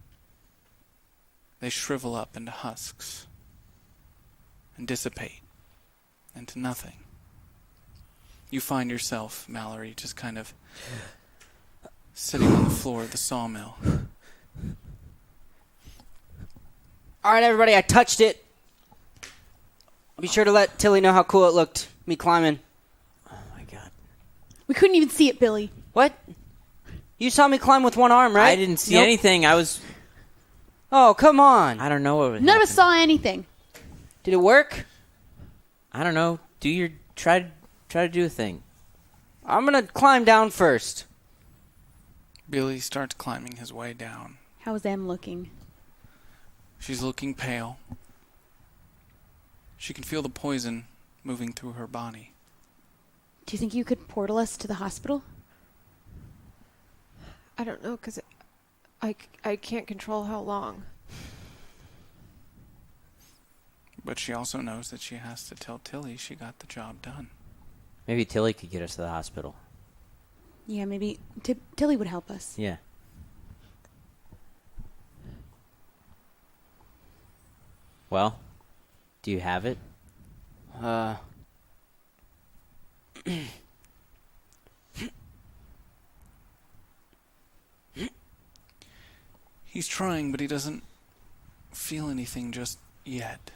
They shrivel up into husks and dissipate into nothing. You find yourself, Mallory, just kind of sitting on the floor of the sawmill. Alright, everybody, I touched it. Be sure to let Tilly know how cool it looked, me climbing. Oh my god. We couldn't even see it, Billy. What? You saw me climb with one arm, right? I didn't see anything. I was... Oh, come on. I don't know what was None of us happening. saw anything. Did it work? I don't know. Try to do a thing. I'm gonna climb down first. Billy starts climbing his way down. How's Em looking? She's looking pale. She can feel the poison moving through her body. Do you think you could portal us to the hospital? I don't know, because I can't control how long. But she also knows that she has to tell Tilly she got the job done. Maybe Tilly could get us to the hospital. Yeah, maybe Tilly would help us. Yeah. Well, do you have it? He's trying, but he doesn't feel anything just yet.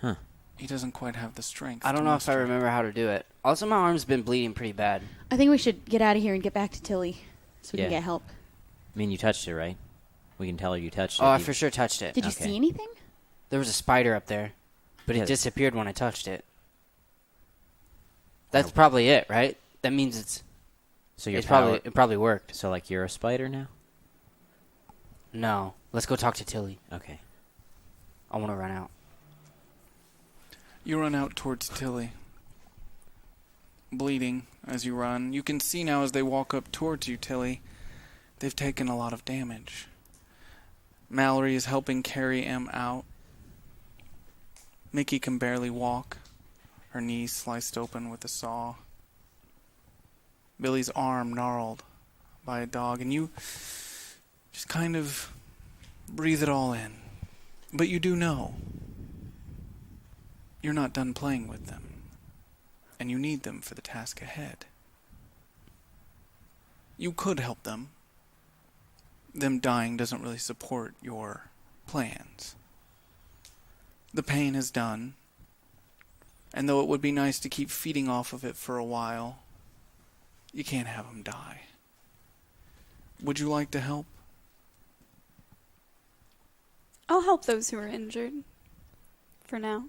Huh. He doesn't quite have the strength. I don't know if I remember how to do it. Also, my arm's been bleeding pretty bad. I think we should get out of here and get back to Tilly so we Yeah. can get help. I mean, you touched it, right? We can tell her you touched it. Oh, I for sure touched it. Did you Okay. see anything? There was a spider up there, but Yeah. it disappeared when I touched it. That's probably it, right? That means So your it power... probably worked. So, like, you're a spider now? No, let's go talk to Tilly. Okay. I want to run out. You run out towards Tilly, bleeding as you run. You can see now as they walk up towards you, Tilly, they've taken a lot of damage. Mallory is helping carry Em out. Mickey can barely walk, her knees sliced open with a saw. Billy's arm gnarled by a dog, and you just kind of breathe it all in. But you do know you're not done playing with them, and you need them for the task ahead. You could help them. Them dying doesn't really support your plans. The pain is done, and though it would be nice to keep feeding off of it for a while, you can't have them die. Would you like to help? I'll help those who are injured. For now.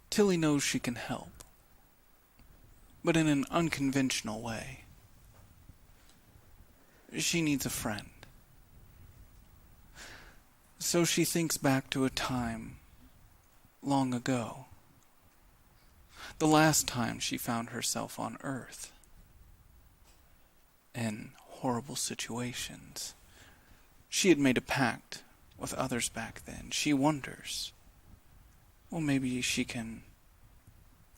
Tilly knows she can help, but in an unconventional way. She needs a friend. So she thinks back to a time long ago. The last time she found herself on Earth. In horrible situations. She had made a pact with others back then. She wonders, well, maybe she can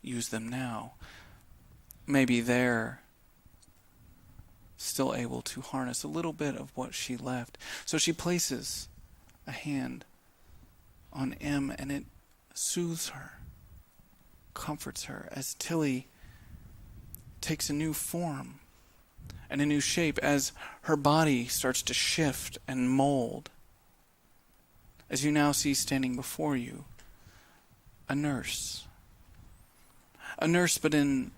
use them now. Maybe their still able to harness a little bit of what she left. So she places a hand on M, and it soothes her, comforts her, as Tilly takes a new form and a new shape as her body starts to shift and mold. As you now see standing before you, a nurse. A nurse, but in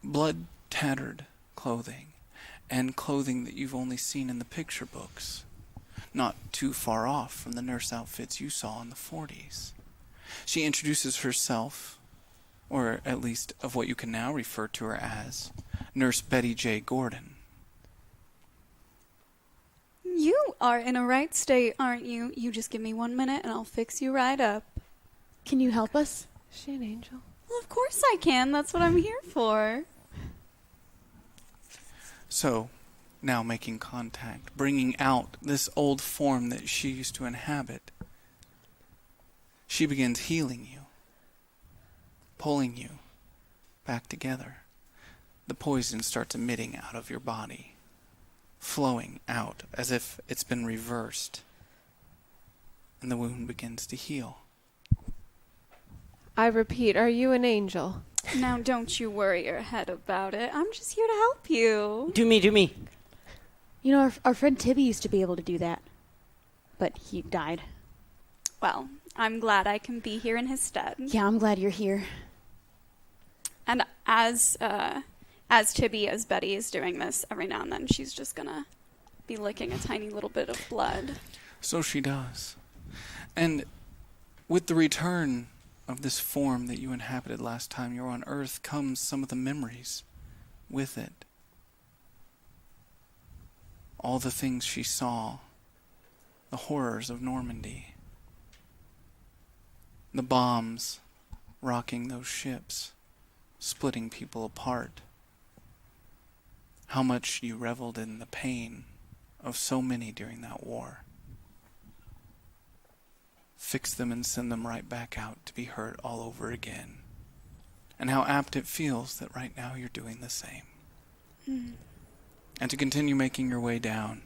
blood-tattered clothing, and clothing that you've only seen in the picture books, not too far off from the nurse outfits you saw in the 40s. She introduces herself, or at least of what you can now refer to her as, Nurse Betty J. Gordon. You are in a right state, aren't you? You just give me 1 minute and I'll fix you right up. Can you help us? Is she an angel? Well, of course I can. That's what I'm here for. So, now making contact, bringing out this old form that she used to inhabit, she begins healing you, pulling you back together. The poison starts emitting out of your body, flowing out as if it's been reversed, and the wound begins to heal. I repeat, are you an angel? Now, don't you worry your head about it. I'm just here to help you. Do me. You know, our friend Tibby used to be able to do that, but he died. Well, I'm glad I can be here in his stead. Yeah, I'm glad you're here. And as Tibby, as Betty is doing this, every now and then she's just gonna be licking a tiny little bit of blood. So she does. And with the return of this form that you inhabited last time you were on Earth comes some of the memories with it. All the things she saw, the horrors of Normandy, the bombs rocking those ships, splitting people apart. How much you reveled in the pain of so many during that war. Fix them and send them right back out to be hurt all over again. And how apt it feels that right now you're doing the same. And to continue making your way down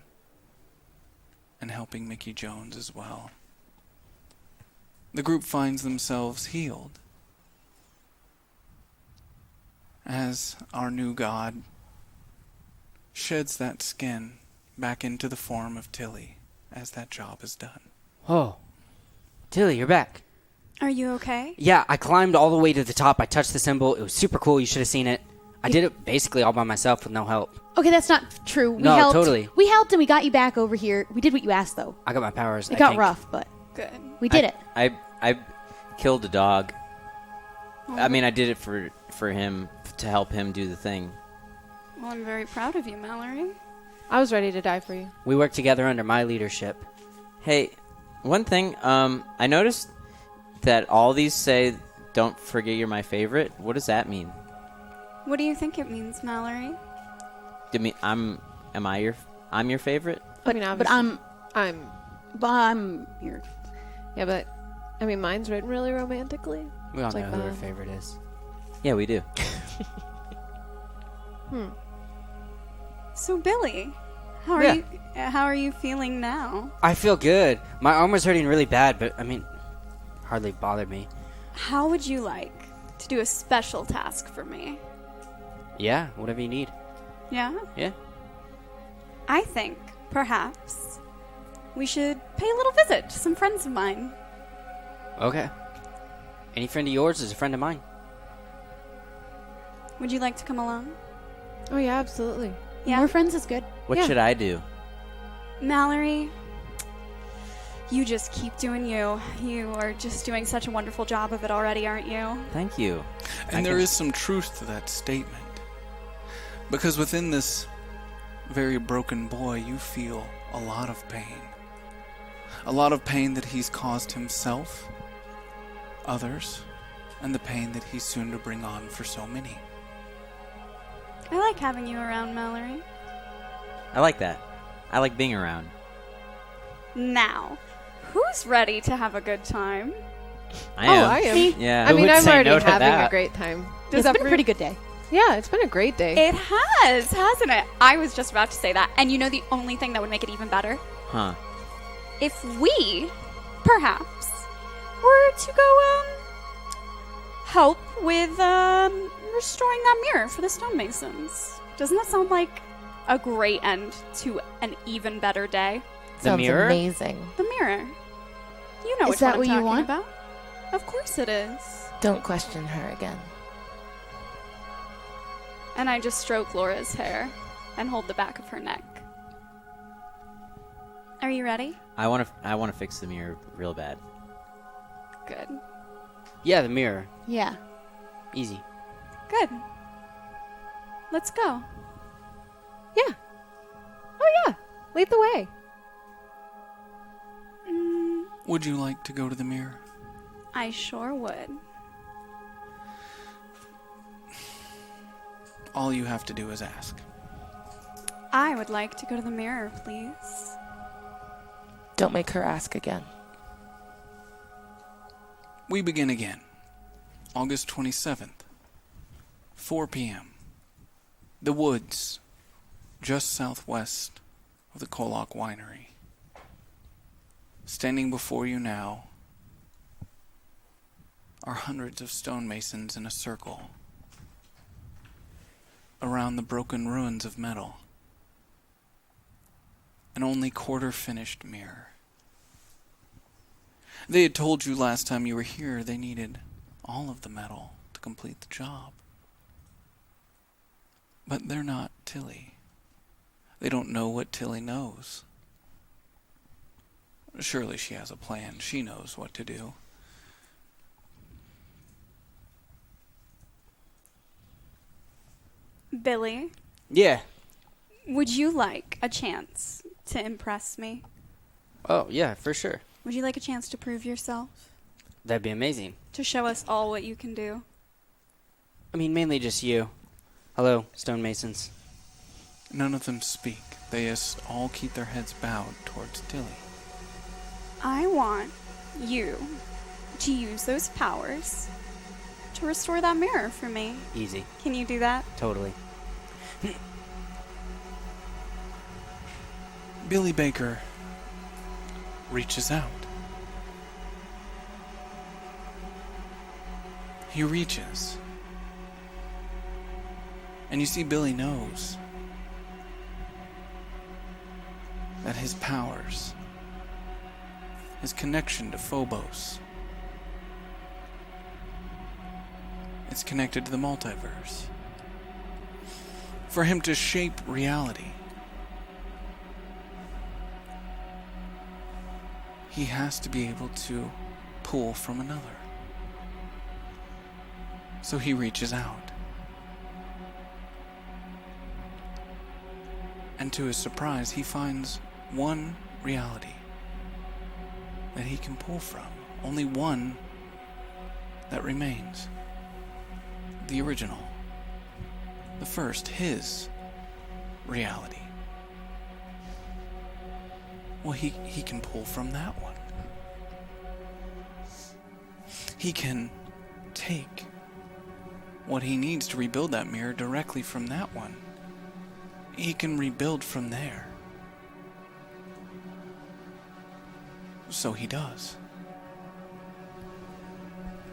and helping Mickey Jones as well. The group finds themselves healed as our new god sheds that skin back into the form of Tilly as that job is done. Oh. Tilly, you're back. Are you okay? Yeah, I climbed all the way to the top. I touched the symbol. It was super cool. You should have seen it. I did it basically all by myself with no help. Okay, that's not true. We No, helped. totally. We helped and we got you back over here. We did what you asked, though. I got my powers. It I got think. rough, but Good. we did it. I killed a dog. I mean, I did it for him, to help him do the thing. Well, I'm very proud of you, Mallory. I was ready to die for you. We worked together under my leadership. Hey, one thing, I noticed that all these say, "Don't forget you're my favorite." What does that mean? What do you think it means, Mallory? I'm your favorite? But I'm I'm your. yeah, but I mean, mine's written really romantically. We all It's know like who our that. favorite is. Yeah, we do. So, Billy, how are you feeling now? I feel good. My arm was hurting really bad, but I mean, hardly bothered me. How would you like to do a special task for me? Yeah, whatever you need. Yeah? Yeah. I think, perhaps, we should pay a little visit to some friends of mine. Okay. Any friend of yours is a friend of mine. Would you like to come along? Oh yeah, absolutely. Yeah? More friends is good. What Yeah. should I do? Mallory, you just keep doing you. You are just doing such a wonderful job of it already, aren't you? Thank you. And there is some truth to that statement. Because within this very broken boy, you feel a lot of pain. A lot of pain that he's caused himself, others, and the pain that he's soon to bring on for so many. I like having you around, Mallory. I like that. I like being around. Now, who's ready to have a good time? I am. I am. Me? Yeah. I Who mean, would I'm say already no to having that? a great time. It's been a pretty good day. Yeah, it's been a great day. It has, hasn't it? I was just about to say that. And you know the only thing that would make it even better? Huh. If we, perhaps, were to go, help with, restoring that mirror for the stonemasons. Doesn't that sound like a great end to an even better day? Sounds mirror? amazing. The mirror. You know Is which that one I'm what you talking want? about. Of course it is. Don't question her again. And I just stroke Laura's hair and hold the back of her neck. Are you ready? I want to fix the mirror real bad. Good. Yeah, the mirror. Yeah. Easy. Good. Let's go. Yeah. Oh, yeah. Lead the way. Would you like to go to the mirror? I sure would. All you have to do is ask. I would like to go to the mirror, please. Don't make her ask again. We begin again. August 27th, 4 p.m. The woods, just southwest of the KOllOK winery. Standing before you now are hundreds of stonemasons in a circle around the broken ruins of metal. An only quarter-finished mirror. They had told you last time you were here they needed all of the metal to complete the job. But they're not Tilly. They don't know what Tilly knows. Surely she has a plan. She knows what to do. Billy, Yeah. would you like a chance to impress me? Oh, yeah, for sure. Would you like a chance to prove yourself? That'd be amazing. To show us all what you can do? I mean, mainly just you. Hello, stonemasons. None of them speak. They just all keep their heads bowed towards Tilly. I want you to use those powers to restore that mirror for me. Easy. Can you do that? Totally. Billy Baker reaches out. He reaches. And you see Billy knows that his powers, his connection to Phobos, it's connected to the multiverse. For him to shape reality, he has to be able to pull from another. So he reaches out. And to his surprise, he finds one reality that he can pull from. Only one that remains. The original. The first, his reality. Well, he can pull from that one. He can take what he needs to rebuild that mirror directly from that one. He can rebuild from there. So he does.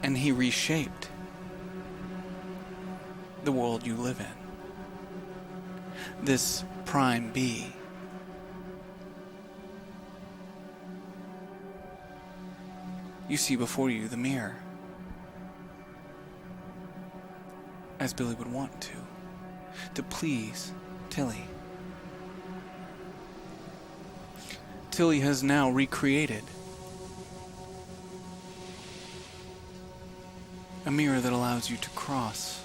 And he reshaped the world you live in. This Prime B. You see before you the mirror. As Billy would want to please Tilly. Tilly has now recreated a mirror that allows you to cross,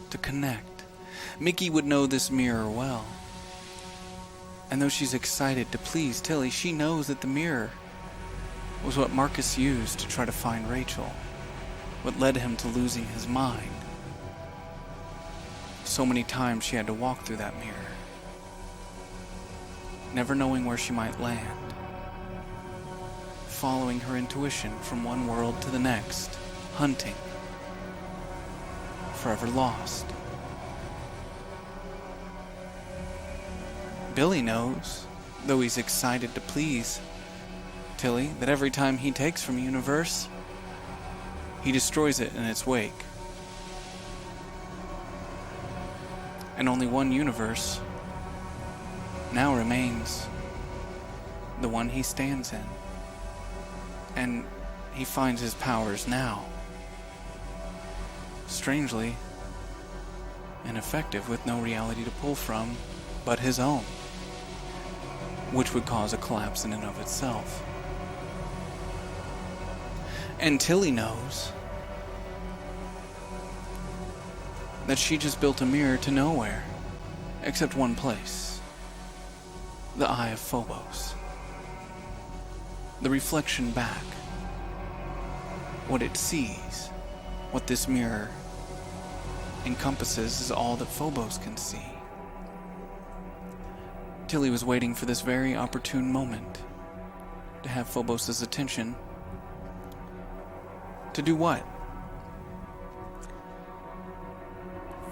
to connect. Mickey would know this mirror well. And though she's excited to please Tilly, she knows that the mirror was what Marcus used to try to find Rachel, what led him to losing his mind. So many times she had to walk through that mirror, never knowing where she might land, following her intuition from one world to the next, hunting, forever lost. Billy knows, though he's excited to please Tilly, that every time he takes from a universe, he destroys it in its wake. And only one universe now remains, the one he stands in. And he finds his powers now, strangely ineffective, with no reality to pull from but his own, which would cause a collapse in and of itself. And Tilly knows that she just built a mirror to nowhere, except one place: the Eye of Phobos. The reflection back. What it sees, what this mirror encompasses, is all that Phobos can see. Tilly was waiting for this very opportune moment to have Phobos' attention. To do what?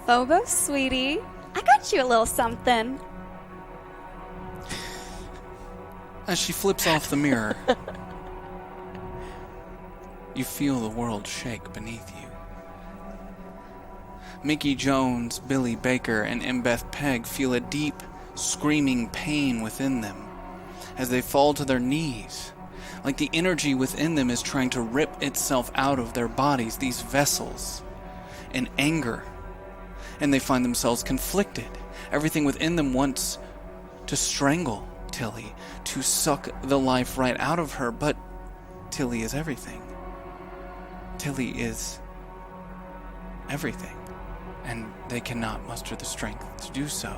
Phobos, sweetie, I got you a little something. As she flips off the mirror, you feel the world shake beneath you. Mickey Jones, Billy Baker, and Mbeth Peg feel a deep, screaming pain within them as they fall to their knees, like the energy within them is trying to rip itself out of their bodies, these vessels, in anger. And they find themselves conflicted. Everything within them wants to strangle Tilly, to suck the life right out of her, but Tilly is everything. Tilly is everything, and they cannot muster the strength to do so.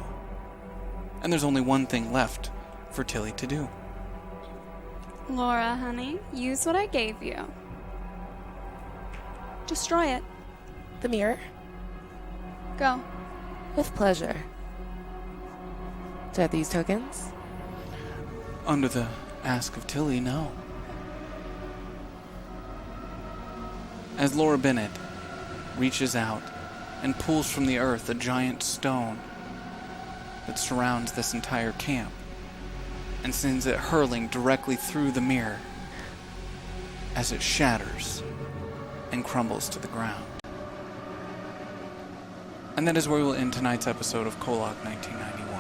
And there's only one thing left for Tilly to do. Laura, honey, use what I gave you. Destroy it. The mirror? Go. With pleasure. Do I have these tokens? Under the ask of Tilly, no. As Laura Bennett reaches out and pulls from the earth a giant stone that surrounds this entire camp and sends it hurling directly through the mirror as it shatters and crumbles to the ground. And that is where we will end tonight's episode of KOllOK 1991.